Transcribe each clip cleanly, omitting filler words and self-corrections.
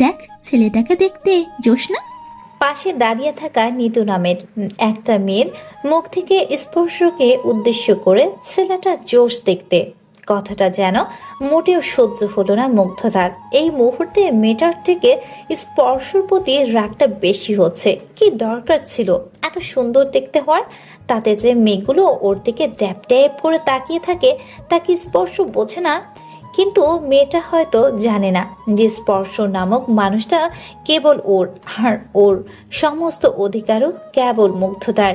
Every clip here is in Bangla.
দেখ, ছেলেটাকে দেখতে জোশ না? পাশে দাঁড়িয়ে থাকা নিতু নামের একটা মেয়ের মুখ থেকে স্পর্শকে উদ্দেশ্য করে ছেলেটা জোশ দেখতে কথাটা যেন মোটেও সহ্য হলো না মুগ্ধতার। এই মুহূর্তে মেয়েটার থেকে স্পর্শর প্রতি রাগটা বেশি হচ্ছে। কি দরকার ছিল এত সুন্দর দেখতে হওয়ার? তাতে যে মেয়েগুলো ওর দিকে ড্যাপ ড্যাপ করে তাকিয়ে থাকে তা কি স্পর্শ বোঝে না? কিন্তু মেয়েটা হয়তো জানে না যে স্পর্শ নামক মানুষটা কেবল ওর, আর ওর সমস্ত অধিকারও কেবল মুগ্ধতার।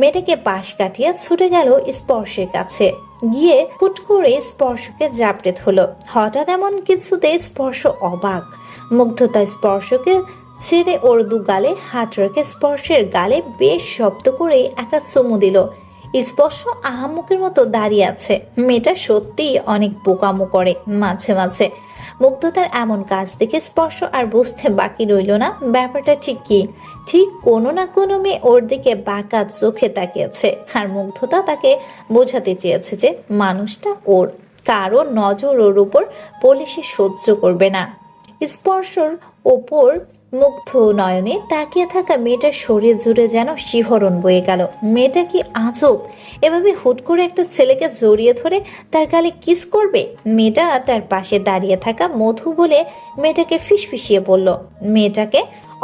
মেয়েটাকে পাশ কাটিয়ে ছুটে গেল স্পর্শের কাছে, গিয়ে হুট করে স্পর্শকে জাপটে ধরলো। হঠাৎ এমন কিছুতে স্পর্শ অবাক। মুগ্ধতা স্পর্শকে ছেড়ে ওর দু গালে হাত রেখে স্পর্শের গালে বেশ শব্দ করে একটা চুমু দিল। স্পর্শ আহাম্মকের মতো দাঁড়িয়ে আছে। মেয়েটা সত্যিই অনেক বোকামো করে মাঝে মাঝে। মুগ্ধতার এমন কাজ দেখে স্পর্শ আর বুঝতে বাকি রইল না ব্যাপারটা ঠিক কি। ঠিক কোনো না কোনো মেয়ে ওর দিকে বাঁকা চোখে তাকিয়েছে, আর মুগ্ধতা তাকে বোঝাতে চেয়েছে যে মানুষটা ওর, কারো নজর ওর উপর পড়লে সে সহ্য করবে না। স্পর্শর ওপর মুগ্ধ নয়নে তাকিয়ে থাকা মেয়েটার শরীর জুড়ে যেন শিহরণ বয়ে গেল। মেয়েটা কি আজব, এভাবে হুট করে একটা ছেলেকে জড়িয়ে ধরে তার গালে কিস করবে? মেয়েটা তার পাশে দাঁড়িয়ে থাকা মধু বলে মেয়েটাকে ফিসফিসিয়ে বলল। মেয়েটাকে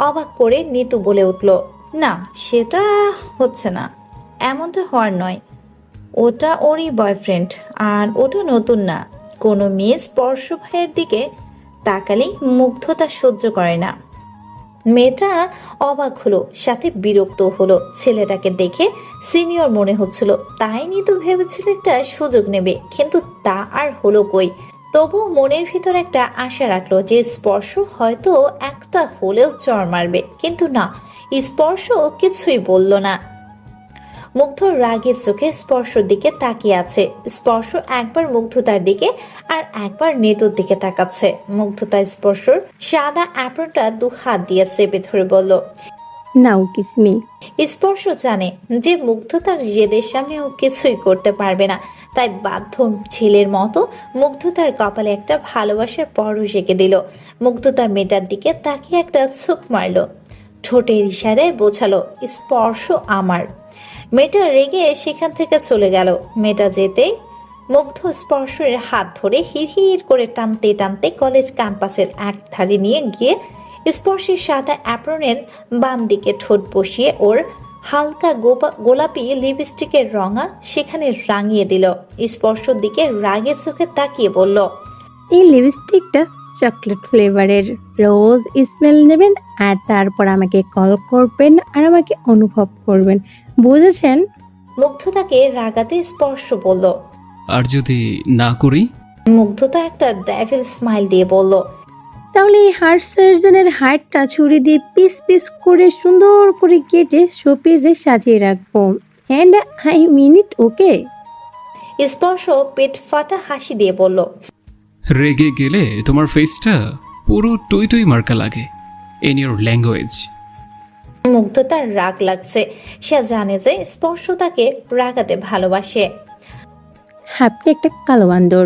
অবাক করে নিতু বলে উঠল, না সেটা হচ্ছে না, এমনটা হওয়ার নয়। ওটা ওরই বয়ফ্রেন্ড, আর ওটা নতুন না। কোনো মেয়ে স্পর্শ ভাইয়ের দিকে তাকালেই মুগ্ধতা সহ্য করে না। মেয়েটা অবাক হলো, সাথে বিরক্ত হলো। ছেলেটাকে দেখে সিনিয়র মনে হচ্ছিল, তাই নিতু ভেবেছিল একটা সুযোগ নেবে, কিন্তু তা আর হলো কই। তবু মনের ভিতর একটা আশা রাখলো যে স্পর্শ হয়তো একটা হলেও চড় মারবে, কিন্তু না, স্পর্শ কিছুই বলল না। মুগ্ধ রাগের চোখে স্পর্শর দিকে তাকিয়ে আছে। স্পর্শ একবার মুগ্ধতার দিকে আর একবার নেতুর দিকে তাকাচ্ছে। মুগ্ধতা স্পর্শর সাদা অ্যাপ্রনটা দু হাত দিয়ে চেপে ধরে বলল, নাও কিসমি। স্পর্শ জানে যে মুগ্ধতার জেদের সামনে ও কিছুই করতে পারবে না, তাই বাধ্য ছেলের মতো মুগ্ধতার কপালে একটা ভালোবাসার পরশ এঁকে দিল। মুগ্ধতা মেয়েটার দিকে তাকিয়ে একটা চোখ মারল, ঠোঁটের ইশারায় বোঝালো স্পর্শ আমার। মেয়েটা রেগে সেখান থেকে চলে গেল। মেয়েটা যেতেই মুগ্ধ স্পর্শের হাত ধরে হিড় করে টানতে টানতে কলেজ ক্যাম্পাসের এক ধারে নিয়ে গিয়ে স্পর্শের সাদা অ্যাপ্রনের বাম দিকে ঠোঁট বসিয়ে ওর হালকা গোলাপি লিপস্টিকের রঙা সেখানে রাঙিয়ে দিল। স্পর্শর দিকে রাগের চোখে তাকিয়ে বলল, এই লিপস্টিকটা চকলেট ফ্লেভারের, রোজ স্মেল নেবেন আর তারপর আমাকে কল করবেন আর আমাকে অনুভব করবেন, বুঝেছেন? মুগ্ধতাকে রাগাতে স্পর্শ বলল। আর যদি না করি? মুগ্ধতা একটা ডেভিল স্মাইল দিয়ে বলল, তাহলে এই হার্ট সার্জনের হার্টটা ছুরি দিয়ে পিস পিস করে সুন্দর করে কেটে শোপিসে সাজিয়ে রাখবো। অ্যান্ড আই মিন ইট, ওকে? স্পর্শ পেট ফাটা হাসি দিয়ে বলল, রেগে গেলে তোমার ফেসটা পুরো টুই টুই মার্কা লাগে, ইন ইউর ল্যাঙ্গুয়েজ। মুগ্ধতার রাগ লাগছে। সে জানে যে স্পর্শ তাকে রাগাতে ভালোবাসে। আপনি একটা কালো বান্দর।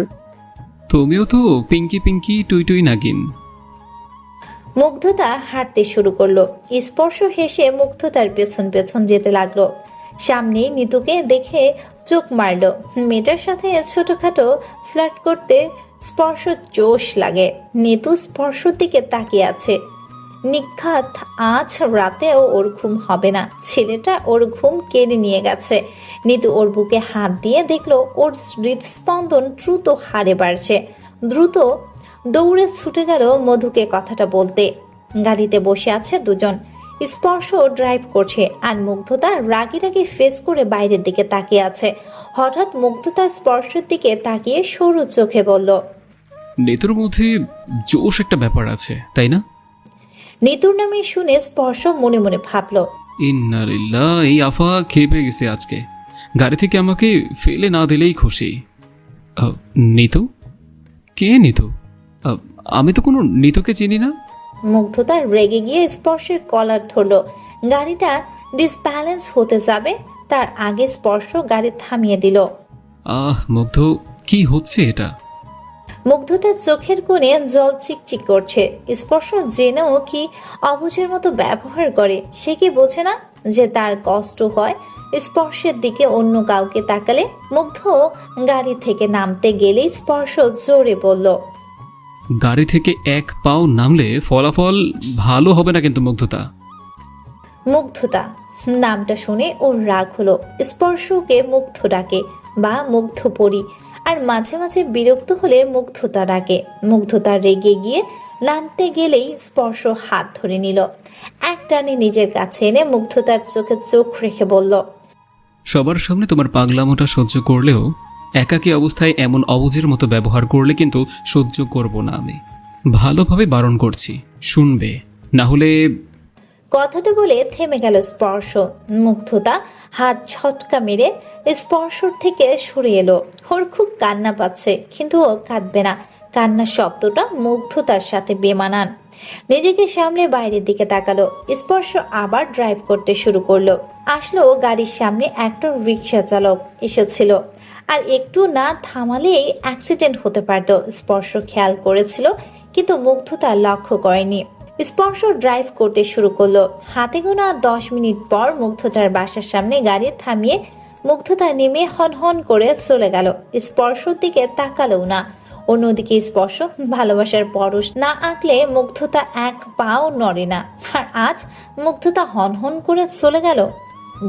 তুমিও তো পিঙ্কি পিঙ্কি টুই টুই নাগিন। মুগ্ধতা হাঁটতে শুরু করলো। স্পর্শ হেসে মুগ্ধতার পেছন পেছন যেতে লাগলো। সামনে নিতুকে দেখে চোখ মারলো। মেয়েটার সাথে ছোটখাটো ফ্লার্ট করতে স্পর্শ জোশ লাগে। নিতু স্পর্শর দিকে তাকিয়ে আছে। নিখাত আজ রাতেও ওর ঘুম হবে না। ছেলেটা ওর ঘুম কেড়ে নিয়ে গেছে। নিতু ওর বুকে হাত দিয়ে দেখলো ওর হৃদস্পন্দন দ্রুত হারে বাড়ছে। দ্রুত দৌড়ে ছুটে গেল মধুকে কথাটা বলতে। গাড়িতে বসে আছে দুজন। স্পর্শ ড্রাইভ করছে আর মুগ্ধতা রাগি রাগি ফেস করে বাইরের দিকে তাকিয়ে আছে। হঠাৎ মুগ্ধতা স্পর্শের দিকে তাকিয়ে সরু চোখে বলল, নেতুর মধ্যে জোশ একটা ব্যাপার আছে, তাই না? নিতুর নামে শুনে স্পর্শ মনে মনে ভাবল, ইন্নালিল্লাহ, এই আফা খেপে গেছে আজকে। গাড়ি থেকে আমাকে ফেলে না দিলেই খুশি। নিতু? কে নিতু? আমি তো কোনো নিতুকে চিনি না। মুগ্ধতা রেগে গিয়ে স্পর্শের কলার ধরল। গাড়িটা ডিসব্যালেন্স হতে যাবে তার আগে স্পর্শ গাড়ি থামিয়ে দিল। মুগ্ধ, কি হচ্ছে এটা? মুগ্ধতার চোখের কোণে জল চিকচিক করছে। স্পর্শ জেনেও কি অবুঝের মতো ব্যবহার করে? সে কি বোঝে না যে তার কষ্ট হয় স্পর্শের দিকে অন্য কাউকে তাকালে? মুগ্ধ গাড়ি থেকে নামতে গেলেই স্পর্শ জোরে বলল, গাড়ি থেকে এক পাও নামলে ফলাফল ভালো হবে না কিন্তু মুগ্ধতা। মুগ্ধতা নামটা শুনে ওর রাগ হলো। স্পর্শকে মুগ্ধ ডাকে বা মুগ্ধ পরি, আর মাঝে মাঝে বিরক্ত হলে মুগ্ধতা ডাকে। মুগ্ধতা রেগে গিয়ে নামতে গেলেই স্পর্শ হাত ধরে নিল। এক টানে নিজের কাছে এনে মুগ্ধতার চোখে চোখ রেখে বলল, সবার সামনে তোমার পাগলামোটা সহ্য করলেও একাকী অবস্থায় এমন অবুঝের মতো ব্যবহার করলে কিন্তু সহ্য করব না আমি। ভালোভাবে বারণ করছি, শুনবে, না হলে। কথাটা বলে থেমে গেল স্পর্শ। মুগ্ধতা হাত ঝটকা মেরে স্পর্শর থেকে সরে এলো। ওর খুব কান্না পাচ্ছে, কিন্তু ও কাঁদবে না। কান্নার শব্দটা মুগ্ধতার সাথে বেমানান। নিজেকে সামলে বাইরের দিকে তাকালো। স্পর্শ আবার ড্রাইভ করতে শুরু করলো। আসলো গাড়ির সামনে একটা রিক্সা চালক এসেছিল, আর একটু না থামালেই অ্যাক্সিডেন্ট হতে পারত। স্পর্শ খেয়াল করেছিল, কিন্তু মুগ্ধতা লক্ষ্য করেনি। স্পর্শ ড্রাইভ করতে শুরু করলো। হাতে গোনা 10 মিনিট পর মুগ্ধতার বাসার সামনে গাড়ি থামিয়ে মুগ্ধতা নেমে হন করে চলে গেল। স্পর্শর দিকে তাকালোও না। অন্যদিকে স্পর্শ ভালোবাসার পরশ না আঁকলে মুগ্ধতা এক পাও নড়ে না। আর আজ মুগ্ধতা হন করে চলে গেল,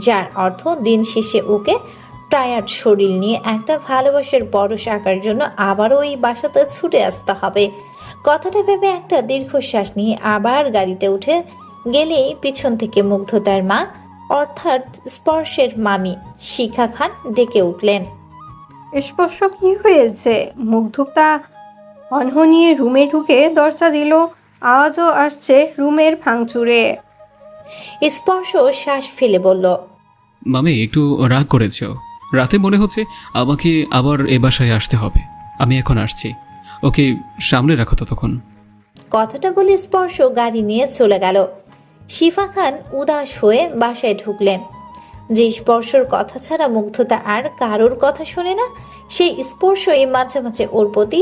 যার অর্থ দিন শেষে ওকে টায়ার্ড শরীর নিয়ে একটা ভালোবাসার পরশ আঁকার জন্য আবারও ওই বাসাতে ছুটে আসতে হবে। কথাটা ভেবে একটা দীর্ঘশ্বাস নিয়ে আবার গাড়িতে উঠে গেলেই পিছন থেকে মুগ্ধতার মা অর্থাৎ স্পর্শের মামি শিখা খান ডেকে উঠলেন, স্পর্শ কি হয়েছে? মুগ্ধতা অনহনিয়ে রুমে ঢুকে দরজা দিল। আওয়াজও আসছে রুমের ভাঙচুরে। স্পর্শ শ্বাস ফেলে বলল, মামি একটু রাগ করেছ। রাতে মনে হচ্ছে আমাকে আবার এ বাসায় আসতে হবে। আমি এখন আসছি, ওকে সামনে রাখো ততক্ষণ। কথাটা বলে স্পর্শ গাড়ি নিয়ে চলে গেল। শিফা খান উদাস হয়ে বাসায় ঢুকলেন। যে স্পর্শর কথা ছাড়া মুগ্ধতা আর কারোর কথা শোনে না, সেই স্পর্শই মাঝে মাঝে ওর প্রতি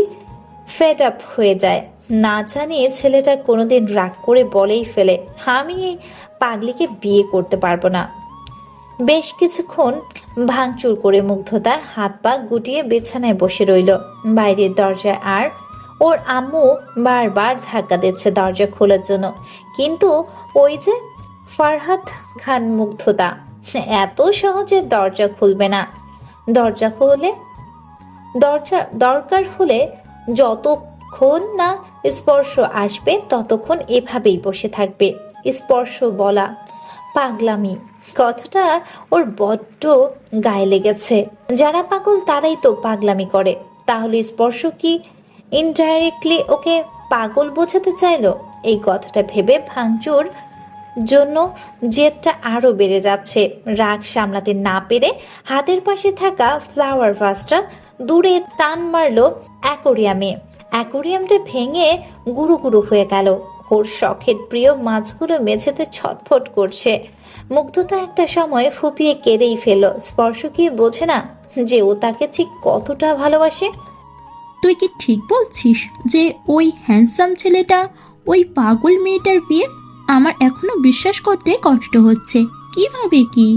ফেড আপ হয়ে যায়। না জানিয়ে ছেলেটা কোনোদিন রাগ করে বলেই ফেলে, আমি এই পাগলিকে বিয়ে করতে পারবো না। বেশ কিছুক্ষণ ভাঙচুর করে মুগ্ধতা হাত পা গুটিয়ে বিছানায় বসে রইল। বাইরের দরজায় আর ওর আম্মু বারবার ধাক্কা দিচ্ছে দরজা খোলার জন্য, কিন্তু ওই যে ফারহাদ খান মুগ্ধতা এত সহজে দরজা খুলবে না। দরকার হলে যতক্ষণ না স্পর্শ আসবে ততক্ষণ এভাবেই বসে থাকবে। স্পর্শ বলা পাগলামি কথাটা ওর বড্ড গায়ে লেগেছে। যারা পাগল তারাই তো পাগলামি করে। তাহলে স্পর্শ কি ইনডাইরেক্টলি ওকে পাগল বোঝাতে চাইলো? এই কথাটা ভেবে ভাঙচুর জন্য জেদটা আরো বেড়ে যাচ্ছে। রাগ সামলাতে না পেরে হাতের পাশে থাকা ফ্লাওয়ার ভাসটা দূরে টান মারলো অ্যাকোরিয়ামটা ভেঙে গুঁড়ো গুঁড়ো হয়ে গেল। ওর শখের প্রিয় মাছগুলো মেঝেতে ছটফট করছে। মুগ্ধতা একটা সময় ফুপিয়ে কেঁদেই ফেলল। স্পর্শ কি বোঝে না যে ও তাকে ঠিক কতটা ভালোবাসে? তুই কি ঠিক বলছিস যে ওই হ্যান্ডসাম ছেলেটা ওই পাগল মেয়েটার বিয়ে? আমার এখনো বিশ্বাস করতে কষ্ট হচ্ছে। কিভাবে কি?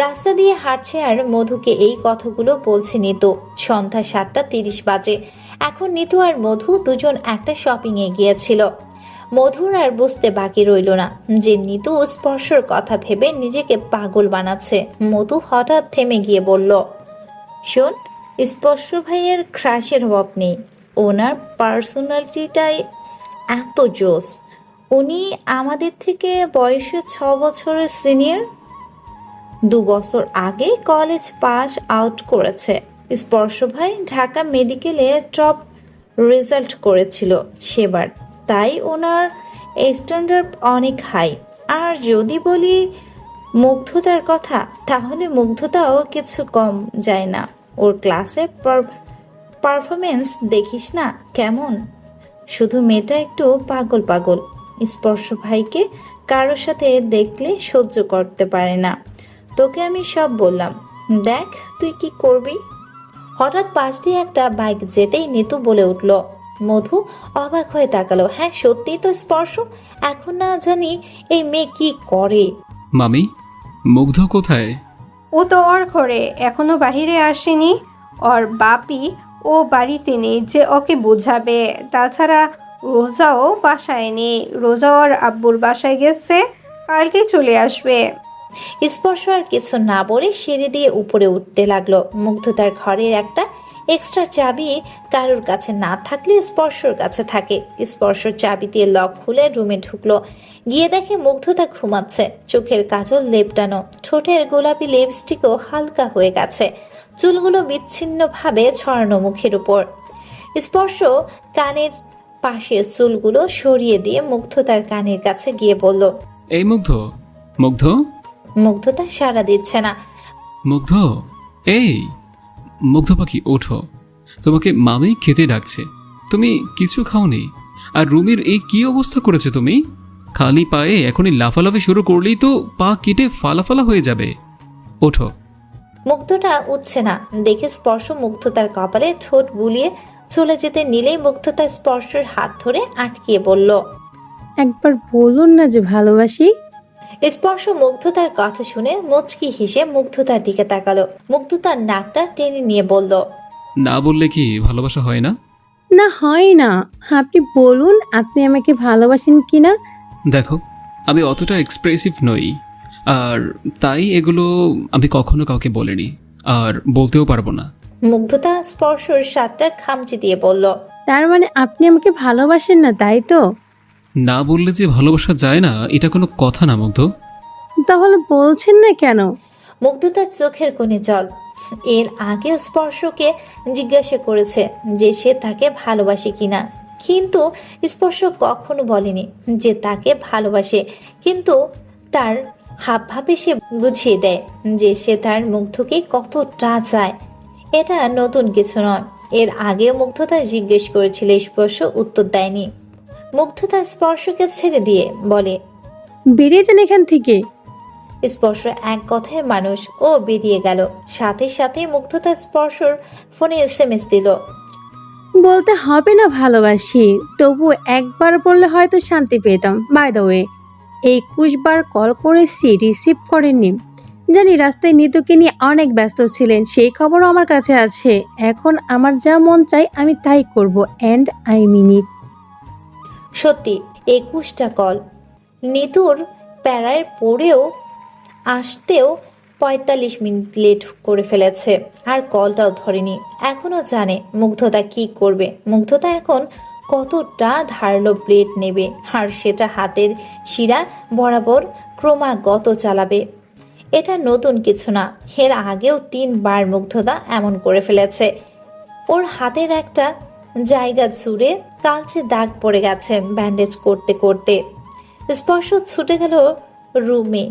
রাস্তা দিয়ে হাঁটছে আর মধুকে এই কথাগুলো বলছে নিতু। সন্ধ্যা 7:30 বাজে। এখন নিতু আর মধু দুজন একটা শপিং এ গিয়েছিল। মধুর আর বুঝতে বাকি রইল না যে নিতু স্পর্শর কথা ভেবে নিজেকে পাগল বানাচ্ছে। মধু হঠাৎ থেমে গিয়ে বলল, শোন, স্পর্শ ভাইয়ের ক্রাশের অভাব নেই। ওনার পার্সোনালিটিটাই এত জোস। উনি আমাদের থেকে বয়সে 6 বছরের সিনিয়র। 2 বছর আগে কলেজ পাস আউট করেছে। স্পর্শ ভাই ঢাকা মেডিকেলে টপ রেজাল্ট করেছিল সেবার, তাই ওনার স্ট্যান্ডার্ড অনেক হাই। আর যদি বলি মুগ্ধতার কথা, তাহলে মুগ্ধতাও কিছু কম যায় না। ওর ক্লাসে পারফরমেন্স দেখিস না কেমন? শুধু মেয়েটা একটু পাগল পাগল। স্পর্শ ভাইকে কারোর সাথে দেখলে সহ্য করতে পারে না। তোকে আমি সব বললাম, দেখ তুই কি করবি। হঠাৎ পাশ দিয়ে একটা বাইক যেতেই নিতু বলে উঠল। মধু অবাক হয়ে তাকালো। হ্যাঁ, সত্যিই তো স্পর্শ। এখন না জানি এই মেয়ে কি করে। মামি, মুগ্ধ কোথায়? ও তো ওর ঘরে এখনো বাহিরে আসেনি। ওর বাপি ও বাড়িতে নেই যে ওকে বোঝাবে। তাছাড়া রোজাও বাসায় নেই। রোজা ওর আব্বুর বাসায় গেছে, কালকে চলে আসবে। স্পর্শ আর কিছু না বলে সিঁড়ি দিয়ে উপরে উঠতে লাগলো। মুগ্ধ তার ঘরের একটা এক্সট্রা চাবি কারোর কাছে না থাকলে স্পর্শর কাছে থাকে। স্পর্শর চাবি দিয়ে লক খুলে রুমে ঢুকলো। গিয়ে দেখে মুগ্ধতা ঘুমাচ্ছে। চোখের কাজল লেপটানো, ঠোঁটের গোলাপি লিপস্টিকও হালকা হয়ে গেছে, চুলগুলো বিচ্ছিন্নভাবে ছড়ানো মুখের উপর। স্পর্শ কানের পাশের চুলগুলো সরিয়ে দিয়ে মুগ্ধতার কানের কাছে গিয়ে বলল, এই মুগ্ধ, মুগ্ধ, মুগ্ধতা সাড়া দিচ্ছে না। মুগ্ধ, এই মুগ্ধ পাখি ওঠো, তোমাকে মামি খেতে ডাকছে। তুমি কিছু খাওনি, আর রুমের এই কি অবস্থা করেছো তুমি? খালি পায়ে এখনই লাফালাফি শুরু করলেই তো পা কেটে ফালাফালা হয়ে যাবে। ওঠো। মুগ্ধটা উঠছে না দেখে স্পর্শ মুগ্ধতার কপালে ঠোঁট বুলিয়ে চলে যেতে নিলেই মুগ্ধতা স্পর্শের হাত ধরে আটকিয়ে বলল, একবার বলুন না যে ভালোবাসি। স্পর্শ মুগ্ধতার কথা শুনে মুচকি হেসে মুগ্ধতার দিকে তাকালো। মুগ্ধতার নাকটা টেনে নিয়ে বলল, না বললে কি ভালোবাসা হয় না? না হয় না, আপনি বলুন আপনি আমাকে ভালোবাসেন কিনা। দেখো, আমি অতটা এক্সপ্রেসিভ নই, আর তাই এগুলো আমি কখনো কাউকে বলিনি, আর বলতেও পারবো না। মুগ্ধতা স্পর্শর সাতটা খামচি দিয়ে বলল, তার মানে আপনি আমাকে ভালোবাসেন না, তাই তো? না বললে যে ভালোবাসা যায় না, এটা কোনো কথা না মুগ্ধ। তাহলে বলছেন না কেন? মুগ্ধতার চোখের কোণে জল। এর আগে স্পর্শকে জিজ্ঞাসা করেছে যে সে তাকে ভালোবাসে কিনা, কিন্তু স্পর্শ কখনো বলেনি যে তাকে ভালোবাসে। কিন্তু তার হাবভাবে সে বুঝিয়ে দেয় যে সে তার মুগ্ধকে কতটা চায়। এটা নতুন কিছু নয়। এর আগেও মুগ্ধতা জিজ্ঞেস করেছিল, স্পর্শ উত্তর দেয়নি। মুগ্ধতা স্পর্শকে ছেড়ে দিয়ে বলে, বেরিয়ে যান এখান থেকে। স্পর্শ এক কথায় মানুষ, ও বেরিয়ে গেল। সাথে সাথে মুগ্ধতা স্পর্শর ফোনে SMS দিল, বলতে হবে না ভালোবাসি, তবু একবার বললে হয়তো শান্তি পেতাম। বাই দ্য ওয়ে, 21 বার কল করেছি, রিসিভ করেননি। জানি রাস্তায় নিতুকে নিয়ে অনেক ব্যস্ত ছিলেন, সেই খবরও আমার কাছে আছে। এখন আমার যা মন চাই আমি তাই করব, অ্যান্ড আই মিন ইট। সত্যি 21টা কল। নিতুর প্যারায় পড়েও আসতেও 45 মিনিট লেট করে ফেলেছে, আর কলটাও ধরেনি। এখনো জানে মুগ্ধতা কি করবে। মুগ্ধতা এখন কতটা ধারালো ব্লেড নেবে, আর সেটা হাতের শিরা বরাবর ক্রমাগত চালাবে। এটা নতুন কিছু না। এর আগেও 3 বার মুগ্ধতা এমন করে ফেলেছে। ওর হাতের একটা জায়গা জুড়ে কালচে দাগ পড়ে গেছে ব্যান্ডেজ করতে করতে। স্পর্শ ছুটে গেল রুমে,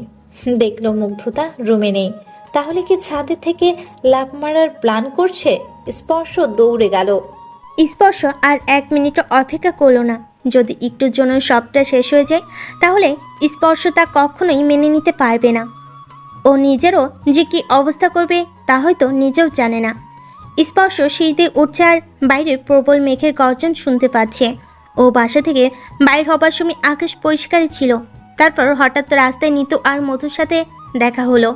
দেখলো মুগ্ধতা রুমে নেই। তাহলে কি ছাদে থেকে লাফ মারার প্ল্যান করছে? স্পর্শ দৌড়ে গেল। স্পর্শ আর 1 মিনিটও অপেক্ষা করলো না। যদি একটুর জন্য সবটা শেষ হয়ে যায়, তাহলে স্পর্শ তা কখনোই মেনে নিতে পারবে না। ও নিজেরও যে কী অবস্থা করবে তা হয়তো নিজেও জানে না। স্পর্শ সিঁড়িতে উঠছে আর বাইরে প্রবল মেঘের গর্জন শুনতে পাচ্ছে। ও বাসা থেকে বাইর হবার সময় আকাশ পরিষ্কারই ছিল। তারপর হঠাৎ রাস্তায় নিতু আর মধুর সাথে দেখা হলো।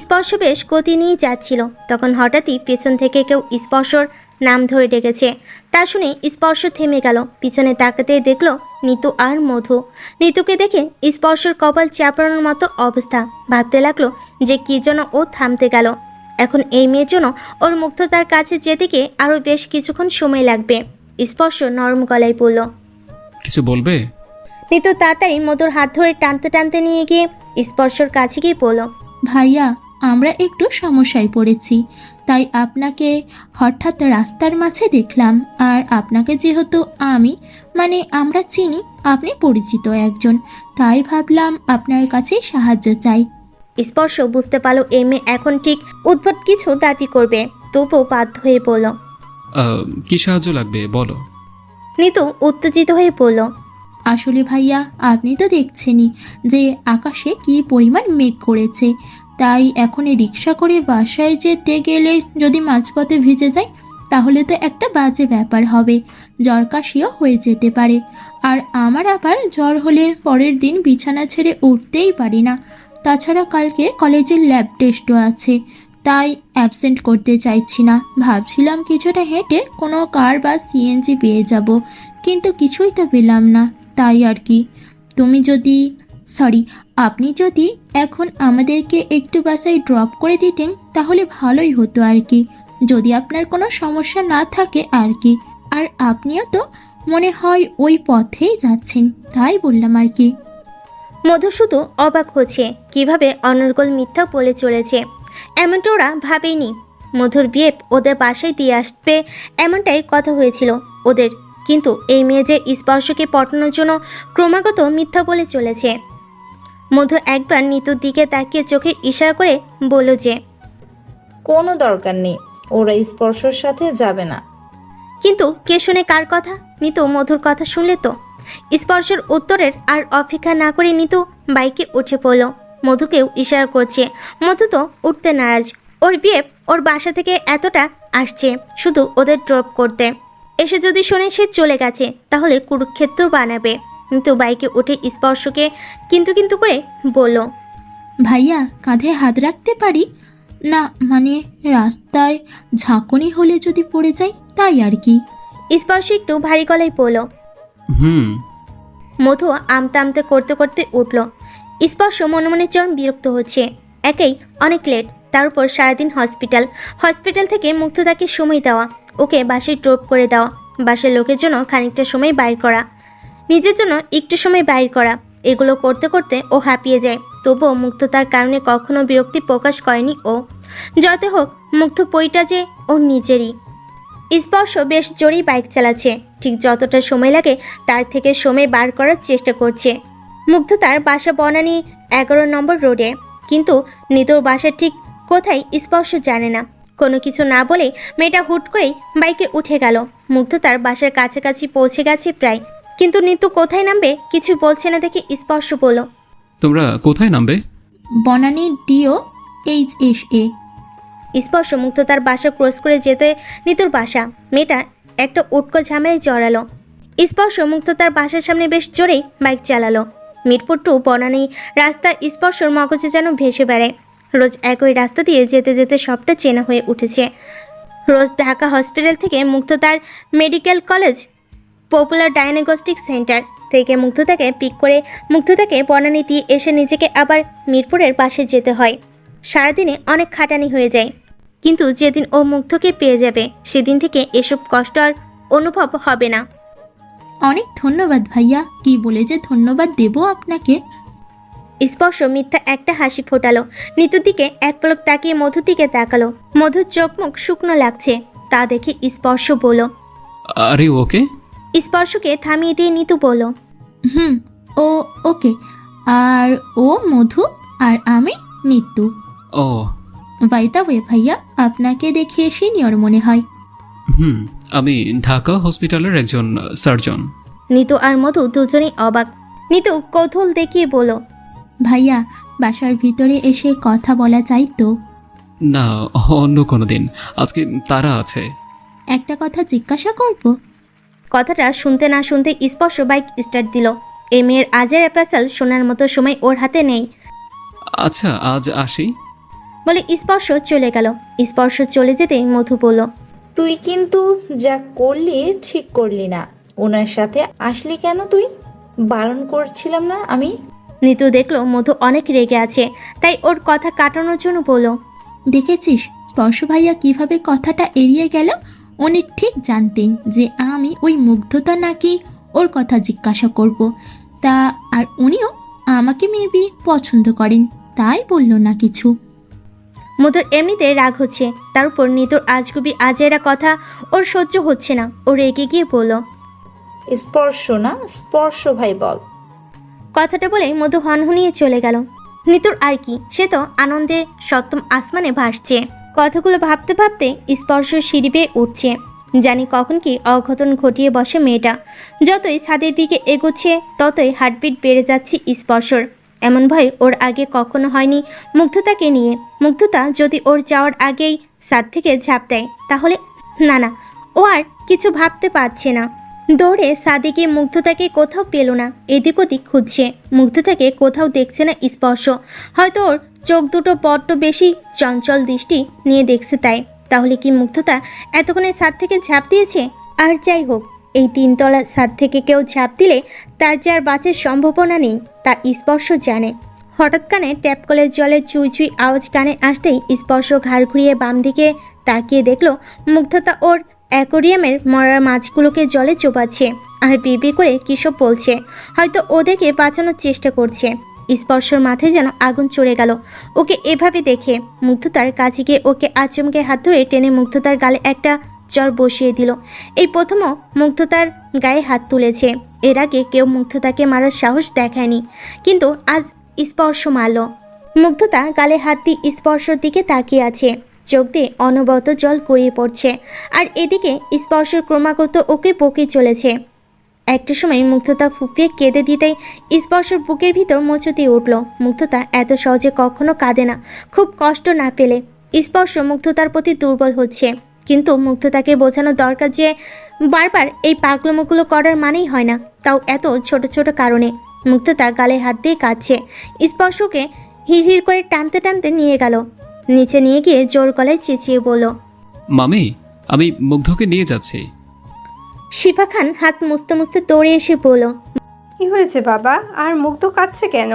স্পর্শ বেশ গতি নিয়ে যাচ্ছিল, তখন হঠাৎই পেছন থেকে কেউ স্পর্শর নাম ধরে ডেকেছে। তা শুনে স্পর্শ থেমে গেল। পিছনে তাকাতেই দেখলো নিতু আর মধু। নিতুকে দেখে স্পর্শর কপাল চাপড়ানোর মতো অবস্থা। ভাবতে লাগলো যে কি যেন ও থামতে গেল। এখন এই মেয়ের জন্য ওর মুগ্ধতার কাছে যেতে গিয়ে আরও বেশ কিছুক্ষণ সময় লাগবে। স্পর্শ নরম গলায় বলল, কিছু বলবে? নিতু তাড়াতাড়ি মধুর হাত ধরে টানতে টানতে নিয়ে গিয়ে স্পর্শর কাছে গিয়ে বলল, ভাইয়া, আমরা একটু সমস্যায় পড়েছি, তাই আপনাকে হঠাৎ রাস্তার মাঝে দেখলাম। আর আপনাকে যেহেতু আমরা চিনি, আপনি পরিচিত একজন, তাই ভাবলাম আপনার কাছে সাহায্য চাই। স্পর্শ বুঝতে পারলো এই মেয়ে এখন ঠিক উদ্ভট কিছু দাবি করবে, তবুও বাধ্য হয়ে বলল, কি সাহায্য লাগবে বলো। নিতু উত্তেজিত হয়ে বলল, আসলে ভাইয়া, আপনি তো দেখছেনই যে আকাশে কি পরিমাণ মেঘ করেছে। তাই এখন এই রিক্সা করে বাসায় যেতে গেলে যদি মাঝপথে ভিজে যায় তাহলে তো একটা বাজে ব্যাপার হবে, জ্বর কাশিও হয়ে যেতে পারে। আর আমার আবার জ্বর হলে পরের দিন বিছানা ছেড়ে উঠতেই পারি না। তাছাড়া কালকে কলেজের ল্যাব টেস্টও আছে, তাই অ্যাবসেন্ট করতে চাইছি না। ভাবছিলাম কিছুটা হেঁটে কোনো কার বা সিএনজি পেয়ে যাব, কিন্তু কিছুই তো পেলাম না। তাই আর কি, আপনি যদি এখন আমাদেরকে একটু বাসায় ড্রপ করে দিতেন তাহলে ভালোই হতো আর কি, যদি আপনার কোনো সমস্যা না থাকে আর কি। আর আপনিও তো মনে হয় ওই পথেই যাচ্ছেন, তাই বললাম আর কি। মধু শুধু অবাক হচ্ছে কিভাবে অনর্গল মিথ্যা বলে চলেছে, এমনটা ওরা ভাবেনি। মধুর বিয়ে ওদের বাসায় দিয়ে আসবে এমনটাই কথা হয়েছিল ওদের, কিন্তু এই মেয়ে যে স্পর্শকে পটানোর জন্য ক্রমাগত মিথ্যা বলে চলেছে। মধু একবার নিতুর দিকে তাকিয়ে চোখে ইশারা করে বলল যে কোনো দরকার নেই, ওরা স্পর্শর সাথে যাবে না। কিন্তু কে শুনে কার কথা? নিতু মধুর কথা শুনলে তো। স্পর্শের উত্তরের আর অপেক্ষা না করে নিতু বাইকে উঠে পড়ল, মধুকেও ইশারা করছে। মধু তো উঠতে নারাজ, ওর বিয়ে ওর বাসা থেকে এতটা আসছে শুধু ওদের ড্রপ করতে, এসে যদি শুনে সে চলে গেছে তাহলে কুরুক্ষেত্র বানাবে। কিন্তু বাইকে উঠে স্পর্শকে কিন্তু কিন্তু করে বলল, ভাইয়া কাঁধে হাত রাখতে পারি না, মানে রাস্তায় ঝাঁকুনি হলে যদি পড়ে যাই তাই আর কি। স্পর্শ একটু ভারী গলায় বলল। হুম। মধু আমতে আমতে করতে করতে উঠল। স্পর্শ মনে মনে চরম বিরক্ত হচ্ছে, একেই অনেক লেট, তার উপর সারাদিন হসপিটাল থেকে মুগ্ধতাকে সময় দেওয়া, ওকে বাসায় ড্রপ করে দেওয়া, বাসার লোকের জন্য খানিকটা সময় বাইর করা, নিজের জন্য একটু সময় বাইর করা, এগুলো করতে করতে ও হাঁপিয়ে যায়। তবুও মুগ্ধতার কারণে কখনো বিরক্তি প্রকাশ করেনি ও। যত হোক মুগ্ধ পইটা যে ওর নিজেরই। স্পর্শ বেশ জোরেই বাইক চালাচ্ছে, ঠিক যতটা সময় লাগে তার থেকে সময় বার করার চেষ্টা করছে। মুগ্ধ তার বাসা বনানী 11 নম্বর রোডে, কিন্তু নিতোর বাসা ঠিক কোথায় স্পর্শ জানে না। কোনো কিছু না বলে মেয়েটা হুট করেই বাইকে উঠে গেল। মুগ্ধ তার বাসার কাছাকাছি পৌঁছে গেছে প্রায়, কিন্তু নিতু কোথায় নামবে কিছু বলছে না দেখে স্পর্শ বলল, তোমরা কোথায় নামবে? বনানী DOHSA। স্পর্শ মুগ্ধ তার বাসা ক্রস করে যেতে নিতুর বাসা। মেয়েটা একটা উটকো ঝামেলায় জড়ালো। স্পর্শ মুগ্ধ তার বাসার সামনে বেশ জোরেই বাইক চালালো। মিরপুর টু বনানী রাস্তা স্পর্শর মগজে যেন ভেসে বেড়ায়। রোজ একই রাস্তা দিয়ে যেতে যেতে সবটা চেনা হয়ে উঠেছে। রোজ ঢাকা হসপিটাল থেকে মুগ্ধ তার medical college popular diagnostic centre থেকে মুগ্ধতাকে পিক করে মুগ্ধতাকে বনানী দিয়ে এসে নিজেকে আবার মিরপুরের পাশে যেতে হয়। সারাদিনে অনেক খাটানি হয়ে যায়, কিন্তু যেদিন ও মুগ্ধকে পেয়ে যাবে সেদিন থেকে এসব কষ্ট আর অনুভব হবে না। অনেক ধন্যবাদ ভাইয়া, কি বলে যে ধন্যবাদ দেব আপনাকে। স্পর্শ মিথ্যা একটা হাসি ফোটালো, নিতুর দিকে এক পলক তাকিয়ে মধুর দিকে তাকালো। মধুর চোখ মুখ শুকনো লাগছে, তা দেখে স্পর্শ বলল। আরে ওকে? স্পর্শকে থামিয়ে দিয়ে নিতু বলল, ওকে। আর ও মধু আর আমি নিতু। ও বাই দ্য ওয়ে ভাইয়া, আপনাকে দেখে সিনিয়র মনে হয়। আমি ঢাকা হসপিটালের একজন সার্জন। নিতু আর মধু দুজনেই অবাক। নিতু কৌতূহল দেখিয়ে বলল, ভাইয়া বাসার ভিতরে এসে কথা বলা যায় তো? না, অন্য কোনো দিন, আজকে তারা আছে। একটা কথা জিজ্ঞাসা করব? কথাটা শুনতে না শুনতে স্পর্শ বাইক স্টার্ট দিল। এই মেয়ের আজের অ্যাপাসাল শোনার মতো সময় ওর হাতে নেই। আচ্ছা আজ আসি বলে স্পর্শ চলে গেল। স্পর্শ চলে যেতে মধু বলল, তুই কিন্তু যা করলি ঠিক করলি না। ওনার সাথে আসলি কেন তুই? বারণ করছিলাম না আমি? নিতু দেখলো মধু অনেক রেগে আছে, তাই ওর কথা কাটানোর জন্য বলল, দেখেছিস স্পর্শ ভাইয়া কিভাবে কথাটা এড়িয়ে গেল? উনি ঠিক জানতেন যে আমি ওই মুগ্ধতা নাকি ওর কথা জিজ্ঞাসা করব, তা আর উনিও আমাকে মেবি পছন্দ করেন, তাই বলল না কিছু। মধুর এমনিতে রাগ হচ্ছে, তার উপর নিতুর আজগুবি আজেরা কথা ওর সহ্য হচ্ছে না। ও রেগে গিয়ে বলল, স্পর্শ না স্পর্শ ভাই বল। কথাটা বলে মধু হনহনিয়ে চলে গেল। নিতুর আর কি, সে তো আনন্দে সপ্তম আসমানে ভাসছে। কথাগুলো ভাবতে ভাবতে স্পর্শ সিঁড়ি বেয়ে উঠছে। জানি কখন কি অঘটন ঘটিয়ে বসে মেয়েটা। যতই ছাদের দিকে এগোচ্ছে ততই হার্টবিট বেড়ে যাচ্ছে স্পর্শর। এমন ভয় ওর আগে কখনো হয়নি মুগ্ধতাকে নিয়ে। মুগ্ধতা যদি ওর যাওয়ার আগেই ছাদ থেকে ঝাঁপ দেয় তাহলে না, ও আর কিছু ভাবতে পারছে না। দৌড়ে ছাদে গিয়ে মুগ্ধতাকে কোথাও পেল না, এদিক ওদিক খুঁজছে। মুগ্ধতাকে কোথাও দেখছে না স্পর্শ। হয়তো ওর চোখ দুটো বড্ড বেশি চঞ্চল দৃষ্টি নিয়ে দেখছে তাই। তাহলে কি মুগ্ধতা এতক্ষণে ছাদ থেকে ঝাঁপ দিয়েছে? আর যাই হোক, এই 3 তলা ছাদ থেকে কেউ ঝাঁপ দিলে তার যে আর বাঁচার সম্ভাবনা নেই তা স্পর্শ জানে। হঠাৎ কানে ট্যাপ কলের জলে চুই চুই আওয়াজ কানে আসতেই স্পর্শ ঘাড় ঘুরিয়ে বাম দিকে তাকিয়ে দেখলো মুগ্ধতা ওর অ্যাকোরিয়ামের মরা মাছগুলোকে জলে চোবাচ্ছে আর বিড়বিড় করে কিসব বলছে। হয়তো ওদেরকে বাঁচানোর চেষ্টা করছে। স্পর্শর মাথায় যেন আগুন চড়ে গেল ওকে এভাবে দেখে। মুগ্ধতার কাছে গিয়ে ওকে আচমকে হাত ধরে টেনে মুগ্ধতার গালে একটা চর বসিয়ে দিল। এই প্রথমও মুগ্ধতার গায়ে হাত তুলেছে। এর আগে কেউ মুগ্ধতাকে মারার সাহস দেখায়নি, কিন্তু আজ স্পর্শ মারল। মুগ্ধতা গালে হাত দিয়ে স্পর্শর দিকে তাকিয়ে আছে, চোখ দিয়ে অনবরত জল গড়িয়ে পড়ছে। আর এদিকে স্পর্শ ক্রমাগত ওকে বকে চলেছে। একটা সময় মুগ্ধতা ফুপিয়ে কেঁদে দিতেই স্পর্শের বুকের ভিতর মোচড় দিয়ে উঠল। মুগ্ধতা এত সহজে কখনো কাঁদে না, খুব কষ্ট না পেলে। স্পর্শ মুগ্ধতার প্রতি দুর্বল হচ্ছে, কিন্তু মুগ্ধতাকে বোঝানো দরকার যে বারবার এই পাগলামোগুলো করার মানেই হয় না, তাও এত ছোট ছোট কারণে। মুগ্ধতা গালে হাত দিয়ে কাঁদছে। স্পর্শকে হিড় করে টানতে টানতে নিয়ে গেল। নিচে নিয়ে গিয়ে জোর গলায় চেঁচিয়ে বলল, মামি, আমি মুগ্ধকে নিয়ে যাচ্ছি। শিফা খান হাত মুছতে মুছতে দৌড়ে এসে বলল, কি হয়েছে বাবা? আর মুগ্ধ কাঁদছে কেন?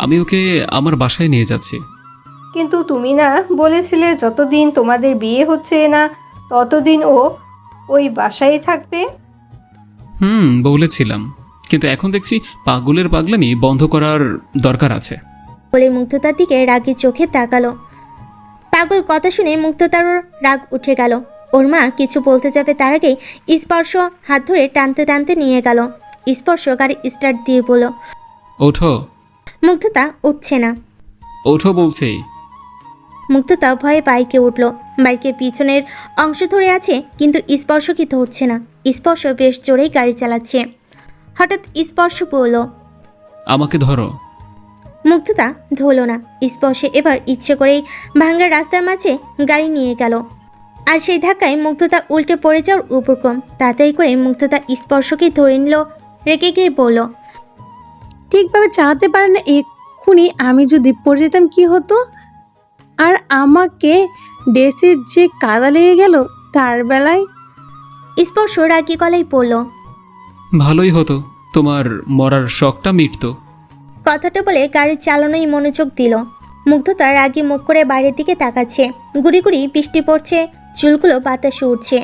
আমি ওকে আমার বাসায় নিয়ে যাচ্ছি। কিন্তু তুমি না বলেছিলে যতদিন তোমাদের বিয়ে হচ্ছে না ততদিন ও ওই বাসায় থাকবে? বলেছিলাম, কিন্তু এখন দেখছি পাগলের পাগলামি বন্ধ করার দরকার আছে। বলে মুগ্ধতার দিকে রাগী চোখে তাকালো। পাগল কথা শুনে মুগ্ধতারও রাগ উঠে গেল। ওর মা কিছু বলতে যাবে তার আগেই স্পর্শ হাত ধরে টানতে টানতে নিয়ে গেল। স্পর্শ গাড়ি স্টার্ট দিয়ে বলল, ওঠো। মুগ্ধতা উঠছে না। ওঠো বলছি। মুগ্ধতা ভয়ে বাইকে উঠল। বাইকের পিছনের অংশ ধরে আছে, কিন্তু স্পর্শকে ধরছে না। স্পর্শ বেশ জোরেই গাড়ি চালাচ্ছে। হঠাৎ স্পর্শ বলল, আমাকে ধরো। মুগ্ধতা ধরল না। স্পর্শে এবার ইচ্ছে করেই ভাঙ্গা রাস্তার মাঝে গাড়ি নিয়ে গেল। আর সেই ধাক্কায় মুগ্ধতা উল্টে পড়ে যাওয়ার উপক্রম। তাড়াতাড়ি করে মুগ্ধতা স্পর্শকে ধরে নিল। রেগে গিয়ে বলল, ঠিকভাবে চালাতে পারে না, এক্ষুনি আমি যদি পড়ে যেতাম কি হতো? আর আমাকে ড্রেসের যে কাদা লেগে গেল তার বেলায়। স্পর্শ রাগি গলায় পড়ল, ভালোই হতো, তোমার মরার শখটা মিটতো। কথাটা বলে গাড়ির চালানোই মনোযোগ দিল। মুগ্ধতা রাগি মুখ করে বাইরের দিকে তাকাচ্ছে। গুড়ি গুড়ি বৃষ্টি পড়ছে, চুলগুলো বাতাসে উঠছে।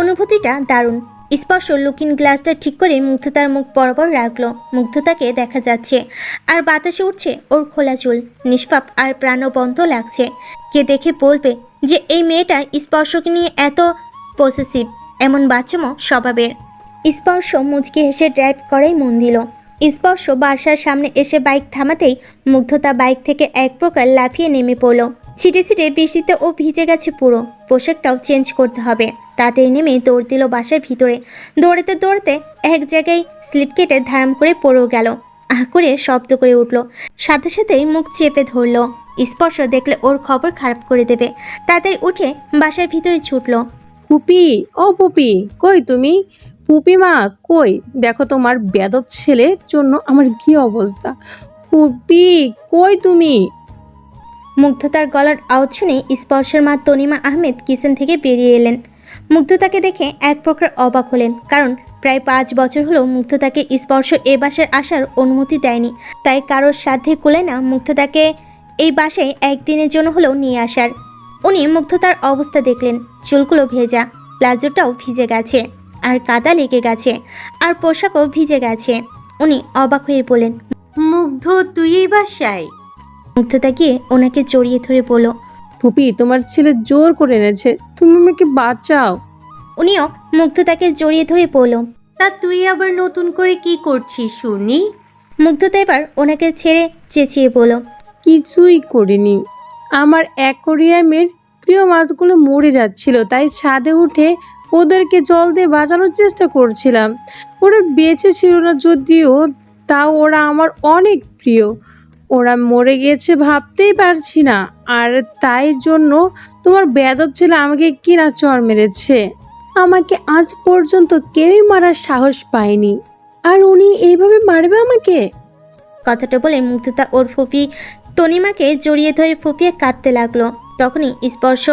অনুভূতিটা দারুণ। স্পর্শ লুকিং গ্লাসটা ঠিক করে মুগ্ধতার মুখ বরাবর রাখলো। মুগ্ধতাকে দেখা যাচ্ছে, আর বাতাসে উঠছে ওর খোলা চুল। নিষ্পাপ আর প্রাণবন্ত লাগছে। কে দেখে বলবে যে এই মেয়েটা স্পর্শকে নিয়ে এত পসেসিভ, এমন বাচ্চামো স্বভাবের। স্পর্শ মুচকি হেসে ড্রাইভ করেই মন দিল। স্পর্শ বাসার সামনে এসে বাইক থামাতেই মুগ্ধতা বাইক থেকে এক প্রকার লাফিয়ে নেমে পড়ল। ছিটে ছিটে বৃষ্টিতে ও ভিজে গেছে পুরো। পোশাকটাও চেঞ্জ করতে হবে। তাড়াতাড়ি নেমে দৌড় দিল বাসার ভিতরে। দৌড়াতে দৌড়াতে এক জায়গায় স্লিপ কেটে ধারাম করে পড়েও গেল। আহ করে শব্দ করে উঠল। সাথে সাথেই মুখ চেপে ধরল। স্পর্শ দেখলে ওর খবর খারাপ করে দেবে। তাড়াতাড়ি উঠে বাসার ভিতরে ছুটল। পুপি, ও পুপি, কই তুমি? পুপি মা কই? দেখো তোমার বেদব ছেলের জন্য আমার কি অবস্থা। পুপি কই তুমি? মুগ্ধতার গলার আওয়াজ শুনে স্পর্শের মা তনিমা আহমেদ কিচেন থেকে বেরিয়ে এলেন। মুগ্ধতাকে দেখে এক প্রকার অবাক হলেন, কারণ প্রায় 5 বছর হলো মুগ্ধতাকে স্পর্শ এ বাসায় আসার অনুমতি দেয়নি। তাই কারোর সাধ্যে কুলে না মুগ্ধতাকে এই বাসায় একদিনের জন্য হলেও নিয়ে আসার। উনি মুগ্ধতার অবস্থা দেখলেন। চুলগুলো ভেজা, প্লাজোটাও ভিজে গেছে, আর কাদা লেগে গেছে, আর পোশাকও ভিজে গেছে। উনি অবাক হয়ে বলেন, মুগ্ধ তুই এই বাসায়? মুগ্ধতা গিয়ে ওনাকে জড়িয়ে ধরে বলল, পুপি তোমার ছেলে জোর করে এনেছে, তুমি আমাকে বাঁচাও। উনিও মুগ্ধতাকে জড়িয়ে ধরে বলল। তা তুই আবার নতুন করে কি করছিস শুনি? মুগ্ধতা এবার ওনাকে ছেড়ে চেঁচিয়ে বলল, কিছুই করিনি। আমার অ্যাকোরিয়ামের প্রিয় মাছগুলো মরে যাচ্ছিল, তাই ছাদে উঠে ওদেরকে জল দিয়ে বাঁচানোর চেষ্টা করছিলাম। ওরা বেঁচে ছিল না যদিও, তাও ওরা আমার অনেক প্রিয়। ওরা মরে গিয়েছে ভাবতেই পারছি না, আর তাই জন্য তোমার বেয়াদব ছেলে আমাকে কিনা চড় মেরেছে। আমাকে আজ পর্যন্ত কেউই মারার সাহস পায়নি, আর উনি এইভাবে মারবে আমাকে? কথাটা বলে মুগ্ধতা ওর ফুপি তনিমাকে জড়িয়ে ধরে ফুপিয়ে কাঁদতে লাগলো। তখনই স্পর্শ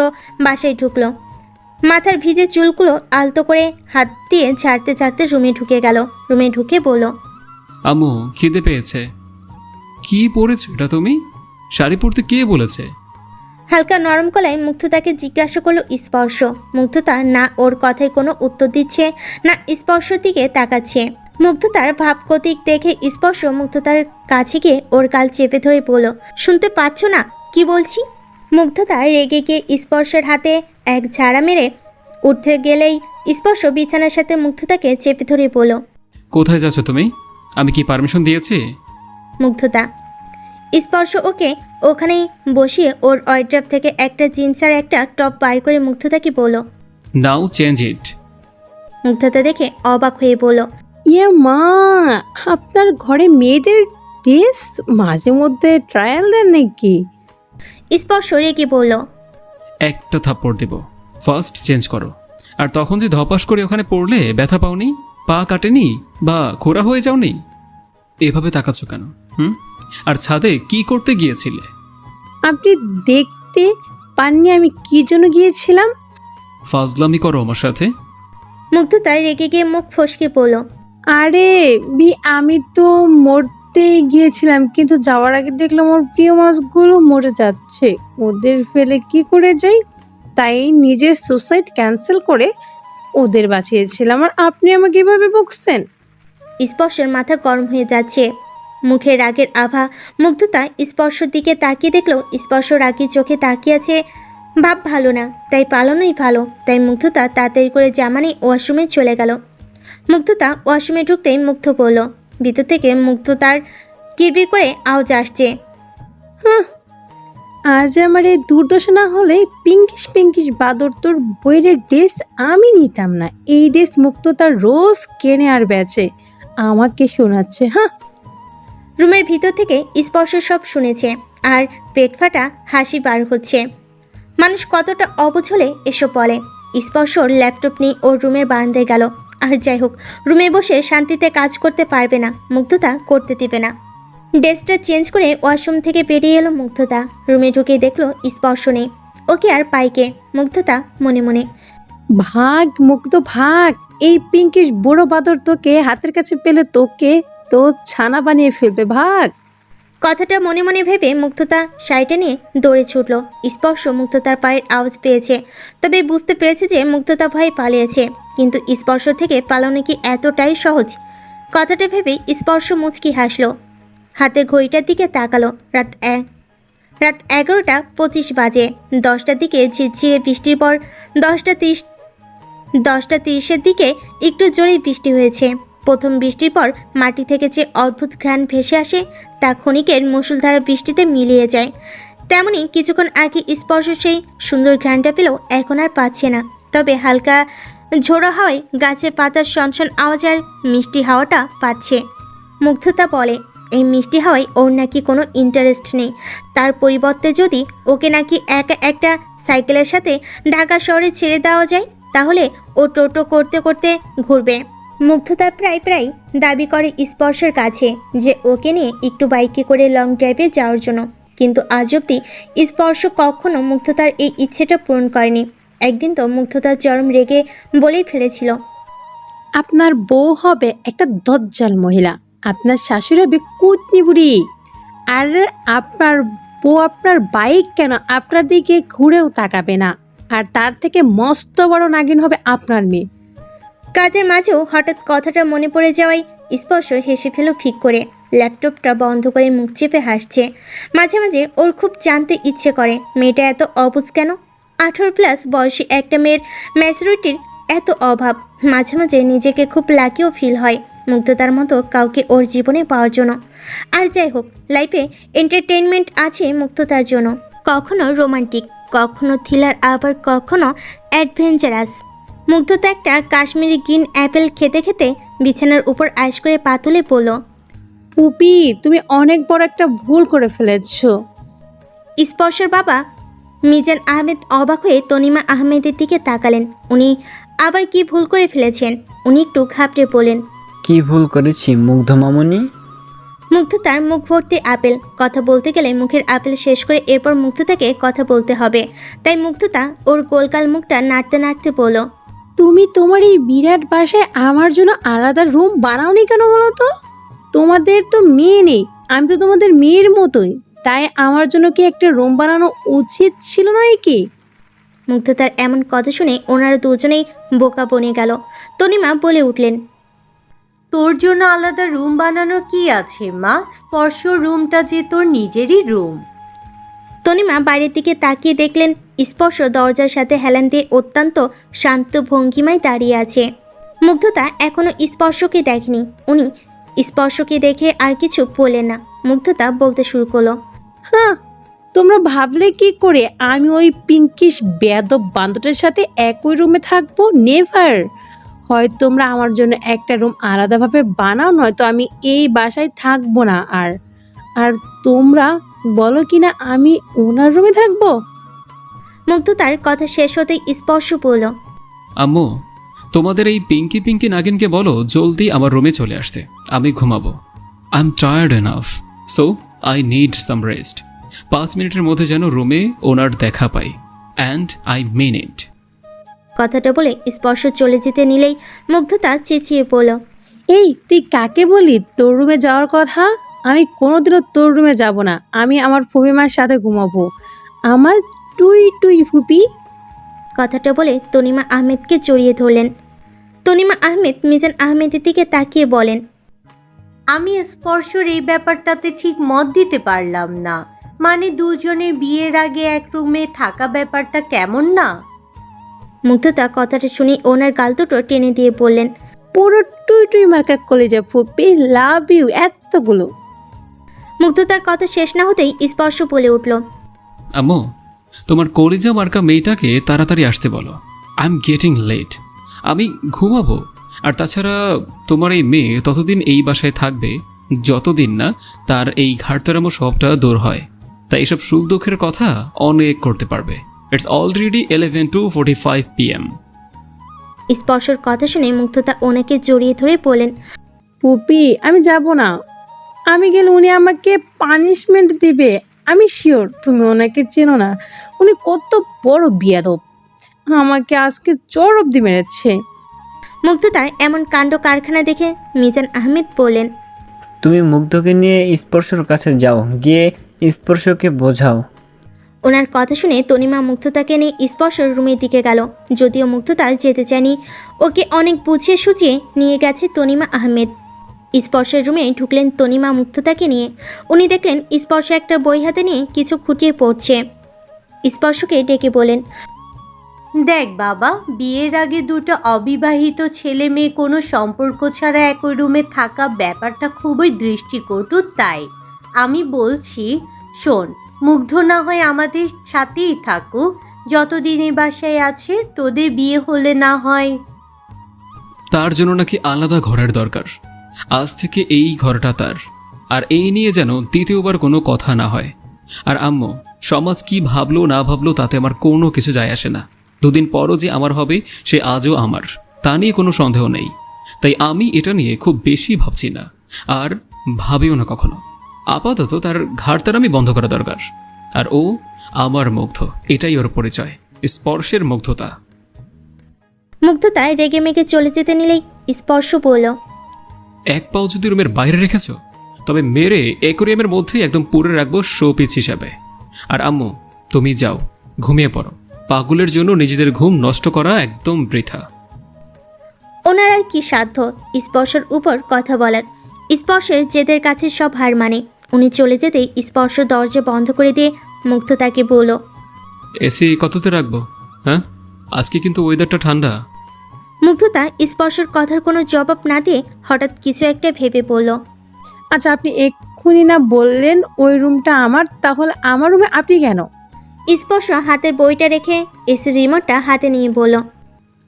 বাসায় ঢুকলো। মাথার ভিজে চুলগুলো আলতো করে হাত দিয়ে ঝাড়তে ঝাড়তে রুমে ঢুকে গেল। রুমে ঢুকে বলল, আম্মু খিদে পেয়েছে। কি পরেছো এটা তুমি? শাড়ি পরতে কে বলেছে? হালকা নরম গলায় মুগ্ধতাকে জিজ্ঞাসা করলো স্পর্শ। মুগ্ধতা না ওর কথায় কোনো উত্তর দিচ্ছে, না স্পর্শর দিকে তাকাচ্ছে। মুগ্ধতার ভাবগতিক দেখে স্পর্শ মুগ্ধতার কাছে গিয়ে ওর গাল চেপে ধরে বলল, শুনতে পাচ্ছ না কি বলছি? মুগ্ধতা রেগে গিয়ে স্পর্শের হাতে এক ঝাড়া মেরে উঠতে গেলেই স্পর্শ বিছানার সাথে মুগ্ধতাকে চেপে ধরে বলল, কোথায় যাচ্ছ তুমি? আমি কি পারমিশন দিয়েছি? মুগ্ধতা। স্পর্শ ওকে ওখানেই বসিয়ে ওর ওয়ার্ড্রপ থেকে একটা জিন্স আর একটা টপ বার করে মুগ্ধতাকে বলল। নাও চেঞ্জ ইট। মুগ্ধতা দেখে অবাক হয়ে বলল, ইয়ে মা, আপনার ঘরে মেয়েদের ড্রেস মাঝে মধ্যে ট্রায়াল দেন নাকি? স্পর্শ রেগে বলল, একটা থাপ্পড় দেব, ফার্স্ট চেঞ্জ করো। আর তখন যে ধপাস করে ওখানে পড়লে ব্যথা পাওনি, পা কাটেনি বা খোঁড়া হয়ে যাওনি? এভাবে তাকাচ্ছ কেন? আর ছাদে কি করতে গিয়েছিলে? আপনি দেখতে পাননি আমি কি জন্য গিয়েছিলাম? ফাজলামি করো আমার সাথে। মুগ্ধতা রেগে গিয়ে মুখ ফসকে বলল, আরে আমি তো মরতে গিয়েছিলাম, কিন্তু যাওয়ার আগে দেখলাম ওর প্রিয় মাছগুলো মরে যাচ্ছে। ওদের ফেলে কি করে যাই, তাই নিজের সুসাইড ক্যান্সেল করে ওদের বাঁচিয়েছিলাম, আর আপনি আমাকে এভাবে বকছেন? স্পর্শের মাথা গরম হয়ে যাচ্ছে, মুখে রাগের আভা। মুগ্ধতা স্পর্শর দিকে তাকিয়ে দেখলো স্পর্শ রাগী চোখে তাকিয়ে আছে। ভাব ভালো না, তাই পালানোই ভালো। তাই মুগ্ধতা তাড়াতাড়ি করে জামা নিয়ে ওয়াশরুমে চলে গেল। মুগ্ধতা ওয়াশরুমে ঢুকতেই মুগ্ধ পড়ল। ভিতর থেকে মুগ্ধতার কিরবির করে আওয়াজ আসছে। আজ আমার এই দুর্দশা না হলে পিঙ্কিশ বাদর তোর বইয়ের ড্রেস আমি নিতাম না। এই ড্রেস মুগ্ধতা রোজ কেনে আর বেচে, আমাকে শোনাচ্ছে। রুমের ভিতর থেকে স্পর্শ সব শুনেছে, আর পেট ফাটা হাসি বার হচ্ছে। মানুষ কতটা অবুঝ হলে এসব বলে। স্পর্শর ল্যাপটপ নিয়ে ওর রুমের বারান্দায় গেল। আর যাই হোক, রুমে বসে শান্তিতে কাজ করতে পারবে না, মুগ্ধতা করতে দিবে না। ড্রেসটা চেঞ্জ করে ওয়াশরুম থেকে বেরিয়ে এলো মুগ্ধতা। রুমে ঢুকে দেখলো স্পর্শ নেই। ওকে আর পাইকে। মুগ্ধতা মনে মনে, ভাগ মুগ্ধ ভাগ, এই পিঙ্কিশ বুড়ো বাদর তোকে হাতের কাছে পেলে তোকে তো ছানা বানিয়ে ফেলবে, ভাগ। কথাটা মনে মনে ভেবে মুগ্ধতা শাড়িটা নিয়ে দৌড়ে ছুটল। স্পর্শ মুগ্ধতার পায়ের আওয়াজ পেয়েছে, তবে বুঝতে পেরেছে যে মুগ্ধতা ভয়ে পালিয়েছে। কিন্তু স্পর্শ থেকে পালানো কি এতটাই সহজ? কথাটা ভেবে স্পর্শ মুচকি হাসলো। হাতে ঘড়িটার দিকে তাকালো। রাত 11:25 বাজে। 10টার দিকে ঝিরঝিরে বৃষ্টির পর 10:30 দিকে একটু জোরে বৃষ্টি হয়েছে। প্রথম বৃষ্টির পর মাটি থেকে যে অদ্ভুত ঘ্রাণ ভেসে আসে তা ক্ষণিকের মুষলধারা বৃষ্টিতে মিলিয়ে যায়। তেমনি কিছুক্ষণ আগে স্পর্শ সেই সুন্দর ঘ্রাণটা পেলেও এখন আর পাচ্ছে না। তবে হালকা ঝোড়ো হাওয়ায় গাছের পাতার সনসন আওয়াজ আর মিষ্টি হাওয়াটা পাচ্ছে। মুগ্ধতা বলে, এই মিষ্টি হাওয়ায় ওর নাকি কোনো ইন্টারেস্ট নেই। তার পরিবর্তে যদি ওকে নাকি একা একটা সাইকেলের সাথে ঢাকা শহরে ছেড়ে দেওয়া যায়, তাহলে ও টোটো করতে করতে ঘুরবে। মুগ্ধতা প্রায় দাবি করে স্পর্শের কাছে যে ওকে নিয়ে একটু বাইকে করে লং ড্রাইভে যাওয়ার জন্য, কিন্তু আজ অবধি স্পর্শ কখনো মুগ্ধতার এই ইচ্ছেটা পূরণ করেনি। একদিন তো মুগ্ধতার চরম রেগে বলেই ফেলেছিল, আপনার বউ হবে একটা দজ্জাল মহিলা, আপনার শাশুড়ি হবে কুটনি বুড়ি, আর আপনার বউ আপনার বাইক কেন আপনার দিকে ঘুরেও তাকাবে না, আর তার থেকে মস্ত বড় নাগিন হবে আপনার মেয়ে। কাজের মাঝেও হঠাৎ কথাটা মনে পড়ে যাওয়ায় স্পর্শ হেসে ফেল ফিক করে। ল্যাপটপটা বন্ধ করে মুখ চেপে হাসছে। মাঝে মাঝে ওর খুব জানতে ইচ্ছে করে মেয়েটা এত অবুঝ কেন। 18+ বয়সী একটা মেয়ের ম্যাচুরিটির এত অভাব। মাঝে মাঝে নিজেকে খুব লাকিও ফিল হয় মুগ্ধতার মতো কাউকে ওর জীবনে পাওয়ার জন্য। আর যাই হোক, লাইফে এন্টারটেইনমেন্ট আছে মুগ্ধতার জন্য, কখনো রোমান্টিক, কখনো থ্রিলার, আবার কখনো অ্যাডভেঞ্চারাস। মুগ্ধতা একটা কাশ্মীরি গ্রিন অ্যাপেল খেতে খেতে বিছানার উপর আইস করে পা তুলে পড়ল। পুপি, তুমি অনেক বড় একটা ভুল করে ফেলেছো। স্পর্শের বাবা মিজান আহমেদ অবাক হয়ে তনিমা আহমেদের দিকে তাকালেন। উনি আবার কি ভুল করে ফেলেছেন? উনি একটু ঘাবড়ে বলেন। কি ভুল করেছি মুগ্ধ মামুনি? মুগ্ধতার মুখ ভর্তি আপেল। কথা বলতে গেলে মুখের আপেল শেষ করে এরপর মুগ্ধতাকে কথা বলতে হবে। তাই মুগ্ধতা ওর গোলগাল মুখটা নাড়তে নাড়তে বলল, তুমি তোমার এই বিরাট বাসায় আমার জন্য আলাদা রুম বানাওনি কেন বলো তো? তোমাদের তো মেয়ে নেই, আমি তো তোমাদের মেয়ের মতোই, তাই আমার জন্য কি একটা রুম বানানো উচিত ছিল না কি? মুগ্ধতার এমন কথা শুনে ওনারা দুজনেই বোকা বনে গেল। তনিমা বলে উঠলেন, তোর জন্য আলাদা রুম বানানোর কি আছে মা? স্পর্শ রুমটা যে তোর নিজেরই রুম। তনিমা বাইরের দিকে তাকিয়ে দেখলেন স্পর্শ দরজার সাথে হেলান দিয়ে অত্যন্ত শান্ত ভঙ্গিমায় দাঁড়িয়ে আছে। মুগ্ধতা এখনো স্পর্শকে দেখেনি। উনি স্পর্শকে দেখে আর কিছু বললেন না। মুগ্ধতা বলতে শুরু করলো, হ্যাঁ, তোমরা ভাবলে কি করে আমি ওই পিঙ্কিশ বেয়াদব বান্ধবটার সাথে একই রুমে থাকবো? নেভার। হয় তোমরা আমার জন্য একটা রুম আলাদাভাবে বানাও, নয়তো আমি এই বাসায় থাকবো না। আর আর তোমরা বলো কি না আমি ওনার রুমে থাকবো? মুগ্ধতার কথা শেষ হতেই স্পর্শ বলল, আম্মু, তোমাদের এই পিঙ্কি পিঙ্কি নাগিনকে বলো জলদি আমার রুমে চলে আসতে, আমি ঘুমাবো। I am tired enough, so I need some rest. 5 মিনিটের মধ্যে যেন রুমে ওনার দেখা পাই, অ্যান্ড আই মিন ইট। কথাটা বলে স্পর্শ চলে যেতে নিলেই মুগ্ধতা চেঁচিয়ে বলল, এই তুই কাকে বলি তোর রুমে যাওয়ার কথা? আমি কোনোদিনও তোর রুমে যাব না। আমি আমার ফুপিমার সাথে ঘুমাবো, আমার টুই টুই ফুপি। কথাটা বলে তনিমা আহমেদকে জড়িয়ে ধরলেন। তনিমা আহমেদ মিজান আহমেদের দিকে তাকিয়ে বলেন, আমি স্পর্শর এই ব্যাপারটাতে ঠিক মত দিতে পারলাম না। মানে দুজনের বিয়ের আগে এক রুমে থাকা ব্যাপারটা কেমন না? মুগ্ধতা কথাটা শুনে ওনার গাল দুটো টেনে দিয়ে বললেন, পুরো টুই টুই মার্কা কলেজা ফুপি, লাভ ইউ এতগুলো। মুগ্ধতার কথা শেষ না হতেই স্পর্শ বলে উঠল, আম্মু, তোমার কলিজা মার্কা মেয়েটাকে তাড়াতাড়ি আসতে বলো। আই এম গেটিং লেট, আমি ঘুমাবো। আর তাছাড়া তোমার এই মেয়ে ততদিন এই বাসায় থাকবে যতদিন না তার এই ঘাটতারামো সবটা দূর হয়। তাই এসব সুখ দুঃখের কথা অনেক করতে পারবে। It's already 11:45 PM। স্পর্শর কথা শুনে মুগ্ধতা ওনাকে জড়িয়ে ধরে বলেন, পুপি, আমি যাব না। আমি গেলে উনি আমাকে পানিশমেন্ট দিবে, আমি শিওর। তুমি ওনাকে চেনো না, উনি কত বড় বিয়াদব। আমাকে আজকে চোর অব্দি মেরেছে। মুগ্ধতার এমন কাণ্ড কারখানা দেখে মিজান আহমেদ বললেন, তুমি মুগ্ধকে নিয়ে স্পর্শর কাছে যাও, গিয়ে স্পর্শকে বোঝাও। ওনার কথা শুনে তনিমা মুগ্ধতাকে নিয়ে স্পর্শর রুমের দিকে গেল। যদিও মুগ্ধতা যেতে চায়নি, ওকে অনেক বুঝিয়ে সুঝিয়ে নিয়ে গেছে তনিমা আহমেদ। স্পর্শের রুমে ঢুকলেন তনিমা মুগ্ধতাকে নিয়ে। উনি দেখলেন স্পর্শ একটা বই হাতে নিয়ে কিছু খুঁটিয়ে পড়ছে। স্পর্শকে ডেকে বলেন, দেখ বাবা, বিয়ের আগে দুটো অবিবাহিত ছেলে মেয়ে কোনো সম্পর্ক ছাড়া একই রুমে থাকা ব্যাপারটা খুবই দৃষ্টিকটু। তাই আমি বলছি, শোন, মুগ্ধ না হয় আমাদের সাথেই থাকুক যতদিন এই বাসায় আছে। তোদের বিয়ে হলে না হয় তার জন্য নাকি আলাদা ঘরের দরকার। আজ থেকে এই ঘরটা তার, আর এই নিয়ে যেন দ্বিতীয়বার কোনো কথা না হয়। আর আম্মু, সমাজ কি ভাবলো না ভাবলো তাতে আমার কোনো কিছু যায় আসে না। 2 দিন পরও যে আমার হবে সে আজও আমার, তা নিয়ে কোনো সন্দেহ নেই। তাই আমি এটা নিয়ে খুব বেশি ভাবছি না, আর ভাবিও না কখনো। আপাতত তার ঘাড়তার আমি বন্ধ করা দরকার। আর ও আমার মুগ্ধ, এটাই ওর পরিচয়, স্পর্শের মুগ্ধতা। মুগ্ধতা রেগে মেগে চলে যেতে নিলেই স্পর্শ বলল, এক পাও যদি রুমের বাইরে রেখেছ, তবে মেরে অ্যাকোরিয়ামের মধ্যেই একদম পুরে রাখবো শো পিস হিসাবে। আর আম্মু, তুমি যাও, ঘুমিয়ে পড়ো। পাগলের জন্য নিজেদের ঘুম নষ্ট করা একদম বৃথা। ওনার আর কি সাধ্য স্পর্শের উপর কথা বলার। স্পর্শের জেদের কাছে সব হার মানে। উনি চলে যেতেই স্পর্শ দরজা বন্ধ করে দিয়ে মুগ্ধতাকে বলল, এসি কততে রাখবো? হ্যাঁ, আজকে কিন্তু ওয়েদারটা ঠান্ডা। মুগ্ধতা স্পর্শের কথার কোনো জবাব না দিয়ে হঠাৎ কিছু একটা ভেবে বলল, আচ্ছা, আপনি এক্ষুনি না বললেন ওই রুমটা আমার, তাহলে আমার রুমে আপনি কেন? স্পর্শ হাতের বইটা রেখে এসি রিমোটটা হাতে নিয়ে বলল,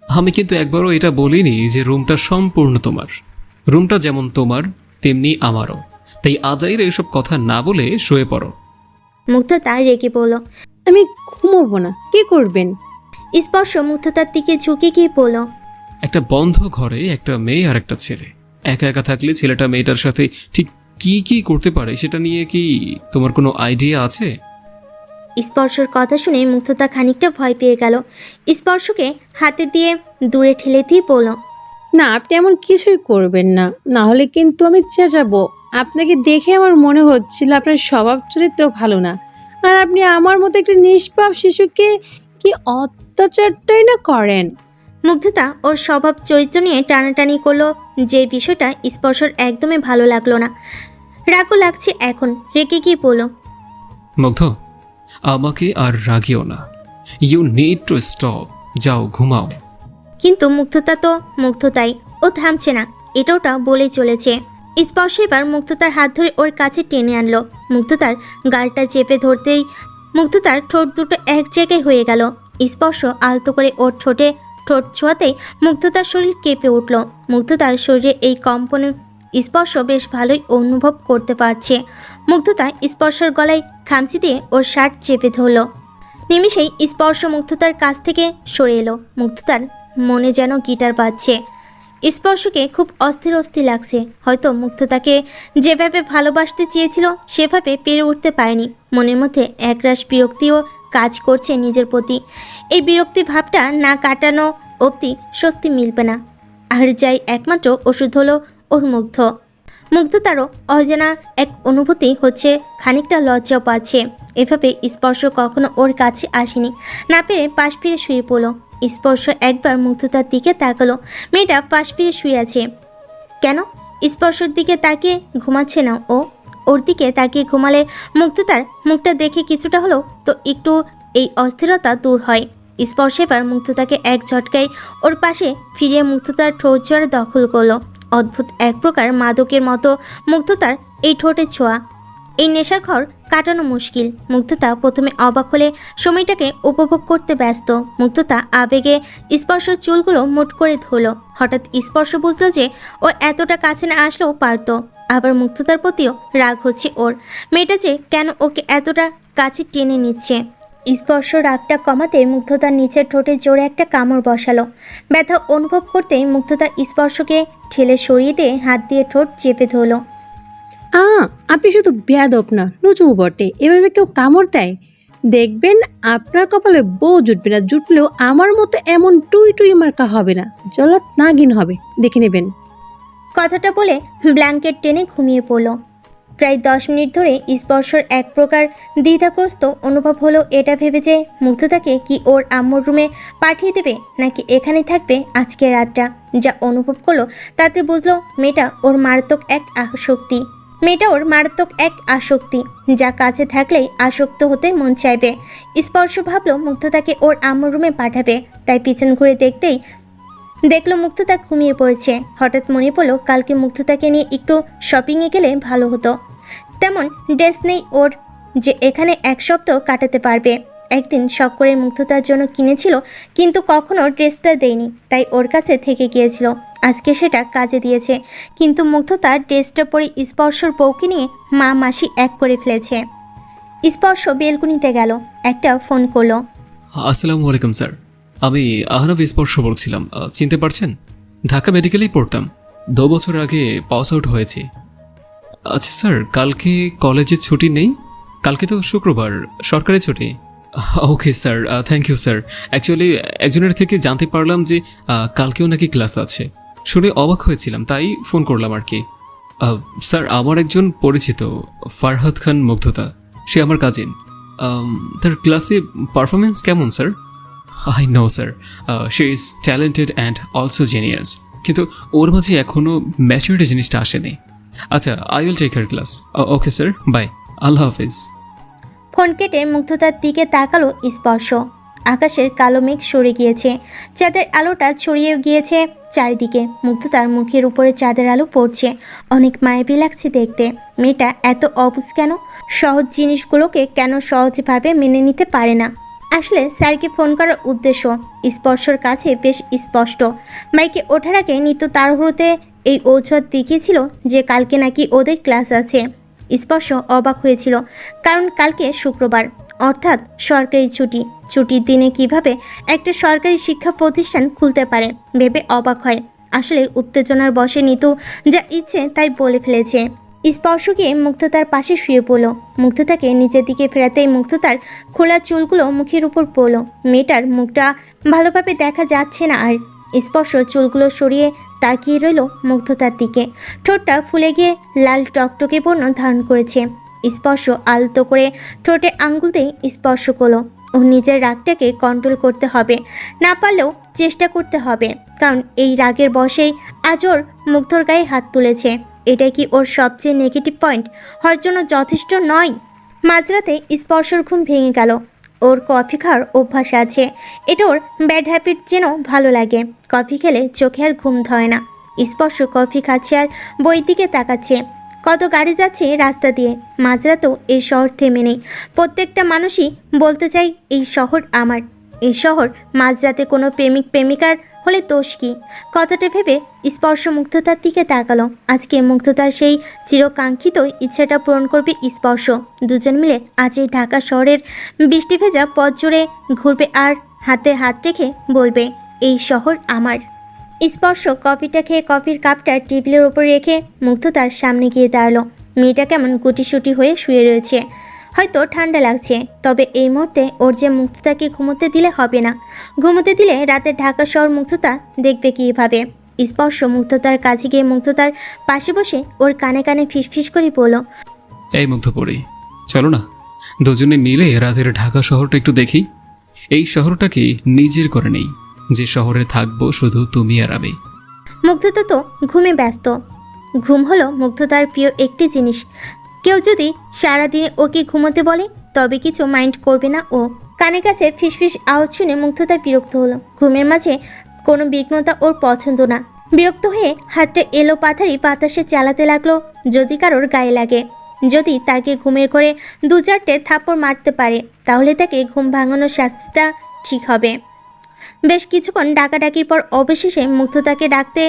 আমি কিন্তু একবারও এটা বলিনি যে রুমটা সম্পূর্ণ তোমার। রুমটা যেমন তোমার তেমনি আমারও, তাই আজাইর এসব কথা না বলে শুয়ে পড়ো। মুগ্ধতা রেগে বলল। আমি ঘুমোবো না, কি করবেন? স্পর্শ মুগ্ধতার দিকে ঝুঁকে গিয়ে বলল। একটা বন্ধ ঘরে একটা মেয়ে আর একটা ছেলে, একা একা থাকলে ছেলেটা মেয়েটার সাথে ঠিক কি কি করতে পারে সেটা নিয়ে কি তোমার কোনো আইডিয়া আছে? স্পর্শর কথা শুনে মুগ্ধতা খানিকটা ভয় পেয়ে গেল। স্পর্শকে হাতে দিয়ে দূরে ঠেলে দিয়ে বলল। না, আপনি এমন কিছুই করবেন না, না হলে কিন্তু আমি চেঁচাবো। আপনাকে দেখে আমার মনে হচ্ছিল আপনার স্বভাব চরিত্র ভালো না, আর আপনি আমার মতো একটা নিষ্পাপ শিশুকে কি অত্যাচারটাই না করেন। মুগ্ধতা ওর স্বভাব চরিত্র নিয়ে টানাটানি করলো, যে বিষয়টা স্পর্শর একদমই ভালো লাগলো না। রাগও লাগছে এখন, রেগে গিয়ে বলল। মুগ্ধ, আমাকে আর রাগিও না। You need to stop. যাও ঘুমাও। কিন্তু মুগ্ধতা তো মুগ্ধতাই, ও থামছে না, এটা ওটা বলেই চলেছে। স্পর্শ এবার মুগ্ধতার হাত ধরে ওর কাছে টেনে আনলো। মুগ্ধতার গালটা চেপে ধরতেই মুগ্ধতার ঠোঁট দুটো এক জায়গায় হয়ে গেল। স্পর্শ আলতো করে ওর ঠোঁট ছোঁয়াতেই মুগ্ধতার শরীর কেঁপে উঠল। মুগ্ধতার শরীরে এই কম্পনে স্পর্শ বেশ ভালোই অনুভব করতে পারছে। মুগ্ধতা স্পর্শের গলায় খামচি দিয়ে ওর শার্ট চেপে ধরল। নিমিষেই স্পর্শ মুগ্ধতার কাছ থেকে সরে এলো। মুগ্ধতার মনে যেন গিটার বাজছে। স্পর্শকে খুব অস্থির অস্থির লাগছে। হয়তো মুগ্ধতাকে যেভাবে ভালোবাসতে চেয়েছিল সেভাবে পেরে উঠতে পারেনি। মনের মধ্যে একরাশ বিরক্তিও কাজ করছে নিজের প্রতি। এই বিরক্তি ভাবটা না কাটানো অবধি স্বস্তি মিলবে না। আর যাই একমাত্র ওষুধ হলো ওর মুগ্ধতারও অজানা এক অনুভূতি হচ্ছে, খানিকটা লজ্জাও পাচ্ছে। এভাবে স্পর্শ কখনো ওর কাছে আসেনি। না পেরে পাশ ফিরে শুয়ে পড়ল। স্পর্শ একবার মুগ্ধতার দিকে তাকালো। মেয়েটা পাশ ফিরে শুয়ে আছে কেন? স্পর্শর দিকে তাকিয়ে ঘুমাচ্ছে না ও? ওর দিকে তাকিয়ে ঘুমালে মুগ্ধতার মুখটা দেখে কিছুটা হলো তো একটু এই অস্থিরতা দূর হয়। স্পর্শ এবার মুগ্ধতাকে এক ঝটকায় ওর পাশে ফিরিয়ে মুগ্ধতার ঠোঁট জোড়ে দখল করলো। অদ্ভুত এক প্রকার মাদকের মতো মুগ্ধতার এই ঠোঁটের ছোঁয়া। এই নেশাখর কাটানো মুশকিল। মুগ্ধতা প্রথমে অবাক হলে সময়টাকে উপভোগ করতে ব্যস্ত। মুগ্ধতা আবেগে স্পর্শ চুলগুলো মুট করে ধরল। হঠাৎ স্পর্শ বুঝলো যে ও এতটা কাছে না আসলেও পারত। আবার মুগ্ধতার প্রতিও রাগ হচ্ছে ওর। মেয়েটা যে কেন ওকে এতটা কাছে টেনে নিচ্ছে। স্পর্শ রাগটা কমাতে মুগ্ধতার নিচের ঠোঁটে জোরে একটা কামড় বসালো। ব্যথা অনুভব করতেই মুগ্ধতা স্পর্শকে ঠেলে সরিয়ে দিয়ে হাত দিয়ে ঠোঁট চেপে ধরল। আপনি শুধু বেয়াদব না, লুচু বটে। এভাবে কেউ কামড় দেয়? দেখবেন আপনার কপালে বউ জুটবে না, জুটলেও আমার মতো এমন টুই টুই মার্কা হবে না, জলাত নাগিন হবে, দেখে নেবেন। কথাটা বলে ব্ল্যাঙ্কেট টেনে ঘুমিয়ে পড়ল। প্রায় 10 মিনিট ধরে স্পর্শর এক প্রকার দ্বিধাগ্রস্ত অনুভব হলো। এটা ভেবে যে মুগ্ধতাকে কি ওর আম্মুর রুমে পাঠিয়ে দেবে নাকি এখানে থাকবে আজকের রাতটা। যা অনুভব করলো তাতে বুঝলো মেয়েটা ওর মারাত্মক এক আসক্তি, যা কাছে থাকলেই আসক্ত হতে মন চাইবে। স্পর্শ ভাবলো মুগ্ধতাকে ওর আম্মুর রুমে পাঠাবে, তাই পিছন ঘুরে দেখতেই দেখলো মুগ্ধতা ঘুমিয়ে পড়েছে। হঠাৎ মনে পড়লো কালকে মুগ্ধতাকে নিয়ে একটু শপিংয়ে গেলে ভালো হতো। তেমন ড্রেস নেই ওর যে এখানে এক সপ্তাহ কাটাতে পারবে। একদিন শখ করে মুগ্ধতার জন্য কিনেছিল, কিন্তু কখনো ড্রেসটা দেয়নি, তাই ওর কাছে থেকে গিয়েছিল। আজকে সেটা কাজে দিয়েছে। কিন্তু মুগ্ধতার ড্রেসটা পরে স্পর্শর বউকে নিয়ে মা মাসি এক করে ফেলেছে। স্পর্শ বেলকুনিতে গেল, একটা ফোন করলো। আসসালামু আলাইকুম স্যার, আমি আহনাব স্পর্শ বলছিলাম। চিনতে পারছেন? ঢাকা মেডিকেলেই পড়তাম, 2 বছর আগে পাস আউট হয়েছি। আচ্ছা স্যার, কালকে কলেজে ছুটি নেই? কালকে তো শুক্রবার, সরকারি ছুটি। Okay sir, thank you sir. Actually একজনের থেকে জানতে পারলাম যে কালকেও নাকি ক্লাস আছে, শুনে অবাক হয়েছিলাম, তাই ফোন করলাম আর কি। স্যার, আমার একজন পরিচিত ফারহাদ খান মুগ্ধতা, সে আমার কাজিন। তার ক্লাসে পারফরমেন্স কেমন sir? I know sir, she is talented and also genius, কিন্তু ওর মাঝে এখনও ম্যাচুরিটি জিনিসটা আসেনি। আচ্ছা, I will take her class. Okay sir, bye, আল্লাহ হাফিজ। ফোন কেটে মুগ্ধতার দিকে তাকালো স্পর্শ। আকাশের কালো মেঘ সরে গিয়েছে, চাঁদের আলোটা ছড়িয়ে গিয়েছে চারিদিকে। মুগ্ধতার মুখের উপরে চাঁদের আলো পড়ছে, অনেক মায়াবী লাগছে দেখতে। মেয়েটা এত অবুঝ কেন? সহজ জিনিসগুলোকে কেন সহজভাবে মেনে নিতে পারে না? আসলে স্যারকে ফোন করার উদ্দেশ্য স্পর্শর কাছে বেশ স্পষ্ট। বাইকে ওঠার আগে নিতু তাড়াহুড়োতে এই ঔষধ দেখিয়েছিল যে কালকে নাকি ওদের ক্লাস আছে। স্পর্শ অবাক হয়েছিল, কারণ কালকে শুক্রবার, অর্থাৎ সরকারি ছুটি। ছুটির দিনে কিভাবে একটা সরকারি শিক্ষা প্রতিষ্ঠান খুলতে পারে ভেবে অবাক হয়। আসলে উত্তেজনার বশে নিতু যা ইচ্ছে তাই বলে ফেলেছে। স্পর্শ গিয়ে মুগ্ধতার পাশে শুয়ে পড়ল। মুগ্ধতাকে নিচের দিকে ফেরাতেই মুগ্ধতার খোলা চুলগুলো মুখের উপর পড়ল। মেয়েটার মুখটা ভালোভাবে দেখা যাচ্ছে না আর। স্পর্শ চুলগুলো সরিয়ে তাকিয়ে রইল মুগ্ধতার দিকে। ঠোঁটটা ফুলে গিয়ে লাল টকটকে বর্ণ ধারণ করেছে। স্পর্শ আলতো করে ঠোঁটে আঙ্গুল দিয়ে স্পর্শ করলো। ও নিজের রাগটাকে কন্ট্রোল করতে হবে, না পারলেও চেষ্টা করতে হবে, কারণ এই রাগের বশেই আজ ওর মুগ্ধর গায়ে হাত তুলেছে। এটাই কি ওর সবচেয়ে নেগেটিভ পয়েন্ট হওয়ার জন্য যথেষ্ট নয়? মাঝরাতে স্পর্শর ঘুম ভেঙে গেল। ওর কফি খাওয়ার অভ্যাস আছে, এটা ওর ব্যাড হ্যাবিট যেন ভালো লাগে। কফি খেলে চোখে আর ঘুম ধরে না। স্পর্শ কফি খাচ্ছে আর বই দিকে তাকাচ্ছে। কত গাড়ি যাচ্ছে রাস্তা দিয়ে। মাঝরাতেও এই শহর থেমে নেই। প্রত্যেকটা মানুষই বলতে চাই এই শহর আমার। এই শহর মাঝরাতে কোনো প্রেমিক প্রেমিকার হলে দোষ কি? কথাটা ভেবে স্পর্শ মুগ্ধতার দিকে তাকালো। আজকে মুগ্ধতার সেই চিরকাঙ্ক্ষিত ইচ্ছাটা পূরণ করবে স্পর্শ। দুজন মিলে আজ এই ঢাকা শহরের বৃষ্টি ভেজা পথ জুড়ে ঘুরবে আর হাতে হাত রেখে বলবে এই শহর আমার। স্পর্শ কফিটা খেয়ে কফির কাপটা টেবিলের ওপর রেখে মুগ্ধতার সামনে গিয়ে দাঁড়ালো। মেয়েটা কেমন গুটিসুটি হয়ে শুয়ে রয়েছে, হয়তো ঠান্ডা লাগছে। তবে এই মুহূর্তে ওর যে মুগ্ধতাকে ঘুমোতে দিলে হবে না। ঘুমোতে দিলে রাতের ঢাকা শহর মুগ্ধতা দেখবে কীভাবে। স্পর্শ মুগ্ধতার কাছে গিয়ে মুগ্ধতার পাশে বসে ওর কানে কানে ফিসফিস করে বলল, এই মুগ্ধ পড়ি, চলো না দুজনে মিলে রাতের ঢাকা শহরটা একটু দেখি। এই শহরটাকে নিজের করে নেই, যে শহরে থাকবো শুধু তুমি আর আমি। মুগ্ধতা তো ঘুমে ব্যস্ত। ঘুম হলো মুগ্ধতার প্রিয় একটি জিনিস। কেউ যদি সারাদিন ওকে ঘুমোতে বলে তবে কিছু মাইন্ড করবে না ও। কানের কাছে ফিসফিস আওয়াজ শুনে মুগ্ধতার বিরক্ত হলো। ঘুমের মাঝে কোনো বিঘ্নতা ওর পছন্দ না। বিরক্ত হয়ে হাতটা এলো পাথারি বাতাসে চালাতে লাগলো। যদি কারোর গায়ে লাগে, যদি তাকে ঘুমের ঘরে দু চারটে থাপ্পড় মারতে পারে, তাহলে তাকে ঘুম ভাঙানোর শাস্তিটা ঠিক হবে। বেশ কিছুক্ষণ ডাকাডাকির পর অবশেষে মুগ্ধতাকে ডাকতে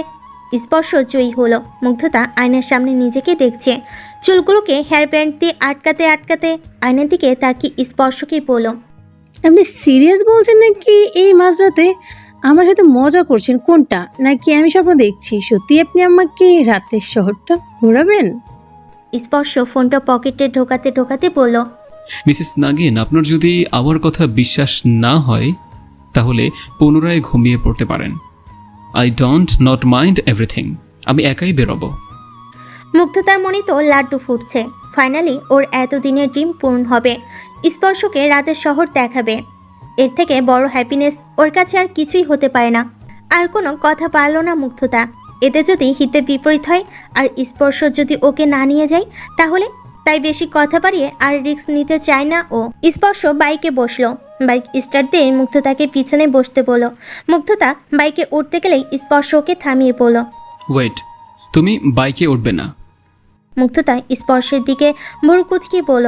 স্পর্শ জয়ী হলো। মুগ্ধতা আয়নার সামনে নিজেকে দেখছে। চুলগুলোকে হেয়ার ব্যান্ড দিয়ে আটকাতে আটকাতে আয়নার দিকে তাকিয়ে স্পর্শকেই বলল, আপনি সিরিয়াস বলছেন নাকি এই মাঝরাতে আমার সাথে মজা করছেন? কোনটা? নাকি আমি স্বপ্ন দেখছি? সত্যি আপনি আমাকে রাতের শহরটা ঘোরাবেন? স্পর্শ ফোনটা পকেটে ঢোকাতে ঢোকাতে বলল, মিসেস নাগিন, আপনার যদি আমার কথা বিশ্বাস না হয় তাহলে পুনরায় ঘুমিয়ে পড়তে পারেন। I don't not mind everything. আমি একাই বেরোবো। মুগ্ধতার মনে তো লাড্ডু ফুটছে। ফাইনালি ওর এতদিনের ড্রিম পূরণ হবে। স্পর্শকে রাতের শহর দেখাবে। এর থেকে বড় হ্যাপিনেস ওর কাছে আর কিছুই হতে পারে না। আর কোনো কথা পারল না মুগ্ধতা। এতে যদি হিতে বিপরীত হয় আর স্পর্শ যদি ওকে না নিয়ে যায় তাহলে? তাই বেশি কথা বাড়িয়ে আর রিস্ক নিতে চায় না ও। স্পর্শ বাইকে বসলো। বাইক স্টার্ট দিয়ে মুগ্ধতাকে পিছনে বসতে বলল। মুগ্ধতা বাইকে উঠতে গেলেই স্পর্শ ওকে থামিয়ে বলল, ওয়েট, তুমি বাইকে উঠবে না। মুগ্ধতা স্পর্শের দিকে ভুরু কুচকে বলল,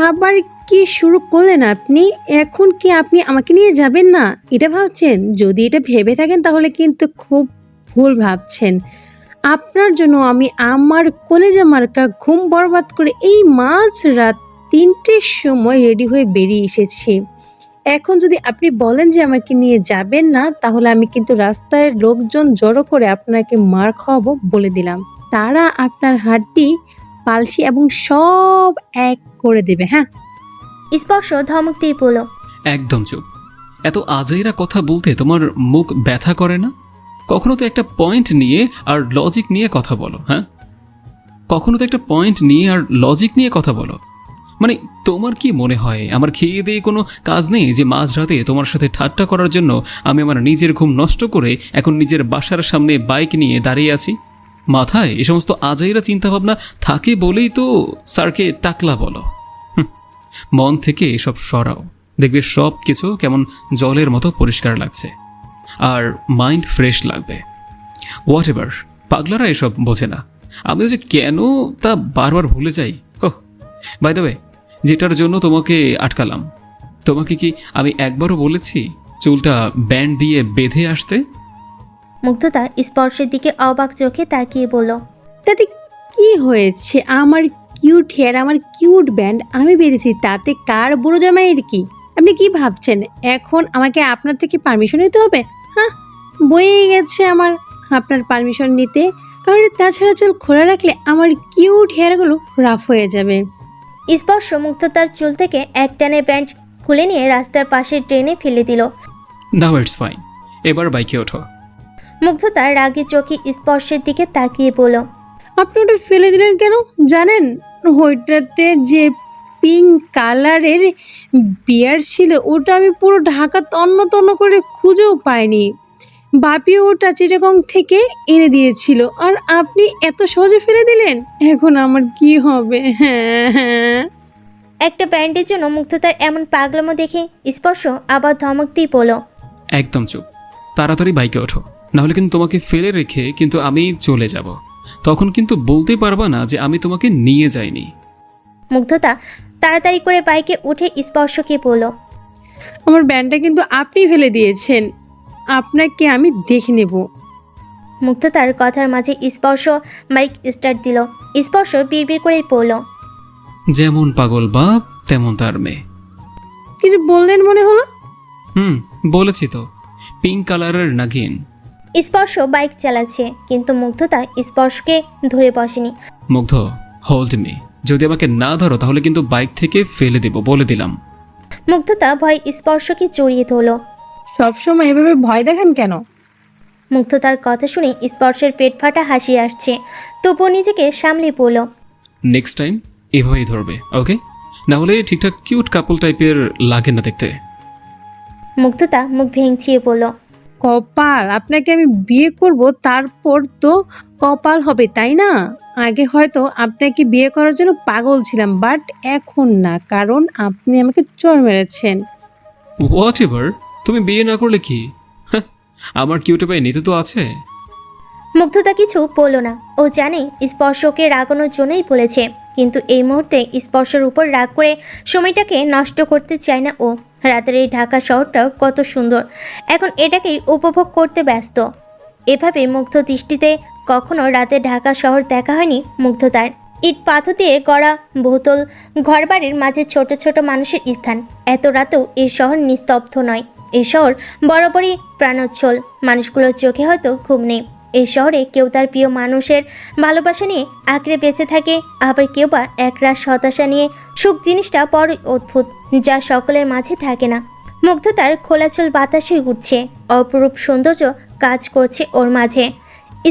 আবার কি শুরু করলেন আপনি? এখন কি আপনি আমাকে নিয়ে যাবেন না এটা ভাবছেন? যদি এটা ভেবে থাকেন তাহলে কিন্তু খুব ভুল ভাবছেন। আপনার জন্য আমি আমার কলেজা মার্কা ঘুম বরবাদ করে এই মাঝ রাত 3টের সময় রেডি হয়ে বেরিয়ে এসেছি। এখন যদি আপনি বলেন যে আমাকে নিয়ে যাবেন না, তাহলে আমি কিন্তু রাস্তায় লোকজন জড়ো করে আপনাকে মার খাওয়াবো বলে দিলাম। তারা আপনার হাড্ডি পালসি এবং সব এক করে দেবে। হ্যাঁ, স্পর্শ ধমক দিয়ে বলল, একদম চুপ। এত আজাইরা কথা বলতে তোমার মুখ ব্যথা করে না? কখনো তো একটা পয়েন্ট নিয়ে আর লজিক নিয়ে কথা বলো। হ্যাঁ, কখনো তো একটা পয়েন্ট নিয়ে আর লজিক নিয়ে কথা বলো। মানে তোমার কি মনে হয় আমার খেয়ে দিয়ে কোনো কাজ নেই যে মাঝরাতে তোমার সাথে ঠাট্টা করার জন্য আমি আমার নিজের ঘুম নষ্ট করে এখন নিজের বাসার সামনে বাইক নিয়ে দাঁড়িয়ে আছি? মাথায় এ সমস্ত আজাইরা চিন্তাভাবনা থাকে বলেই তো স্যারকে টাকলা বলো। মন থেকে এসব সরাও, দেখবে সব কিছু কেমন জলের মতো পরিষ্কার লাগছে আর মাইন্ড ফ্রেশ লাগবে। হোয়াট এভার, পাগলারা এসব বোঝে না। আমিও যে কেন তা বারবার ভুলে যাই। ওহ, বাই দ্য ওয়ে, যেটার জন্য তোমাকে আটকালাম, তোমাকে কি আমি একবারও বলেছি চুলটা ব্যান্ড দিয়ে বেঁধে আসতে? মুগ্ধতা স্পর্শের দিকে অবাক চোখে তাকিয়ে বলল, তাতে কি হয়েছে? আমার কিউট হেয়ার, আমার কিউট ব্যান্ড আমি বেঁধেছি, তাতে কার বুড়ো জামাইয়ের কি? আপনি কি ভাবছেন এখন আমাকে আপনার থেকে পারমিশন নিতে হবে? হ্যাঁ, বয়ে গেছে আমার আপনার পারমিশন নিতে। আর তাছাড়া চুল খোলা রাখলে আমার কিউট হেয়ারগুলো রাফ হয়ে যাবে। স্পর্শ মুগ্ধতার চুল থেকে এক টানে ব্যান্ড খুলে নিয়ে রাস্তার পাশে ট্রেনে ফেলে দিল। নাও ইটস ফাইন, এবার বাইকে ওঠো। মুগ্ধতা রাগী চোখে স্পর্শের দিকে তাকিয়ে বলল, আপনি ওটা ফেলে দিলেন কেন? জানেন ওইটাতে যে পিঙ্ক কালারের বিয়ার ছিল, ওটা আমি পুরো ঢাকা তন্ন তন্ন করে খুঁজেও পাইনি। বাপি ওটা চিটাগং থেকে এনে দিয়েছিল, আর আপনি এত সহজে ফেলে দিলেন। এখন আমার কি হবে? হ্যাঁ। একটা ব্যান্ডের জন্য মুগ্ধতার এমন পাগলামো দেখে স্পর্শ আবার ধমক দিয়ে বলল, একদম চুপ, তাড়াতাড়ি বাইকে ওঠো, নাহলে কিন্তু তোমাকে ফেলে রেখে কিন্তু আমি চলে যাব। তখন কিন্তু বলতে পারবা না যে আমি তোমাকে নিয়ে যাইনি। মুগ্ধতা তাড়াতাড়ি করে বাইকে উঠে স্পর্শকে বলল, আমার ব্যান্ডটা কিন্তু আপনি ফেলে দিয়েছেন, আপনাকে আমি দেখে নেব। মুগ্ধতার কথার মাঝে স্পর্শ বাইক স্টার্ট দিল। স্পর্শ বিড়বিড় করেই বলল, যেমন পাগল বাপ তেমন তার মেয়ে। কিছু বললেন মনে হলো? বলেছি তো, পিঙ্ক কালারের নাগিন। স্পর্শ বাইক চালাচ্ছে, কিন্তু মুগ্ধতা স্পর্শকে ধরে বসেনি। মুগ্ধ, হোল্ড মি, যদি আমাকে না ধরো তাহলে কিন্তু বাইক থেকে ফেলে দেব, বলে দিলাম। মুগ্ধতা ভয় স্পর্শকে জড়িয়ে ধরল। সবসময় এভাবে ভয় দেখান কেন? মুগ্ধতার কথা শুনে স্পর্শের পেট ফাটা হাসি আসছে, তবুও নিজেকে সামলে বলল, নেক্সট টাইম এভাবেই ধরবে, ওকে? না হলে ঠিকঠাক কিউট কাপল টাইপের লাগে না দেখতে। মুগ্ধতা মুখ ভেঙচিয়ে বলল, কপাল, আপনাকে আমি বিয়ে করব তারপর তো কপাল হবে, তাই না? আগে হয়তো আপনাকে বিয়ে করার জন্য পাগল ছিলাম, বাট এখন না, কারণ আপনি আমাকে চড় মেরেছেন। হোয়াট এভার, তুমি বিয়ে না করলে কি? হ্যাঁ, আমার কিউটে পায়ে নিতে তো আছে। মুগ্ধতা কিছু বলল না। ও জানে স্পর্শকে রাগানোর জন্যই বলেছে, কিন্তু এই মুহূর্তে স্পর্শের উপর রাগ করে সময়টাকে নষ্ট করতে চায় না ও। রাতের এই ঢাকা শহরটাও কত সুন্দর, এখন এটাকেই উপভোগ করতে ব্যস্ত। এভাবে মুগ্ধ দৃষ্টিতে কখনো রাতে ঢাকা শহর দেখা হয়নি মুগ্ধতার। ইট পাথর দিয়ে গড়া বহুতল ঘরবাড়ির মাঝে ছোট ছোট মানুষের স্থান। এত রাতেও এই শহর নিস্তব্ধ নয়। এই শহর বরাবরই প্রাণোচ্ছল, মানুষগুলোর চোখে হয়তো ঘুম নেই। এই শহরে কেউ তার প্রিয় মানুষের ভালোবাসা নিয়ে আঁকড়ে বেঁচে থাকে, আবার কেউ বা একরাশ হতাশা নিয়ে। সুখ জিনিসটা বড়ই অদ্ভুত, যা সকলের মাঝে থাকে না। মুগ্ধতার খোলাচল বাতাসে উঠছে, অপরূপ সৌন্দর্য কাজ করছে ওর মাঝে।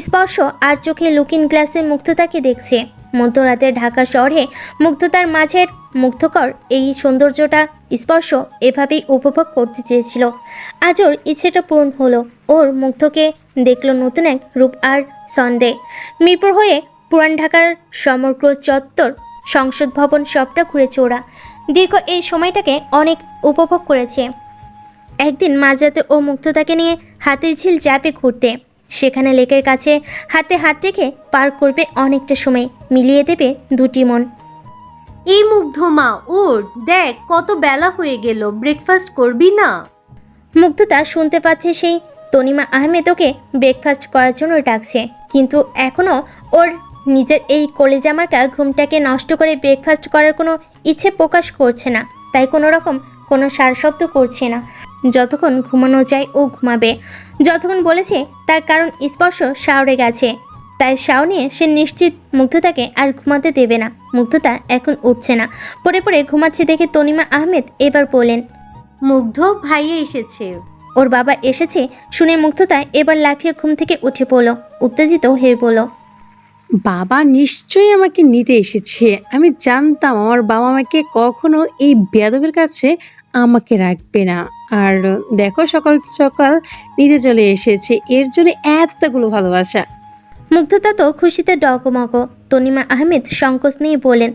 স্পর্শ আর চোখে লুকিং গ্লাসে মুগ্ধতাকে দেখছে। মধ্যরাতের ঢাকা শহরে মুগ্ধতার মাঝের মুগ্ধকর এই সৌন্দর্যটা স্পর্শ এভাবেই উপভোগ করতে চেয়েছিল। আজ ওর ইচ্ছেটা পূরণ হলো। ওর মুগ্ধকে দেখলো নতুন এক রূপ আর সন্দেহ। মিরপুর হয়ে পুরান ঢাকার সমগ্র চত্বর, সংসদ ভবন সবটা ঘুরেছে ওরা। দীর্ঘ এই সময়টাকে অনেক উপভোগ করেছে। একদিন মাঝরাতে ও মুগ্ধতাকে নিয়ে হাতির ঝিল যাবে ঘুরতে। সেখানে লেকের কাছে হাতে হাত রেখে পার করবে অনেকটা সময়, মিলিয়ে দেবে দুটি মন। এই মুগ্ধ মা, ওর দেখ কত বেলা হয়ে গেল, ব্রেকফাস্ট করবি না? মুগ্ধতা শুনতে পাচ্ছে সেই তনিমা আহমেদ ওকে ব্রেকফাস্ট করার জন্য ডাকছে, কিন্তু এখনও ওর নিজের এই কলেজামার্কা ঘুমটাকে নষ্ট করে ব্রেকফাস্ট করার কোনো ইচ্ছে প্রকাশ করছে না। তাই কোনো রকম কোনো সারশব্দ করছে না। যতক্ষণ ঘুমানো যায় ও ঘুমাবে। যতক্ষণ বলেছে তার কারণ স্পর্শ শাওরে গেছে, তাই শাও নিয়ে সে নিশ্চিত মুগ্ধতাকে আর ঘুমাতে দেবে না। মুগ্ধতা এখন উঠছে না, পড়ে পড়ে ঘুমাচ্ছে দেখে তনিমা আহমেদ এবার বলেন, মুগ্ধ ভাইয়া এসেছে। ওর বাবা এসেছে শুনে মুগ্ধতা এবার লাফিয়ে ঘুম থেকে উঠে পড়ল, উত্তেজিত হয়ে পড়ল। বাবা নিশ্চয়ই আমাকে নিতে এসেছে। আমি জানতাম আমার বাবা আমাকে কখনো এই বেয়াদবের কাছে আমাকে রাখবে না। আর দেখো সকাল সকাল নিতে চলে এসেছে, এর জন্য এতগুলো ভালোবাসা। মুগ্ধতা তো খুশিতে ডকমক। তনিমা আহমেদ সংকোচ নিয়ে বলেন,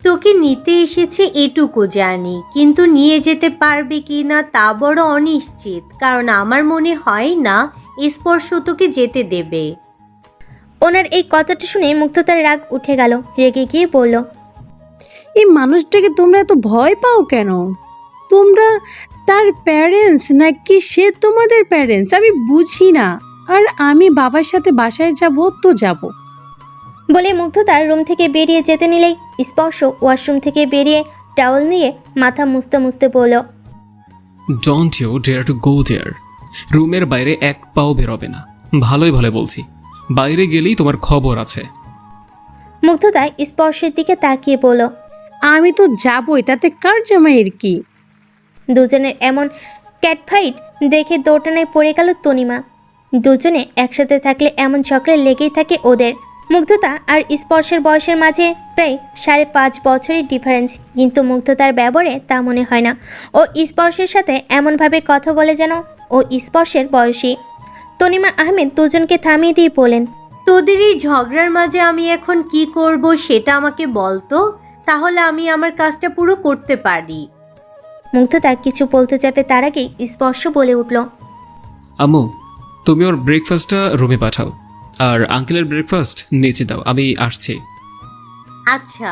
তোকে নিতে এসেছে এটুকু জানি, কিন্তু নিয়ে যেতে পারবে কি না তা বড় অনিশ্চিত, কারণ আমার মনে হয় না স্পর্শ তোকে যেতে দেবে। ওনার এই কথাটা শুনে মুগ্ধতার রাগ উঠে গেল। রেগে গিয়ে বলল, এই মানুষটাকে তোমরা এত ভয় পাও কেন? তোমরা তার প্যারেন্টস নাকি সে তোমাদের প্যারেন্টস? আমি বুঝি না। আর আমি বাবার সাথে বাসায় যাব তো যাব। বলে মুগ্ধতার রুম থেকে বেরিয়ে যেতে নিলেই স্পর্শ ওয়াশরুম থেকে বেরিয়ে টাওয়েল নিয়ে মাথা মুছতে মুছতে বলল, don't you dare to go there. রুমের বাইরে এক পাও বেরোবে না, ভালোই ভালো বলছি। বাইরে গেলেই তোমার খবর আছে। মুগ্ধতা স্পর্শের দিকে তাকিয়ে বলল, আমি তো যাবই, তাতে কার জামাইয়ের কি? দুজনের এমন ক্যাটফাইট দেখে দৌটানায় পড়ে গেল তনিমা। দুজনে একসাথে থাকলে এমন ঝগড়া লেগেই থাকে ওদের। মুগ্ধতা আর স্পর্শের বয়সের মাঝে প্রায় 5.5 বছরের ডিফারেন্স, কিন্তু মুগ্ধতার ব্যবহারে তা মনে হয় না। ও স্পর্শের সাথে এমনভাবে কথা বলে যেন ও স্পর্শের বয়সী। তনিমা আহমেদ দুজনকে থামিয়ে দিয়ে বলেন, তোদের এই ঝগড়ার মাঝে আমি এখন কি করব সেটা আমাকে বলতো, তাহলে আমি আমার কাজটা পুরো করতে পারি। মুগ্ধতা কিছু বলতে যাবে তার আগেই স্পর্শ বলে উঠল, আম্মু, তুমি ওর ব্রেকফাস্টটা রুমে পাঠাও, আর আঙ্কেলের ব্রেকফাস্ট নিচে দাও, আমি আসছি। আচ্ছা।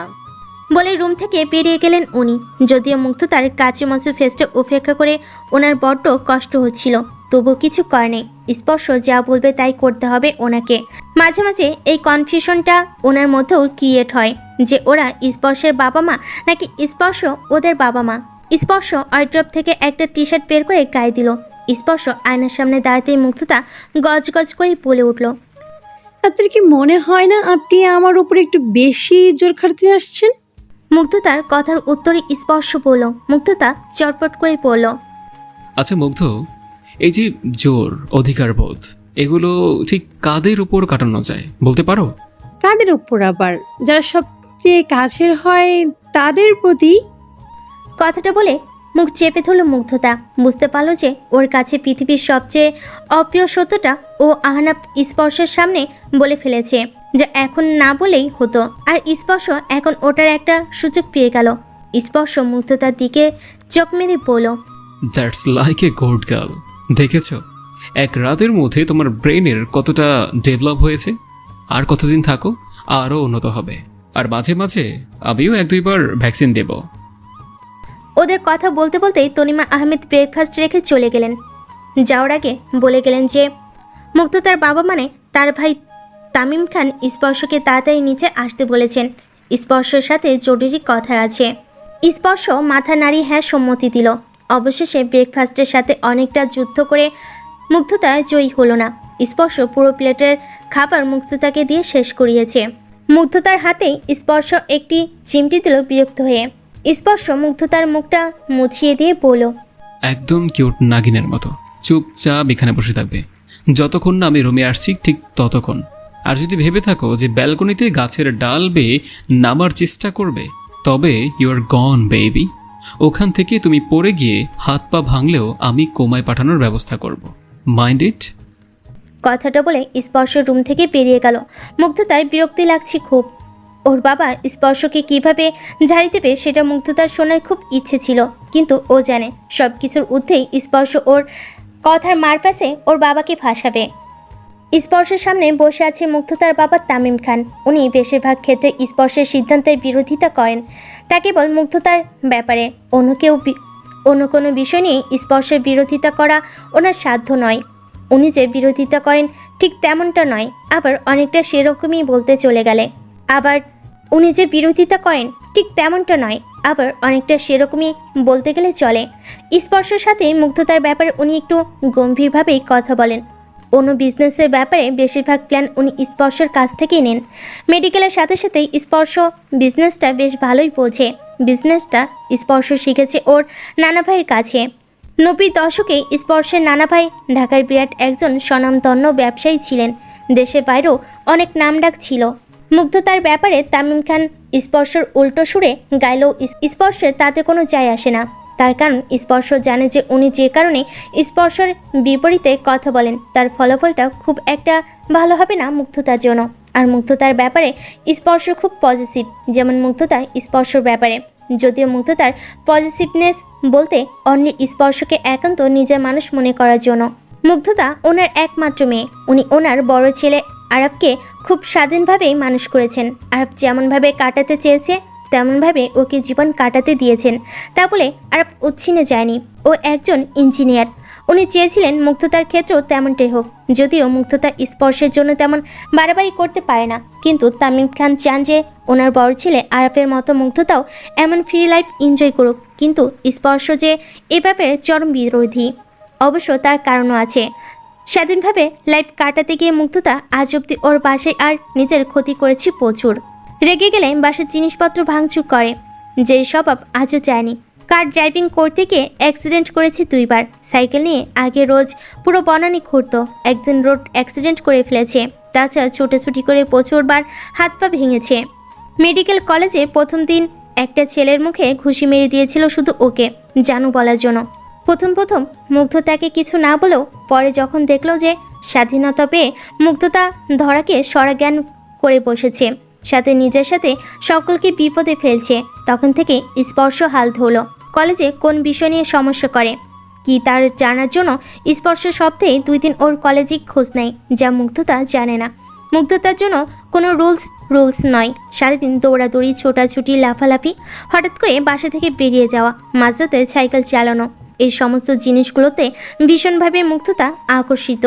বলে রুম থেকে বেরিয়ে গেলেন উনি। যদিও মুগ্ধতার কাছে মচু ফেসটা উপেক্ষা করে ওনার বড্ড কষ্ট হচ্ছিল, তবু কিছু করে নেই। স্পর্শ যা বলবে তাই করতে হবে ওনাকে। মাঝে মাঝে এই কনফিউশনটা ওনার মধ্যেও ক্রিয়েট হয় যে ওরা স্পর্শের বাবা মা নাকি স্পর্শ ওদের বাবা মা। স্পর্শ ওয়ার্ড্রপ থেকে একটা টি শার্ট বের করে গায়ে দিল। স্পর্শ আয়নার সামনে দাঁড়াতেই মুগ্ধতা গজগজ করে বলে উঠল, আপনার কি মনে হয় না আপনি আমার উপর একটু বেশি জোর খাটতে আসছেন? মুগ্ধতার কথার উত্তরে স্পর্শ বলল। মুগ্ধতা চটপট করে পড়ল, আচ্ছা মুগ্ধ, এই যে জোর, অধিকার বোধ, এগুলো ঠিক কাদের উপর কাটানো যায় বলতে পারো? কাদের উপর আবার? যারা সবচেয়ে কাছের হয় তাদের প্রতি। কথাটা বলে মুখ চেপে ধরল মুগ্ধতা। বুঝতে পারল যে ওর কাছে পৃথিবীর সবচেয়ে অপ্রিয় সত্যটা ও আহনাফ স্পর্শের সামনে বলে ফেলেছে, যা এখন না বলেই হতো। আর স্পর্শ এখন ওটার একটা সুযোগ পেয়ে গেল। স্পর্শ মুগ্ধতার দিকে চোখ মেরে বলল, that's like a good girl. দেখেছো এক রাতের মধ্যে তোমার ব্রেনের কতটা ডেভেলপ হয়েছে। আর কতদিন থাকো, আরও উন্নত হবে। আর মাঝে মাঝে আমিও 1-2 বার ভ্যাকসিন দেব। ওদের কথা বলতে বলতেই তনিমা আহমেদ ব্রেকফাস্ট রেখে চলে গেলেন। যাওয়ার আগে বলে গেলেন যে মুগ্ধতার বাবা মানে তার ভাই তামিম খান স্পর্শকে তাড়াতাড়ি নিচে আসতে বলেছেন। স্পর্শের সাথে জরুরি কথা আছে। স্পর্শ মাথা নাড়ি হ্যাঁ সম্মতি দিল। অবশেষে ব্রেকফাস্টের সাথে অনেকটা যুদ্ধ করে মুগ্ধতা জয়ী হলো না। স্পর্শ পুরো প্লেটের খাবার মুগ্ধতাকে দিয়ে শেষ করিয়েছে। মুগ্ধতার হাতেই স্পর্শ একটি চিমটি দিল বিরক্ত হয়ে। স্পর্শ মুগ্ধতার মুখটা মুছিয়ে দিয়ে বলল, একদম কিউট নাগিনের মতো চুপচাপ এখানে বসে থাকবে যতক্ষণ না আমি রুমে আসছি, ঠিক ততক্ষণ। আর যদি ভেবে থাকো যে ব্যালকনিতে গাছের ডাল বেয়ে নামার চেষ্টা করবে, তবে ইউ আর গন বেবি। ওখান থেকে তুমি পড়ে গিয়ে হাত পা ভাঙলেও আমি কোমায় পাঠানোর ব্যবস্থা করব। Mind it. কথাটা বলে স্পর্শ রুম থেকে বেরিয়ে গেল। মুগ্ধতার বিরক্তি লাগছে খুব। ওর বাবা স্পর্শকে কিভাবে ঝাড়ি দেবে সেটা মুগ্ধতার শোনার খুব ইচ্ছে ছিল, কিন্তু ও জানে সব কিছুর ঊর্ধ্বেই স্পর্শ ওর কথার মারপ্যাসে ওর বাবাকে ফাঁসাবে। স্পর্শের সামনে বসে আছে মুগ্ধতার বাবা তামিম খান। উনি বেশিরভাগ ক্ষেত্রে স্পর্শের সিদ্ধান্তের বিরোধিতা করেন। তা কেবল মুগ্ধতার ব্যাপারে, অন্য কোনো বিষয় নিয়ে স্পর্শের বিরোধিতা করা ওনার সাধ্য নয়। উনি যে বিরোধিতা করেন ঠিক তেমনটা নয়, আবার অনেকটা সেরকমই বলতে চলে গেলে। আবার উনি যে বিরোধিতা করেন ঠিক তেমনটা নয়, আবার অনেকটা সেরকমই বলতে গেলে চলে। স্পর্শের সাথে মুগ্ধতার ব্যাপারে উনি একটু গম্ভীরভাবেই কথা বলেন। অন্য বিজনেসের ব্যাপারে বেশিরভাগ প্ল্যান উনি স্পর্শের কাছ থেকেই নেন। মেডিকেলের সাথে সাথেই স্পর্শ বিজনেসটা বেশ ভালোই বোঝে। বিজনেসটা স্পর্শ শিখেছে ওর নানা ভাইয়ের কাছে। 90 দশকে স্পর্শের নানা ভাই ঢাকার বিরাট একজন স্বনামধন্য ব্যবসায়ী ছিলেন। দেশের বাইরেও অনেক নামডাক ছিল। মুগ্ধতার ব্যাপারে তামিম খান স্পর্শের উল্টো সুরে গাইলেও স্পর্শের তাতে কোনো যায় আসে না। তার কারণ স্পর্শ জানে যে উনি যে কারণে স্পর্শের বিপরীতে কথা বলেন তার ফলাফলটা খুব একটা ভালো হবে না মুগ্ধতার জন্য। আর মুগ্ধতার ব্যাপারে স্পর্শ খুব পজিটিভ, যেমন মুগ্ধতা স্পর্শর ব্যাপারে। যদিও মুগ্ধতার পজিটিভনেস বলতে অনলি স্পর্শকে একান্ত নিজের মানুষ মনে করার জন্য। মুগ্ধতা ওনার একমাত্র মেয়ে। উনি ওনার বড় ছেলে আরবকে খুব স্বাধীনভাবেই মানুষ করেছেন। আরব যেমনভাবে কাটাতে চেয়েছে তেমনভাবে ওকে জীবন কাটাতে দিয়েছেন। তা বলে আরব উচ্ছিনে যায়নি। ও একজন ইঞ্জিনিয়ার। উনি চেয়েছিলেন মুগ্ধতার ক্ষেত্রেও তেমনটাই হোক, যদিও মুগ্ধতা স্পর্শের জন্য তেমন বাড়াবাড়ি করতে পারে না, কিন্তু তামিম খান চান যে ওনার বড় ছেলে আরাফের মতো মুগ্ধতাও এমন ফ্রি লাইফ এনজয় করুক। কিন্তু স্পর্শ যে এ ব্যাপারে চরম বিরোধী। অবশ্য তার কারণও আছে। স্বাধীনভাবে লাইফ কাটাতে গিয়ে মুগ্ধতা আজ অব্দি ওর বাসায় আর নিজের ক্ষতি করেছে প্রচুর। রেগে গেলে বাসার জিনিসপত্র ভাঙচুর করে, যে স্বভাব আজও চায়নি। কার ড্রাইভিং করতে গিয়ে অ্যাক্সিডেন্ট করেছে 2 বার। সাইকেল নিয়ে আগে রোজ পুরো বনানী ঘুরতো, একদিন রোড অ্যাক্সিডেন্ট করে ফেলেছে। তাছাড়া ছোটাছুটি করে প্রচুরবার হাত পা ভেঙেছে। মেডিকেল কলেজে প্রথম দিন একটা ছেলের মুখে ঘুষি মেরে দিয়েছিল শুধু ওকে জানু বলার জন্য। প্রথম মুগ্ধতাকে কিছু না বলেও পরে যখন দেখলো যে স্বাধীনতা পেয়ে মুগ্ধতা ধরাকে সরাজ্ঞান করে বসেছে, সাথে নিজের সাথে সকলকে বিপদে ফেলছে, তখন থেকে স্পর্শ হাল ধরলো কলেজে কোন বিষয় নিয়ে সমস্যা করে কি তার জানার জন্য। স্পর্শ সপ্তাহে 2 দিন ওর কলেজে খোঁজ নেয়, যা মুগ্ধতা জানে না। মুগ্ধতার জন্য কোনো রুলস নয়, সারাদিন দৌড়াদৌড়ি, ছোটাছুটি, লাফালাফি, হঠাৎ করে বাসা থেকে বেরিয়ে যাওয়া, মাঝরাতে সাইকেল চালানো, এই সমস্ত জিনিসগুলোতে ভীষণভাবে মুগ্ধতা আকর্ষিত।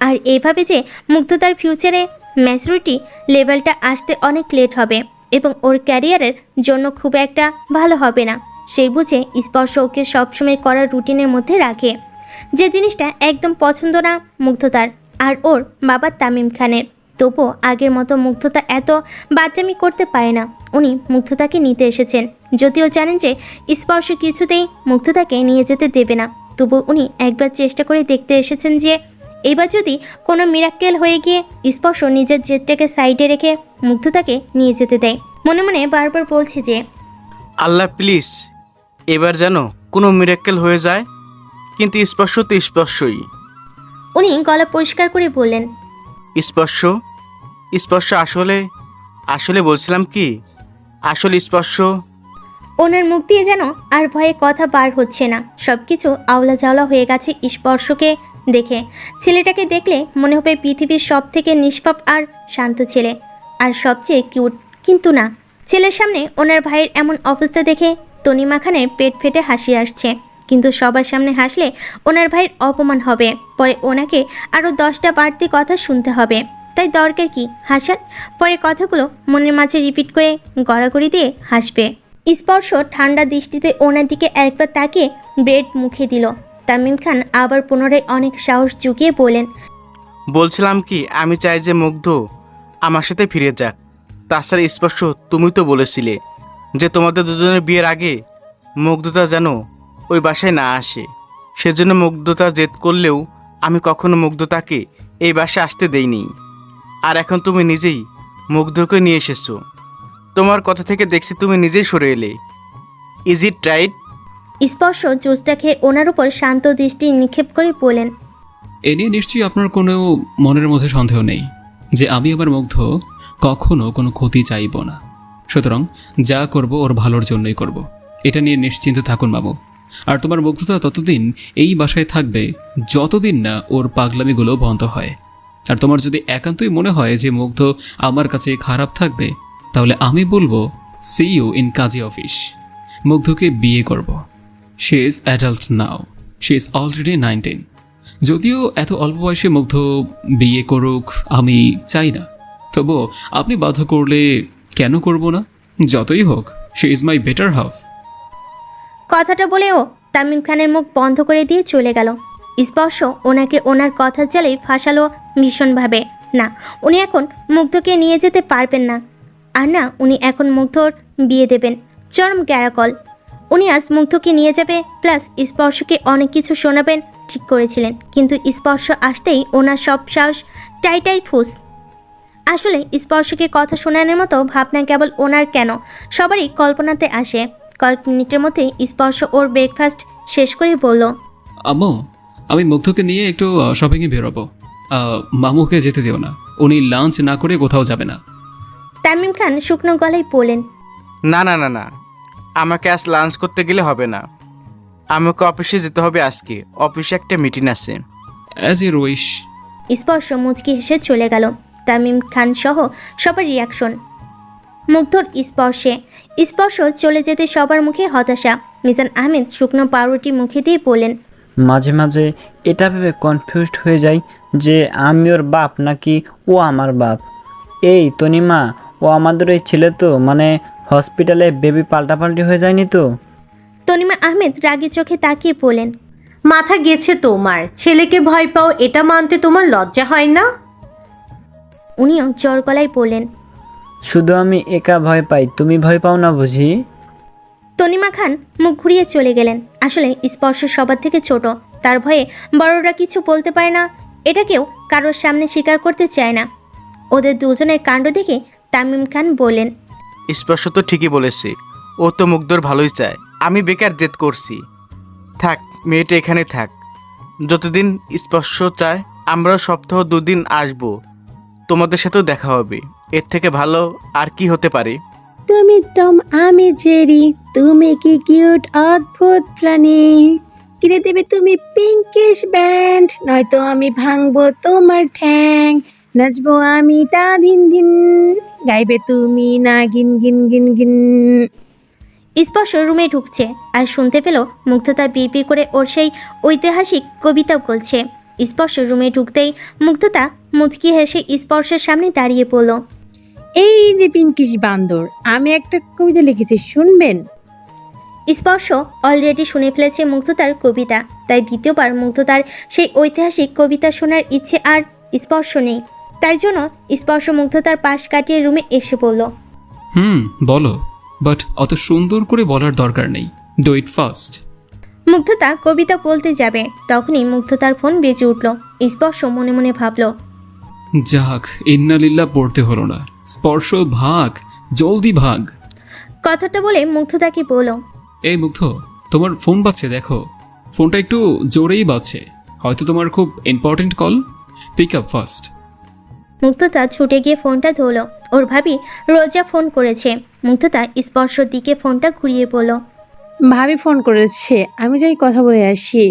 আর এইভাবে যে মুগ্ধতার ফিউচারে ম্যাচুরিটি লেভেলটা আসতে অনেক লেট হবে এবং ওর ক্যারিয়ারের জন্য খুব একটা ভালো হবে না, সেই বুঝে স্পর্শ ওকে সবসময় করার রুটিনের মধ্যে রাখে। যে জিনিসটা একদম পছন্দ না মুগ্ধতার আর ওর বাবা তামিম খানের। তবুও আগের মতো মুগ্ধতা এত বাচ্চামি করতে পারে না। উনি মুগ্ধতাকে নিতে এসেছেন, যদিও জানেন যে স্পর্শ কিছুতেই মুগ্ধতাকে নিয়ে যেতে দেবে না। তবু উনি একবার চেষ্টা করে দেখতে এসেছেন যে এবার যদি কোনো মিরাক্কেল হয়ে গিয়ে স্পর্শ নিজের জেদটাকে সাইডে রেখে মুগ্ধতাকে নিয়ে যেতে দেয়। মনে মনে বারবার বলছে যে আল্লাহ প্লিজ এবার যেন কোনো মিরাক্কেল হয়ে যায়, কিন্তু স্পর্শ তো স্পর্শই। উনি গলা পরিষ্কার করে বললেন, স্পর্শ স্পর্শ আসলে বলছিলাম কি, আসলে স্পর্শ। ওনার মুখ দিয়ে যেন আর ভয়ে কথা বার হচ্ছে না। সব কিছু আওলা জাওলা হয়ে গেছে স্পর্শকে দেখে। ছেলেটাকে দেখলে মনে হবে পৃথিবীর সব থেকে নিষ্পাপ আর শান্ত ছেলে, আর সবচেয়ে কিউট। কিন্তু না, ছেলের সামনে ওনার ভাইয়ের এমন অবস্থা দেখে তনিমা খানের পেট ফেটে হাসি আসছে। কিন্তু সবার সামনে হাসলে ওনার ভাইয়ের অপমান হবে, পরে ওনাকে আরও 10টা বাড়তি কথা শুনতে হবে। তাই দরকার কি হাসার, পরে কথাগুলো মনের মাঝে রিপিট করে গড়াগড়ি দিয়ে হাসবে। স্পর্শ ঠান্ডা দৃষ্টিতে ওনার দিকে একবার তাকিয়ে ব্রেড মুখে দিল। তামিম খান আবার পুনরায় অনেক সাহস জুগিয়ে বলেন, বলছিলাম কি, আমি চাই যে মুগ্ধ আমার সাথে ফিরে যাক। তাছাড়া স্পর্শ তুমি তো বলেছিলে যে তোমাদের দুজনের বিয়ের আগে মুগ্ধতা যেন ওই বাসায় না আসে। সেজন্য মুগ্ধতা জেদ করলেও আমি কখনো মুগ্ধতাকে এই বাসায় আসতে দেইনি। আর এখন তুমি নিজেই মুগ্ধকে নিয়ে এসেছো। তোমার কথা থেকে দেখছি তুমি নিজেই সরে এলে। Is it right? স্পর্শ জুসটা খেয়ে ওনার উপর শান্ত দৃষ্টি নিক্ষেপ করে বলেন, এ নিয়ে নিশ্চয়ই আপনার কোনো মনের মধ্যে সন্দেহ নেই যে আমি আমার মুগ্ধ কখনো কোনো ক্ষতি চাইব না। সুতরাং যা করব ওর ভালোর জন্যই করব, এটা নিয়ে নিশ্চিন্ত থাকুন বাবু। আর তোমার মুগ্ধতা ততদিন এই বাসায় থাকবে যতদিন না ওর পাগলামিগুলো বন্ধ হয়। আর তোমার যদি একান্তই মনে হয় যে মুগ্ধ আমার কাছে খারাপ থাকবে, তাহলে আমি বলবো see you in Kazi office. মুগ্ধকে বিয়ে করব। She is adult now, she is already 19। যদিও এত অল্প বয়সে মুগ্ধ বিয়ে করুক আমি চাই না, তবুও আপনি বাধ্য করলে কেন করব না? যতই হোক she is my better half. কথাটা বলেও তামিম খানের মুখ বন্ধ করে দিয়ে চলে গেল। স্পর্শ ওনাকে ওনার কথার জালেই ফাঁসালো ভীষণভাবে। না, উনি এখন মুগ্ধকে নিয়ে যেতে পারবেন না, আর না উনি এখন মুগ্ধর বিয়ে দেবেন। চরম গ্যারাকল। উনি আজ মুগ্ধকে নিয়ে যাবে, প্লাস স্পর্শকে অনেক কিছু শোনাবেন ঠিক করেছিলেন। কিন্তু স্পর্শ আসতেই ওনার সব সাহস টাই ফুস। আসলে স্পর্শকে কথা শোনানোর মতো ভাবনা কেবল ওনার কেন, সবারই কল্পনাতে আসে। কয়েক মিনিটের মধ্যে স্পর্শ ওর ব্রেকফাস্ট শেষ করে বলল, আম্মু, আমি মুগ্ধকে নিয়ে একটু শপিংয়ে বেরোবো। মামুকে যেতে দিও না, উনি লাঞ্চ না করে কোথাও যাবে না। তামিম খান শুকনো গলায় বললেন, না না না না, আমাকে আজ লাঞ্চ করতে গেলে হবে না। আমাকে অফিসে যেতে হবে আজকে, অফিসে একটা মিটিং আছে। As your wish. স্পর্শ মুচকি হেসে চলে গেল। তামিম খান সহ সবার রিয়াকশন মুগ্ধর স্পর্শ চলে যেতে সবার মুখে হতাশা। মিজান আহমেদ শুকনো পাউরুটি মুখে দিয়ে বললেন, মাঝে মাঝে এটা ভেবে কনফিউজড হয়ে যাই যে আমি ওর বাপ নাকি ও আমার বাপ। এই তনিমা, ও আমাদের ওই ছেলে তো, মানে হসপিটালে বেবি পাল্টাপাল্টি হয়ে যায়নি তো? তনিমা আহমেদ রাগী চোখে তাকিয়ে বললেন, মাথা গেছে তোমার, ছেলেকে ভয় পাও এটা মানতে তোমার লজ্জা হয় না? উনিও জ্বর গলায় বললেন। শুধু আমি একা ভয় পাই, তুমি ভয় পাও না বুঝি? তনিমা খান মুখ ঘুরিয়ে চলে গেলেন। আসলে স্পর্শ সবার থেকে ছোট, তার ভয়ে বড়রা কিছু বলতে পারে না, এটা কেউ কারোর সামনে স্বীকার করতে চায় না। ওদের দুজনের কাণ্ড দেখে তামিম খান বললেন, স্পর্শ তো ঠিকই বলেছে, ও তো মুগ্ধর ভালোই চায়। আমি বেকার জেদ করছি। থাক, মেয়েটা এখানে থাক। যতদিন স্পর্শ চায় আমরাও সপ্তাহ 2 দিন আসবো, তোমাদের সাথেও দেখা হবে। এর থেকে ভালো আর কি হতে পারে? তুমি টম, আমি জেরি, তুমি কি কিউট অদ্ভুত প্রাণী। কিনে দেবে তুমি পিঙ্কিশ ব্যান্ড, নয়তো আমি ভাঙবো তোমার ঠ্যাং। নাচবো আমি তা দিন দিন, গাইবে তুমি না গিন গিন গিন গিন। স্পর্শ রুমে ঢুকছে আর শুনতে পেল মুগ্ধতা বিড়বিড় করে ওর সেই ঐতিহাসিক কবিতা বলছে। স্পর্শ রুমে ঢুকতেই মুগ্ধতা মুচকি হেসে স্পর্শের সামনে দাঁড়িয়ে পড়ল। এই যে পিঙ্কিশ বান্দর, আমি একটা কবিতা লিখেছি, শুনবেন? স্পর্শ অলরেডি শুনে ফেলেছে মুগ্ধতার কবিতা, তাই দ্বিতীয়বার মুগ্ধতার সেই ঐতিহাসিক কবিতা শোনার ইচ্ছে আর স্পর্শ নেই। তাই জন্য স্পর্শ মুগ্ধতার পাশ কাটিয়ে রুমে এসে পড়ল। বলো, বাট অত সুন্দর করে বলার দরকার নেই, ডু ইট ফাস্ট। মুগ্ধতা কবিতা বলতে যাবে, তখনই মুগ্ধতার ফোন বেজে উঠল। স্পর্শ মনে মনে ভাবল, যাক, ইন্নালিল্লাহ পড়তে হলো না। স্পর্শ ভাগ, জলদি ভাগ। কথাটা বলে মুগ্ধতাকে বলল, এই মুগ্ধ, তোমার ফোন বাজছে, দেখো। ফোনটা একটু জোরেই বাজছে, হয়তো তোমার খুব important call. Pick up fast. Mugdhota ছুটে গিয়ে ফোনটা ধরল। ওর ভাবি রোজা ফোন করেছে। মুগ্ধতা স্পর্শর দিকে ফোনটা ঘুরিয়ে বলল, ভাবি ফোন করেছে, আমি যাই কথা বলে আসি।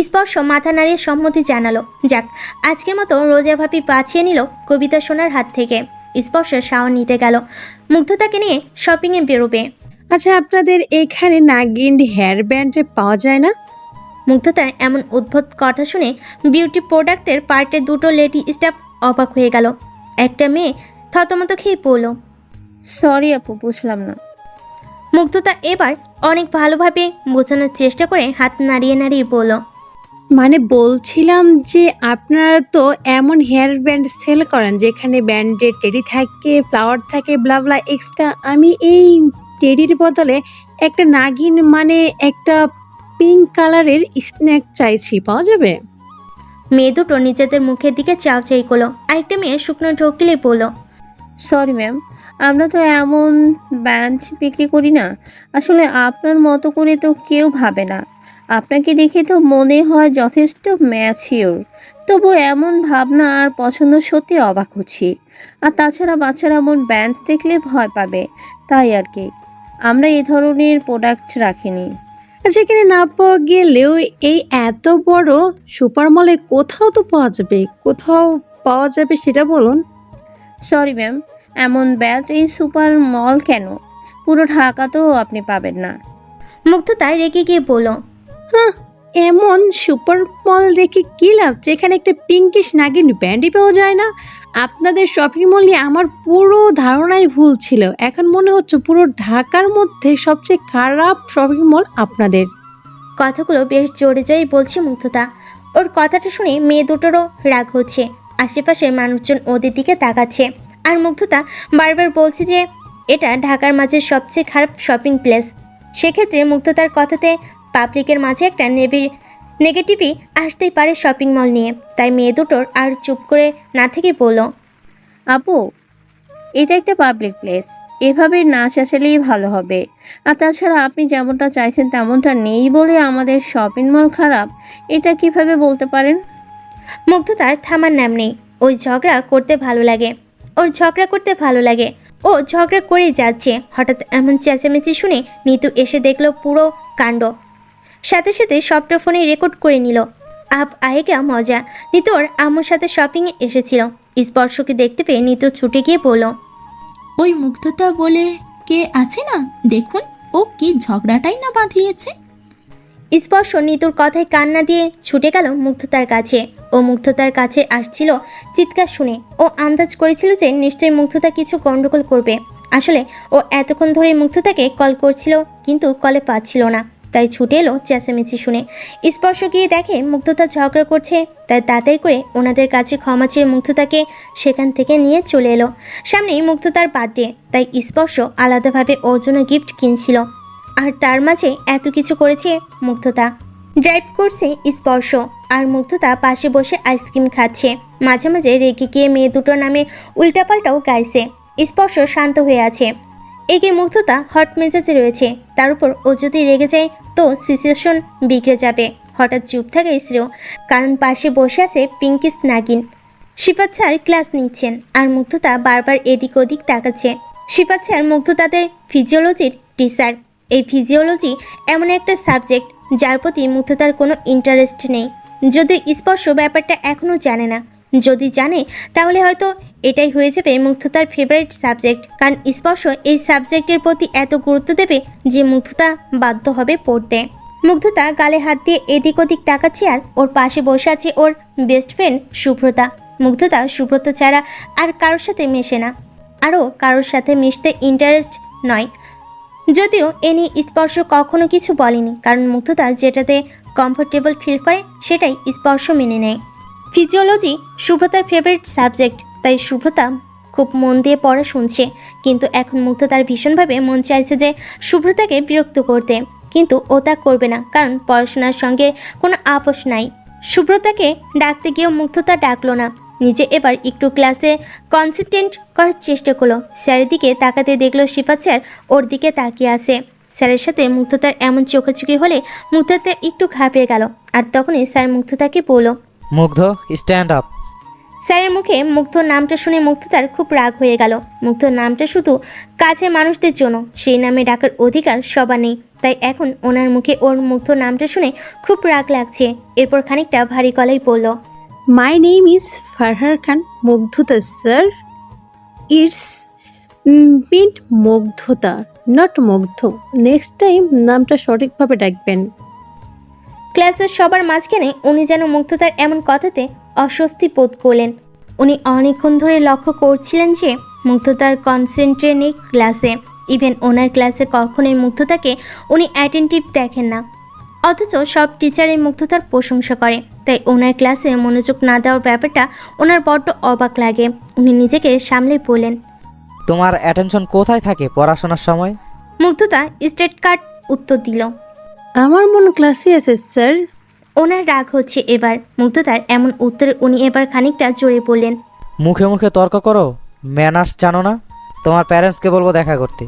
স্পর্শ মাথা নাড়িয়ে সম্মতি জানালো। যাক, আজকের মতো রোজা ভাবি বাঁচিয়ে নিল কবিতা শোনার হাত থেকে। স্পর্শ শাওয়ার নিতে গেল, মুগ্ধতাকে নিয়ে শপিংয়ে বেরোবে। আচ্ছা, আপনাদের এখানে নাগিন হেয়ার ব্যান্ড পাওয়া যায় না? মুগ্ধতার এমন উদ্ভট কথা শুনে বিউটি প্রোডাক্টের পার্টে দুটো লেডি স্টাফ অবাক হয়ে গেল। একটা মেয়ে থতমত খেয়ে পড়ল। সরি আপু, বুঝলাম না। মুগ্ধতা এবার অনেক ভালোভাবে বোঝানোর চেষ্টা করে হাত নাড়িয়ে নাড়িয়ে বলল, মানে বলছিলাম যে আপনারা তো এমন হেয়ার ব্যান্ড সেল করেন যেখানে ব্যান্ডে টেডি থাকে, ফ্লাওয়ার থাকে, ব্লাবলা এক্সট্রা। আমি এই টেডির বদলে একটা নাগিন, মানে একটা পিঙ্ক কালারের স্ন্যাক চাইছি, পাওয়া যাবে? মেয়ে দুটো নিজেদের মুখের দিকে চাওচাই করলো। আরেকটা মেয়ে শুকনো ঢোকিলে বলল, সরি ম্যাম, আমরা তো এমন ব্যান্ড বিক্রি করি না। আসলে আপনার মতো করে তো কেউ ভাবে না। আপনাকে দেখে তো মনে হয় যথেষ্ট ম্যাচিওর, তবু এমন ভাবনা আর পছন্দ সত্যি অবাক হচ্ছি। আর তাছাড়া বাচ্চারা এমন ব্যান্ড দেখলে ভয় পাবে, তাই আর কি আমরা এই ধরনের প্রোডাক্ট রাখিনি। যেখানে না পাওয়া গেলেও এই এত বড় সুপার মলে কোথাও তো পাওয়া যাবে, কোথাও পাওয়া যাবে সেটা বলুন। সরি ম্যাম, এমন ব্যান্ড এই সুপার মল কেন, পুরো ঢাকাতেও আপনি পাবেন না। মুগ্ধতা রেগে গিয়ে বলল, হ্যাঁ, এমন সুপার মল দেখে কি লাভ যেখানে একটা পিঙ্কিশ নাগিন ব্যান্ডই পাওয়া যায় না? আপনাদের শপিং মল নিয়ে আমার পুরো ধারণাই ভুল ছিল। এখন মনে হচ্ছে পুরো ঢাকার মধ্যে সবচেয়ে খারাপ শপিং মল আপনাদের। কথাগুলো বেশ জোরে জোরে বলছে মুগ্ধতা। ওর কথাটা শুনে মেয়ে দুটোরও রাগ হচ্ছে। আশেপাশের মানুষজন ওদের দিকে তাকাচ্ছে, আর মুগ্ধতা বারবার বলছে যে এটা ঢাকার মাঝে সবচেয়ে খারাপ শপিং প্লেস। সেক্ষেত্রে মুগ্ধতার কথাতে পাবলিকের মাঝে একটা নেগেটিভই আসতেই পারে শপিং মল নিয়ে। তাই মেয়ে দুটোর আর চুপ করে না থেকে বলল, আপু, এটা একটা পাবলিক প্লেস, এভাবে না চেঁচালেই ভালো হবে। আর তাছাড়া আপনি যেমনটা চাইছেন তেমনটা নেই বলে আমাদের শপিং মল খারাপ, এটা কিভাবে বলতে পারেন? মুগ্ধতার থামার নাম নেই। ওর ঝগড়া করতে ভালো লাগে। ও ঝগড়া করেই যাচ্ছে। হঠাৎ এমন চেঁচামেচি শুনে নিতু এসে দেখলো পুরো কাণ্ড। সাথে সাথে সবটা ফোনে রেকর্ড করে নিল। আপ আয়েগা মজা। নিতু ওর আম্মুর সাথে শপিংয়ে এসেছিল। স্পর্শকে দেখতে পেয়ে নিতু ছুটে গিয়ে বলল, ওই মুগ্ধতা বলে কে আছে না, দেখুন ও কি ঝগড়াটাই না বাঁধিয়েছে। স্পর্শ নিতুর কথায় কান্না দিয়ে ছুটে গেল মুগ্ধতার কাছে। ও মুগ্ধতার কাছে আসছিল চিৎকার শুনে। ও আন্দাজ করেছিল যে নিশ্চয়ই মুগ্ধতা কিছু গন্ডগোল করবে। আসলে ও এতক্ষণ ধরে মুগ্ধতাকে কল করছিল, কিন্তু কলে পাচ্ছিল না, তাই ছুটে এলো চেঁচামেচি শুনে। স্পর্শ গিয়ে দেখে মুগ্ধতা ঝগড়া করছে, তাই তাড়াতাড়ি করে ওনাদের কাছে ক্ষমা চেয়ে মুগ্ধতাকে সেখান থেকে নিয়ে চলে এলো। সামনেই মুগ্ধতার বার্থডে, তাই স্পর্শ আলাদাভাবে ওর জন্য গিফট কিনছিল। আর তার মাঝে এত কিছু করেছে মুগ্ধতা। ড্রাইভ করছে স্পর্শ, আর মুগ্ধতা পাশে বসে আইসক্রিম খাচ্ছে। মাঝে মাঝে রেগে গিয়ে মেয়ে দুটোর নামে উল্টাপাল্টাও গাইছে। স্পর্শ শান্ত হয়ে আছে। এগে মুগ্ধতা হট মেজাজে রয়েছে। তার উপর ও যদি রেগে যায় তো সিচুয়েশন বিগড়ে যাবে। হঠাৎ চুপ থাকে শ্রেয়, কারণ পাশে বসে আছে পিঙ্কিস নাগিন। শিফাত স্যার ক্লাস নিচ্ছেন, আর মুগ্ধতা বারবার এদিক ওদিক তাকাচ্ছে। শিফাত স্যার মুগ্ধতাদের ফিজিওলজির টিচার। এই ফিজিওলজি এমন একটা সাবজেক্ট যার প্রতি মুগ্ধতার কোনো ইন্টারেস্ট নেই। যদিও স্পর্শ ব্যাপারটা এখনও জানে না। যদি জানে তাহলে হয়তো এটাই হয়ে যাবে মুগ্ধতার ফেভারিট সাবজেক্ট, কারণ স্পর্শ এই সাবজেক্টের প্রতি এত গুরুত্ব দেবে যে মুগ্ধতা বাধ্য হবে পড়তে। মুগ্ধতা গালে হাত দিয়ে এদিক ওদিক তাকাচ্ছে, আর ওর পাশে বসে আছে ওর বেস্ট ফ্রেন্ড সুব্রতা। মুগ্ধতা সুব্রতা ছাড়া আর কারোর সাথে মেশে না, আরও কারোর সাথে মিশতে ইন্টারেস্ট নয়। যদিও এ নিয়ে স্পর্শ কখনো কিছু বলেনি, কারণ মুগ্ধতা যেটাতে কমফোর্টেবল ফিল করে সেটাই স্পর্শ মেনে নেয়। ফিজিওলজি সুব্রতার ফেভারিট সাবজেক্ট, তাই সুব্রতা খুব মন দিয়ে পড়া শুনছে। কিন্তু এখন মুগ্ধতার ভীষণভাবে মন চাইছে যে সুব্রতাকে বিরক্ত করতে, কিন্তু ও তা করবে না, কারণ পড়াশোনার সঙ্গে কোনো আপোষ নাই। সুব্রতাকে ডাকতে গিয়েও মুগ্ধতা ডাকলো না। নিজে এবার একটু ক্লাসে কনসেন্ট্রেট করার চেষ্টা করলো। স্যারের দিকে তাকাতে দেখলো শিফাত স্যার ওর দিকে তাকিয়ে আছে। স্যারের সাথে মুগ্ধতার এমন চোখাচোখি হলে মুগ্ধতা একটু ঘাবড়ে গেল, আর তখনই স্যার মুগ্ধতাকে বলল, মুগ্ধ স্ট্যান্ড আপ। স্যারের মুখে মুগ্ধ নামটা শুনে মুগ্ধতার খুব রাগ হয়ে গেল। মুগ্ধ নামটা শুধু কাছের মানুষদের জন্য, সেই নামে ডাকার অধিকার সবার নেই। তাই এখন ওনার মুখে ওর মুগ্ধ নামটা শুনে খুব রাগ লাগছে। এরপর খানিকটা ভারী গলায় বলল, মাই নেম ইজ ফারহার খান মুগ্ধতা স্যার। ইটস মিন্ট মুগ্ধতা, নট মুগ্ধ। নেক্সট টাইম নামটা সঠিকভাবে ডাকবেন। ক্লাসের সবার মাঝখানে উনি যেন মুগ্ধতার এমন কথাতে অস্বস্তি বোধ করলেন। উনি অনেকক্ষণ ধরে লক্ষ্য করছিলেন যে মুগ্ধতার কনসেন্ট্রেট নেই ক্লাসে। ইভেন ওনার ক্লাসে কখনোই মুগ্ধতাকে উনি অ্যাটেন্টিভ দেখেন না, অথচ সব টিচারের মুগ্ধতার প্রশংসা করে। তাই ওনার ক্লাসে মনোযোগ না দেওয়ার ব্যাপারটা ওনার বড্ড অবাক লাগে। উনি নিজেকে সামলে বললেন, তোমার অ্যাটেনশন কোথায় থাকে পড়াশোনার সময়? মুগ্ধতা স্ট্রেট কাট উত্তর দিল, আমার মন ক্লাসে আছে স্যার। ওনার রাগ হচ্ছে এবার। মুগ্ধতার এমন উত্তরে উনি এবার খানিকটা জোরে বললেন, মুখে মুখে তর্ক করো, ম্যানার্স জানো না? তোমার প্যারেন্টসকে বলবো দেখা করতে,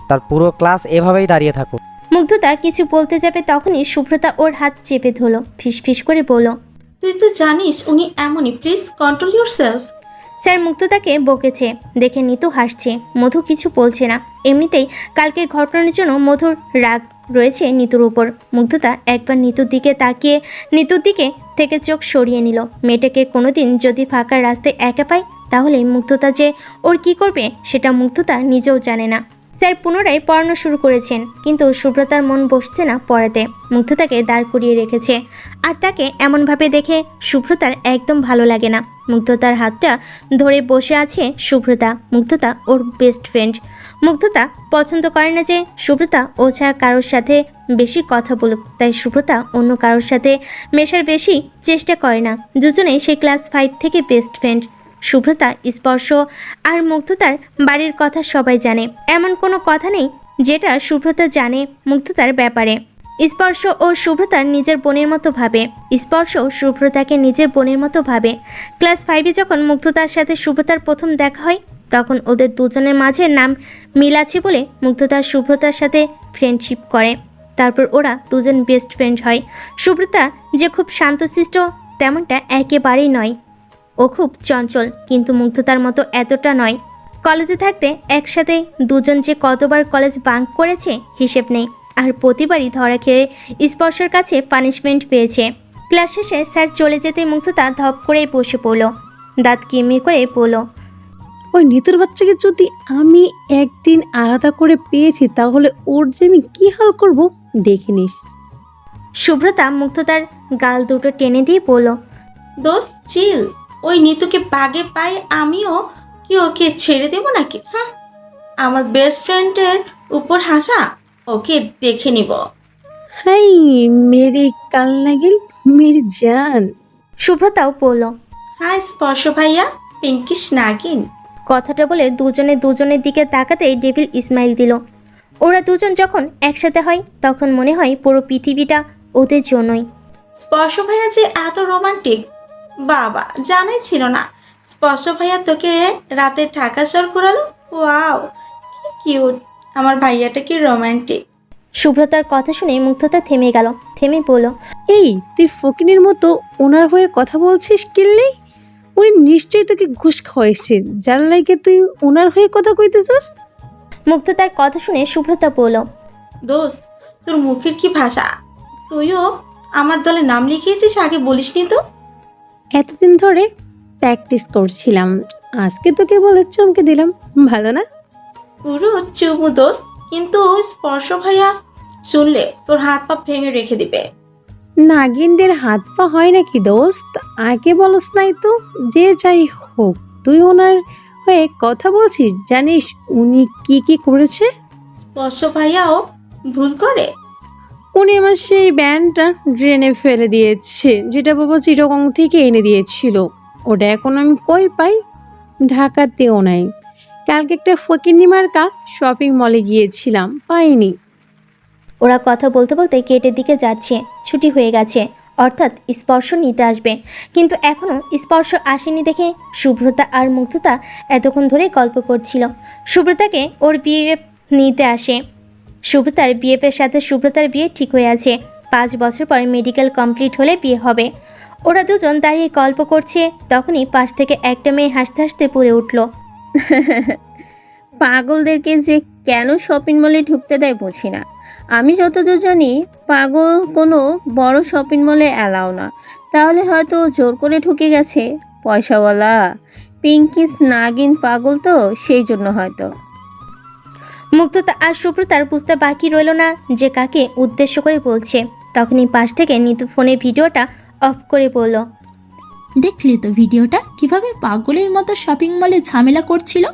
তার পুরো ক্লাস এভাবেই দাঁড়িয়ে থাকো। মুগ্ধতা কিছু বলতে যাবে, তখনই সুব্রতা ওর হাত চেপে ধরলো। ফিসফিস করে বলল, তুই তো জানিস উনি এমনই, প্লিজ কন্ট্রোল ইউরসেলফ। স্যার মুগ্ধতাকে বকেছে দেখে নিতু হাসছে। মধু কিছু বলছে না। এমনিতেই কালকে ঘটনার জন্য মধুর রাগ রয়েছে নিতুর উপর। মুগ্ধতা একবার নিতুর দিকে তাকিয়ে নিতুর দিকে থেকে চোখ সরিয়ে নিল। মেয়েটাকে কোনোদিন যদি ফাঁকা রাস্তায় একা পায় তাহলে মুগ্ধতা যে ওর কি করবে সেটা মুগ্ধতা নিজেও জানে না। স্যার পুনরায় পড়ানো শুরু করেছেন, কিন্তু সুব্রতার মন বসছে না পড়াতে। মুগ্ধতাকে দাঁড় করিয়ে রেখেছে, আর তাকে এমনভাবে দেখে সুব্রতার একদম ভালো লাগে না। মুগ্ধতার হাতটা ধরে বসে আছে সুব্রতা। মুগ্ধতা ওর বেস্ট ফ্রেন্ড। মুগ্ধতা পছন্দ করে না যে সুব্রতা ও ছাড়া কারোর সাথে বেশি কথা বলুক, তাই সুব্রতা অন্য কারোর সাথে মেশার বেশি চেষ্টা করে না। দুজনেই সেই ক্লাস 5 থেকে বেস্ট ফ্রেন্ড। সুব্রতা, স্পর্শ আর মুগ্ধতার বাড়ির কথা সবাই জানে। এমন কোনো কথা নেই যেটা সুব্রতা জানে মুগ্ধতার ব্যাপারে। স্পর্শ ও সুব্রতার নিজের বোনের মতো ভাবে। স্পর্শ সুব্রতাকে নিজের বোনের মতো ভাবে। ক্লাস 5-এ যখন মুগ্ধতার সাথে সুব্রতার প্রথম দেখা হয় তখন ওদের দুজনের মাঝে নাম মিল আছে বলে মুগ্ধতা সুব্রতার সাথে ফ্রেন্ডশিপ করে। তারপর ওরা দুজন বেস্ট ফ্রেন্ড হয়। সুব্রতা যে খুব শান্তশিষ্ট তেমনটা একেবারেই নয়। ও খুব চঞ্চল, কিন্তু মুগ্ধতার মতো এতটা নয়। কলেজে থাকতে একসাথে দুজন যে কতবার কলেজ বাঙ্ক করেছে হিসেব নেই, আর প্রতিবারই ধরা খেয়ে স্পর্শের কাছে পানিশমেন্ট পেয়েছে। ক্লাস শেষে স্যার চলে যেতে মুগ্ধতা ধপ করেই বসে পড়ল, দাঁত কিরমির করে বলল, ওই নিতুর বাচ্চাকে যদি আমি একদিন আলাদা করে পেয়েছি তাহলে ওর যে আমি কী হাল করব দেখে নিস। শুভ্রতা মুগ্ধতার গাল দুটো টেনে দিয়ে বলল, দোস্ত চিল। ওই নিতুকে বাগে পাই আমিও কি ওকে ছেড়ে দেব নাকি? হ্যাঁ, আমার বেস্ট ফ্রেন্ডের উপর হাসা, ওকে দেখে নিব। হাই মেরে কাল নাগিল, মেরি জান। শুভ্রতাও বলল। হাই স্পর্শ ভাইয়া, পিঙ্কিশ নাগিন। কথাটা বলে দুজনের দিকে তাকাতেই ডেভিল ইসমাইল দিল। ওরা দুজন যখন একসাথে হয় তখন মনে হয় পুরো পৃথিবীটা ওদের জন্যই। স্পর্শ ভাইয়া যে এত রোমান্টিক, বাবা জানাই ছিল না। স্পর্শ ভাইয়া তোকে রাতে ঢাকা শহর ঘোরালো? ওয়াও, কি কিউট। আমার ভাইয়াটা কি রোমান্টিক। শুভ্রতার কথা শুনে মুগ্ধতা থেমে গেল, থেমে বলল, এই তুই ফকিনের মতো ওনার হয়ে কথা বলছিস কিনলেই? উনি নিশ্চয়ই তোকে ঘুষ খাওয়াইছে, যার লাগে তুই ওনার হয়ে কথা কইতেছস। মুগ্ধতার কথা শুনে শুভ্রতা বলল, দোস্ত তোর মুখের কি ভাষা, তুইও আমার দলে নাম লিখিয়েছিস, আগে বলিসনি তো। এতদিন ধরে প্র্যাকটিস করছিলাম, আজকে তোকে বলে চমকে দিলাম, ভালো না? পুরো চুমু দোস্ত, কিন্তু স্পর্শ ভাইয়া শুনলে তোর হাত পা ভেঙে রেখে দিবে। নাগিনদের হাত পা হয় নাকি দোস্ত? আগে বলস নাই তো? যে যাই হোক, তুই ওনার হয়ে কথা বলছিস, জানিস উনি কি কি করেছে? স্পর্শ ভাইয়াও ভুল করে? উনি আমার সেই ব্যান্ডটা ড্রেনে ফেলে দিয়েছে, যেটা বাবা চিটাগং থেকে এনে দিয়েছিল। ওটা এখন আমি কই পাই? ঢাকাতেও নাই। কালকে একটা ফকিন্নি মার্কা শপিং মলে গিয়েছিলাম, পাইনি। ওরা কথা বলতে বলতে গেটের দিকে যাচ্ছে। ছুটি হয়ে গেছে, অর্থাৎ স্পর্শ নিতে আসবে, কিন্তু এখনও স্পর্শ আসেনি দেখে শুভ্রতা আর মুগ্ধতা এতক্ষণ ধরে গল্প করছিল। শুভ্রতাকে ওর বিয়ে নিতে আসে। শুভ্রতার বিএফের সাথে শুভ্রতার বিয়ে ঠিক হয়ে আছে। 5 বছর পর মেডিকেল কমপ্লিট হলে বিয়ে হবে। ওরা দুজন দাঁড়িয়ে গল্প করছে, তখনই পাশ থেকে একটা মেয়ে হাসতে হাসতে বলে উঠল, পাগলদেরকে যে কেন শপিং মলে ঢুকতে দেয় বুঝি না। আমি যতদূর জানি পাগল কোনো বড় শপিং মলে অ্যালাও না, তাহলে হয়তো জোর করে ঢুকে গেছে পয়সাওয়ালা। পিঙ্কিস নাগিন পাগল তো, সেই জন্য হয়তো। মুগ্ধতা আর শুভ্রতার বুঝতে বাকি রইল না যে কাকে উদ্দেশ্য করে বলছে। তখনই পাশ থেকে নিতু ফোনের ভিডিওটা অফ করে বলল, দেখলি তো ভিডিওটা কিভাবে পাগলের মতো শপিং মলে ঝামেলা করছিল?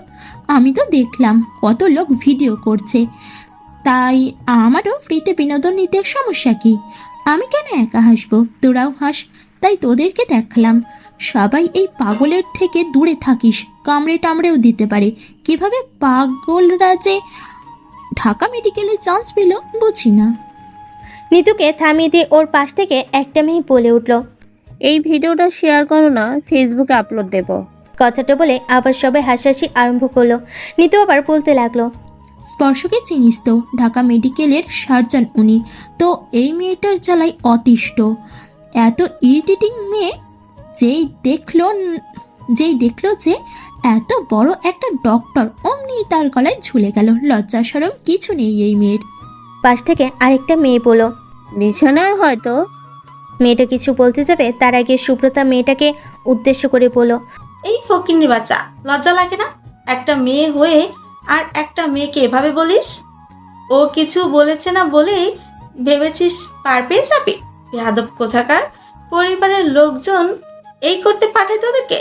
আমি তো দেখলাম কত লোক ভিডিও করছে, তাই আমারও ফ্রিতে বিনোদন নিতে সমস্যা কি? আমি কেন একা হাসবো? তোরাও হাস, তাই তোদেরকে দেখলাম। সবাই এই পাগলের থেকে দূরে থাকিস, কামড়ে টামড়েও দিতে পারে। কিভাবে পাগলরা যে ঢাকা মেডিকেলে চান্স পেল বুঝি না। নিতুকে থামিয়ে দিয়ে ওর পাশ থেকে একটা মেয়ে বলে উঠল, এই ভিডিওটা শেয়ার করো না, ফেসবুকে আপলোড দেব। কথাটা বলে আবার সবাই হাসাহাসি আরম্ভ করলো। নিতু আবার বলতে লাগলো, স্পর্শকে চিনিস তো, ঢাকা মেডিকেলের সার্জন উনি। তো এই মেয়েটার জ্বালাই অতিষ্ঠ। এত ইরিটেটিং মেয়ে। যেই দেখলো যে এত বড় একটা ডক্টর, অমনি তার গলায় ঝুলে গেল। লজ্জা শরম কিছু নেই এই মেয়ের। পাশ থেকে আরেকটা মেয়ে বলল, বিছানায় হয়তো। মেয়েটা কিছু বলতে যাবে তার আগে শুভ্রতা মেয়েটাকে উদ্দেশ্য করে বলল, এই ফকিন্নির বাচ্চা, লজ্জা লাগে না? একটা মেয়ে হয়ে আর একটা মেয়েকে এভাবে বলিস? ও কিছু বলেছে না বলেই ভেবেছিস পার পেয়ে যাবে? বেয়াদব কোথাকার। পরিবারের লোকজন এই করতে পাঠায় তোদেরকে?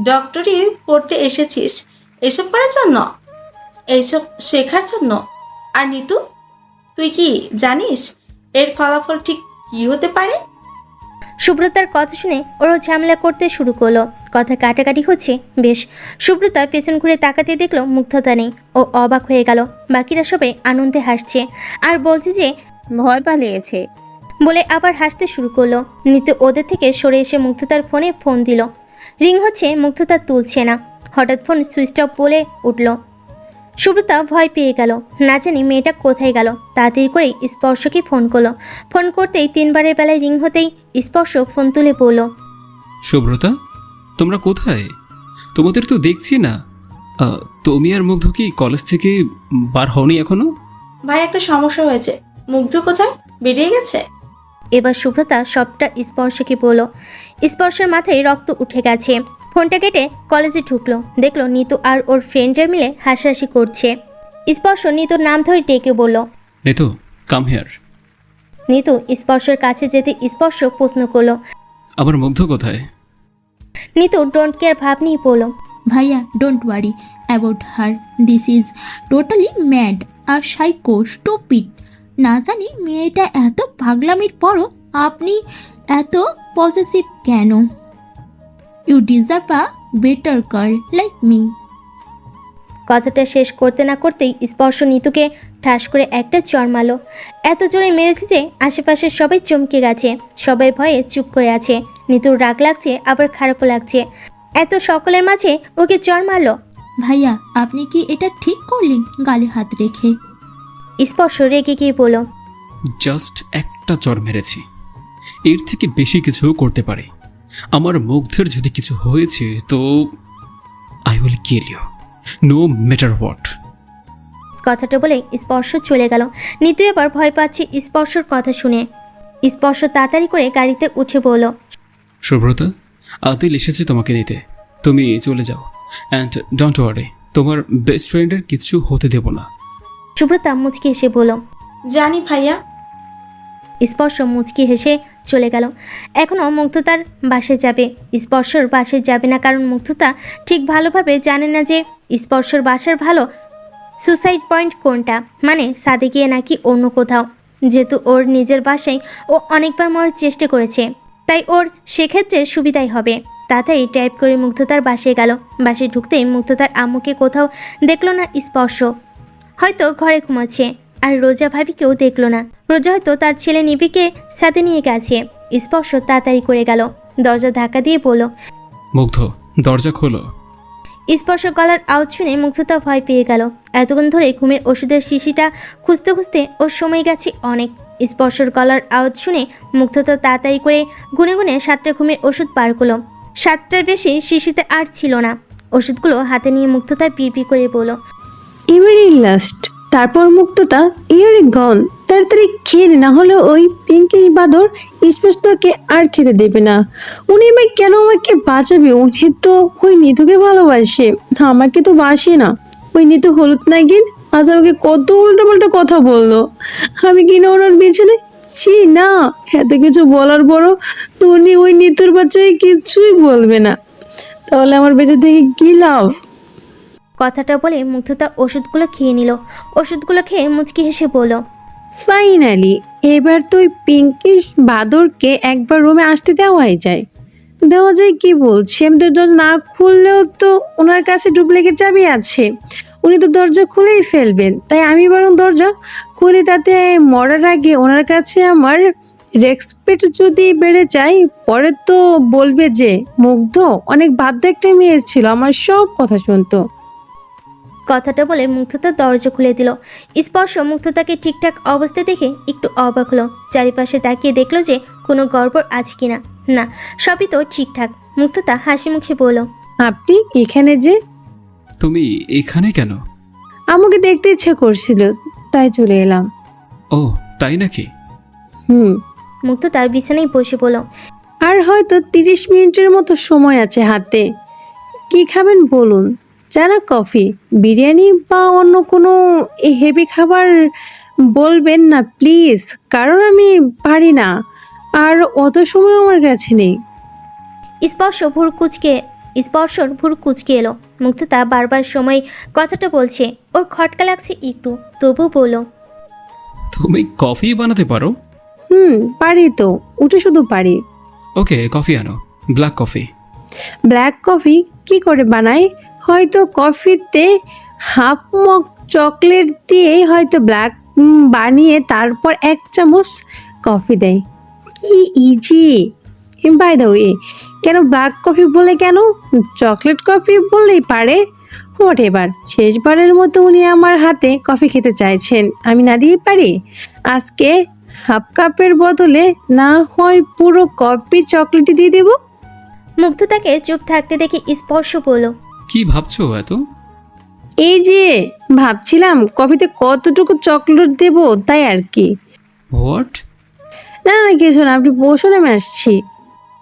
ডক্টরি পড়তে এসেছিস এসব করার জন্য, এইসব শেখার জন্য? আর নিতু, তুই কি জানিস এর ফলাফল ঠিক কি হতে পারে? শুভ্রতার কথা শুনে ওরও ঝামেলা করতে শুরু করলো। কথা কাটাকাটি হচ্ছে বেশ। শুভ্রতা পেছন ঘুরে তাকাতে দেখলো মুগ্ধতা নেই। ও অবাক হয়ে গেল। বাকিরা সবাই আনন্দে হাসছে আর বলছে যে ভয় পালিয়েছে বলে আবার হাসতে শুরু করলো। নিতু ওদের থেকে সরে এসে মুগ্ধতার ফোনে ফোন দিল। রিং হচ্ছে, মুগ্ধতা তুলছে না। হঠাৎ ফোন সুইচ অফ বলে উঠল। শুভ্রতা ভয় পেয়ে গেল, না জানি মেয়েটা কোথায় গেল। তাড়াতাড়ি করেই স্পর্শকে ফোন করলো। ফোন করতেই 3 বারের বেলায় রিং হতেই স্পর্শ ফোন তুলে বলল, শুভ্রতা, তোমরা কোথায়? তোমাদের তো দেখছি না। তুমি আর মুগ্ধ কি কলেজ থেকে বার হওনি এখনো? ভাই একটা সমস্যা হয়েছে। মুগ্ধ কোথায়? বেরিয়ে গেছে। এবার শুভ্রতা সবটা স্পর্শকে বলল। স্পর্শের মাথায় রক্ত উঠে গেছে। ফোনটা কেটে কলেজে ঢুকলো। দেখলো নিতু আর ওর ফ্রেন্ডরা মিলে হাসাহাসি করছে। স্পর্শ নিতুর নাম ধরে ডেকে বলল, নিতু, কাম হিয়ার। নিতু স্পর্শের কাছে যেতে স্পর্শ প্রশ্ন করলো। আমার মুগ্ধ কোথায়? নিতু ডোন্ট কেয়ার ভাব নিয়ে বলল। ভাইয়া don't worry about her, this is totally mad আর সাইকো স্টুপিড। না জানি মেয়েটা এত পাগলামির পরও আপনি এত পজিটিভ কেন? You deserve a better girl like me. কথাটা শেষ করতে না করতেই স্পর্শ নিতুকে ঠাস করে একটা চড় মারল। এত জোরে মেরেছে যে আশেপাশের সবাই চমকে গেছে, সবাই ভয়ে চুপ করে আছে। নিতুর রাগ লাগছে, আবার খারাপও লাগছে। এত সকলের মাঝে ওকে চড় মারল। ভাইয়া আপনি কি এটা ঠিক করলেন গালে হাত রেখে? স্পর্শ রেগে গিয়ে বলল। জাস্ট একটা চর মেরেছি, এর থেকে বেশি কিছু করতে পারে। আমার মুগ্ধের যদি কিছু হয়েছে তো I will kill you, no matter what. কথাটা বলে স্পর্শ চলে গেল। নিতু এবার ভয় পাচ্ছে স্পর্শর কথা শুনে। স্পর্শ তাড়াতাড়ি করে গাড়িতে উঠে বলল। সুব্রতা, আদিল এসেছে তোমাকে নিতে, তুমি চলে যাও। অ্যান্ড ডোন্ট ওয়ারি, তোমার বেস্ট ফ্রেন্ডের কিছু হতে দেব না। সুব্রতা মুচকি হেসে বলল। জানি ভাইয়া। স্পর্শ মুচকি হেসে চলে গেল। এখনও মুগ্ধতার বাসে যাবে, স্পর্শর বাসে যাবে না, কারণ মুগ্ধতা ঠিক ভালোভাবে জানে না যে স্পর্শর বাসার ভালো সুসাইড পয়েন্ট কোনটা, মানে সাদে গিয়ে নাকি অন্য কোথাও। যেহেতু ওর নিজের বাসায় ও অনেকবার মরার চেষ্টা করেছে, তাই ওর সেক্ষেত্রে সুবিধাই হবে। তাড়াতাড়ি ড্রাইভ করে মুগ্ধতার বাসে গেল। বাসে ঢুকতেই মুগ্ধতার আম্মুকে কোথাও দেখলো না স্পর্শ, হয়তো ঘরে ঘুমাচ্ছে। আর রোজা ভাবিকেও দেখলো না, রোজা হয়তো তার ছেলে নিবিকে সাথে নিয়ে গেছে। স্পর্শ তাড়াতাড়ি করে গেল, দরজা ধাক্কা দিয়ে বলল। মুগ্ধ, দরজা খোলো। স্পর্শ গলার আওয়াজ শুনে মুগ্ধতা ভয় পেয়ে গেল। এতক্ষণ ধরে ঘুমের ওষুধের শিশিটা খুঁজতে খুঁজতে ওর সময় গেছে অনেক। স্পর্শর গলার আওয়াজ শুনে মুগ্ধতা তাড়াতাড়ি করে গুনে গুনে 7টা ঘুমের ওষুধ পার করলো। 7টার বেশি শিশিতে আর ছিল না। ওষুধগুলো হাতে নিয়ে মুগ্ধতা পিড়পিড় করে বলল। এবারই লাস্ট, তারপর মুক্ততা ইয়ারে গন। তাড়াতাড়ি খেয়ে নে, না হলে ওই পিঙ্কিশ বাদর স্পষ্টকে আর খেতে দেবে না। উনি এবার কেন আমাকে বাঁচাবে? উনি তো ওই নিতুকে ভালোবাসে, আমাকে তো বাসে না। ওই নিতু হলুদ নাগিন আজ আমাকে কত উল্টোপাল্টা কথা বললো। আমি কিনা ওনার বিছানায় ছি না। এত কিছু বলার পরও তো উনি ওই নিতুর বাচ্চাকে কিছুই বলবে না, তাহলে আমার বেঁচে থেকে কি লাভ? কথাটা বলে মুগ্ধতা ওষুধগুলো খেয়ে নিল। ওষুধগুলো খেয়ে মুচকি হেসে বলল। ফাইনালি এবার তো ওই পিঙ্কিশ বাদরকে একবার রুমে আসতে দেওয়া যায় কি বলছি? আমি তো দরজা না খুললেও তো ওনার কাছে ডুপ্লিকেট চাবি আছে, উনি তো দরজা খুলেই ফেলবেন। তাই আমি বরং দরজা খুলে, তাতে মরার আগে ওনার কাছে আমার রেসপেক্ট যদি বেড়ে যায়, পরে তো বলবে যে মুগ্ধ অনেক বাধ্য একটা মেয়ে ছিল, আমার সব কথা শুনতো। কথাটা বলে মুগ্ধতা দরজা খুলে দিল। স্পর্শ মুগ্ধতাকে ঠিকঠাক অবস্থায় দেখে একটু অবাক হলো। চারিপাশে তাকিয়ে দেখলো যে কোনো গড়বড় আছে কিনা। না, সবই তো ঠিকঠাক। মুগ্ধতা হাসি মুখে বলল। আপনি এখানে যে? তুমি এখানে কেন? আমাকে দেখতে ইচ্ছে করছিল, তাই চলে এলাম। ও তাই নাকি? মুগ্ধতা বিছানায় বসে বলল। আর হয়তো 30 মিনিটের মতো সময় আছে হাতে। কি খাবেন বলুন? চা না কফি, বিরিয়ানি বা অন্য কোনো হেভি খাবার বলবেন না প্লিজ, কারণ আমি পারি না, আর অত সময় আমার কাছে নেই। স্পর্শর ভুর কুচকে এলো। মুগ্ধতা বারবার সময় কথাটা বলছে, ওর খটকা লাগছে একটু, তবু বলল। তুমি কফি বানাতে পারো? পারি তো, উঠে শুধু পারি। ওকে, কফি আনো, ব্ল্যাক কফি। ব্ল্যাক কফি কি করে বানায়? হয়তো কফিতে হাফ মগ চকলেট দিয়ে হয়তো ব্ল্যাক বানিয়ে তারপর 1 চামচ কফি দেয়। কি ইজি! বাই দ্য ওয়ে, কেন ব্ল্যাক কফি বলে কেন? চকলেট কফি বললেই পারে। হোয়াট এভার, শেষবারের মতো উনি আমার হাতে কফি খেতে চাইছেন, আমি না দিয়ে পারি? আজকে হাফ কাপের বদলে না হয় পুরো কফি চকলেটই দিয়ে দেব। মুগ্ধতাকে চুপ থাকতে দেখে স্পর্শ বলল। কি ভাবছো এত? এই যে ভাবছিলাম কফিতে কতটুকু চকলেট দেব, তাই আর কি। হোয়াট? না কিছু না, আপনি বসুন, আমি আসছি।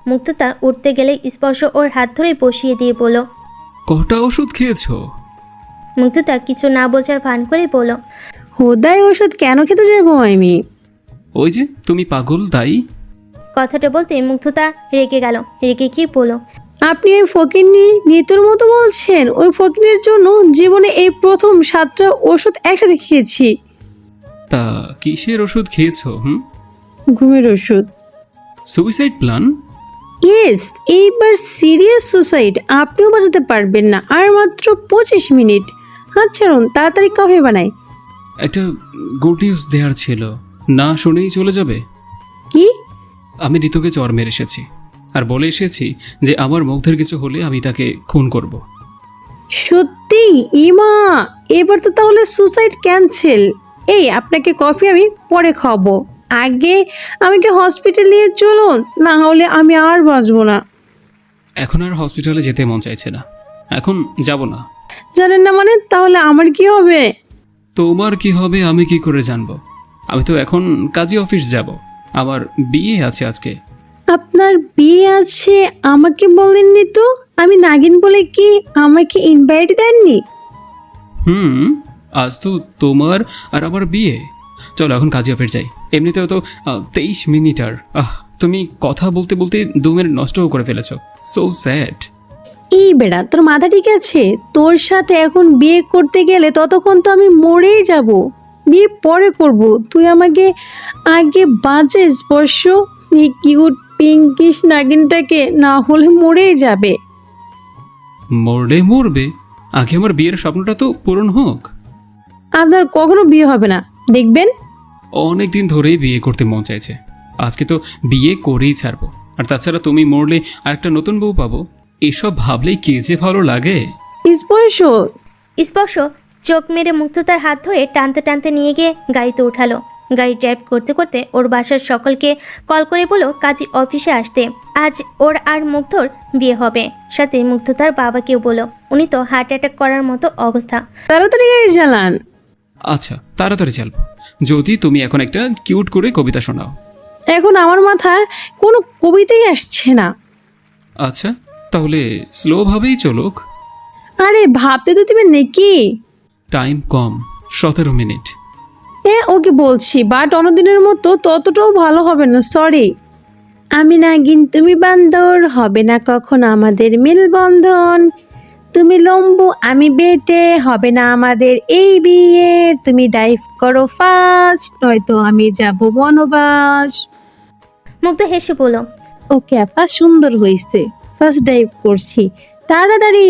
মুগ্ধতা উঠতে গেলে স্পর্শ ওর হাত ধরে বসিয়ে দিয়ে বলল। কটা ওষুধ খেয়েছো? মুগ্ধতা কিছু না বোঝার ভান করে বলল। হুদাই ওষুধ কেন খেতে যাবো আমি? ওই যে তুমি পাগল তাই। কথাটা বলতে মুগ্ধতা রেগে গেল। রেগে কি বলো? আপনি ওই ফকিরনি নিতুর মতো বলছেন? ওই ফকিরের জন্য জীবনে এই প্রথম 7টা ওষুধ একসাথে খেয়েছি। তা কিসের ওষুধ খেয়েছো? ঘুমের ওষুধ। Suicide plan? ইয়েস, এইবার সিরিয়াস সুসাইড। আপনিও বাঁচাতে পারবেন না। আর মাত্র 25 মিনিট। হাত ছাড়ুন, তাড়াতাড়ি কফি বানাই। একটা গুড নিউজ দেওয়ার ছিল, না শুনেই চলে যাবে? কি? আমি ঋতুকে চর মেরে এসেছি আর বলে এসেছি যে আমার মুগ্ধের কিছু হলে আমি তাকে খুন করব। সত্যি? ইমা, এবার তো তাহলে সুসাইড ক্যান্সেল। এই আপনাকে কফি আমি পরে খাবো, আগে আমাকে হসপিটাল নিয়ে চলুন, না হলে আমি আর বাঁচবো না। এখন আর হসপিটালে যেতে মন চাইছে না, এখন যাব না। জানেন না মানে? তাহলে আমার কি হবে? তোমার কি হবে আমি কি করে জানবো? আমি তো এখন কাজী অফিস যাব, আমার বিয়ে আছে আজকে। আপনার বিয়ে আছে? আমাকে বলেননি তো। আমি নাগিন বলে কি আমাকে ইনভাইট দেননি? আজ তো তোমার আর আমার বিয়ে। চলো এখন কাজী অফিস যাই। এমনিতেও তো 23 মিনিট আর তুমি কথা বলতে বলতে 2 মিনিট নষ্টও করে ফেলেছো। So sad. এই বেড়া, তোর মাথা ঠিক আছে? তোর সাথে এখন বিয়ে করতে গেলে ততক্ষণ তো আমি মরেই যাব। বিয়ে পরে করব, তুই আমাকে আগে বাজে স্পর্শ। এই কিউট পিঙ্কিশ নাগিনটাকে, না হলে মরেই যাবে। মরবে, আগে আমার বিয়ের স্বপ্নটা তো পূরণ হোক। আপনার কখনো বিয়ে হবে না, দেখবেন। অনেক দিন ধরেই বিয়ে করতে মন চাইছে, আজকে তো বিয়ে করেই ছাড়বো। আর তাছাড়া তুমি মরলে আরেকটা নতুন বউ পাবো, এসব ভাবলেই কে যে ভালো লাগে। স্পর্শ স্পর্শ চোখ মেরে মুগ্ধতার হাত ধরে টানতে টানতে নিয়ে গিয়ে গাড়িতে উঠালো। গাড়ি ড্রাইভ করতে করতে ওর বাসার সকলকে কল করে বলো কাজী অফিসে আসতে। আজ ওর আর মুগ্ধর বিয়ে হবে। সাথে মুগ্ধতার বাবাকেও বলো, উনি তো হার্ট অ্যাটাক করার মতো অবস্থা। তাড়াতাড়ি গাড়ি চালান। আচ্ছা তাড়াতাড়ি চালবো, যদি তুমি এখন একটা কিউট করে কবিতা শোনাও। এখন আমার মাথায় কোনো কবিতাই আসছে না। আচ্ছা তাহলে স্লো ভাবেই চলুক। আরে ভাবতে তো দিবেন নাকি? টাইম কম, 17 মিনিট। ওকে বলছি, বাট অন্যদিনের মতো ততটাও ভালো হবে না, সরি। আমি নাগিন, তুমি বান্দর, হবে না কখন আমাদের মেলবন্ধন। তুমি লম্বু, আমি বেটে, হবে না আমাদের এই বিয়ে। তুমি ডাইভ করো ফাস্ট, নয়তো আমি যাব বনবাস। মুগ্ধ হেসে বলো, ওকে আপা, সুন্দর হয়েছে। ফার্স্ট ডাইভ করছি, তাড়াতাড়ি।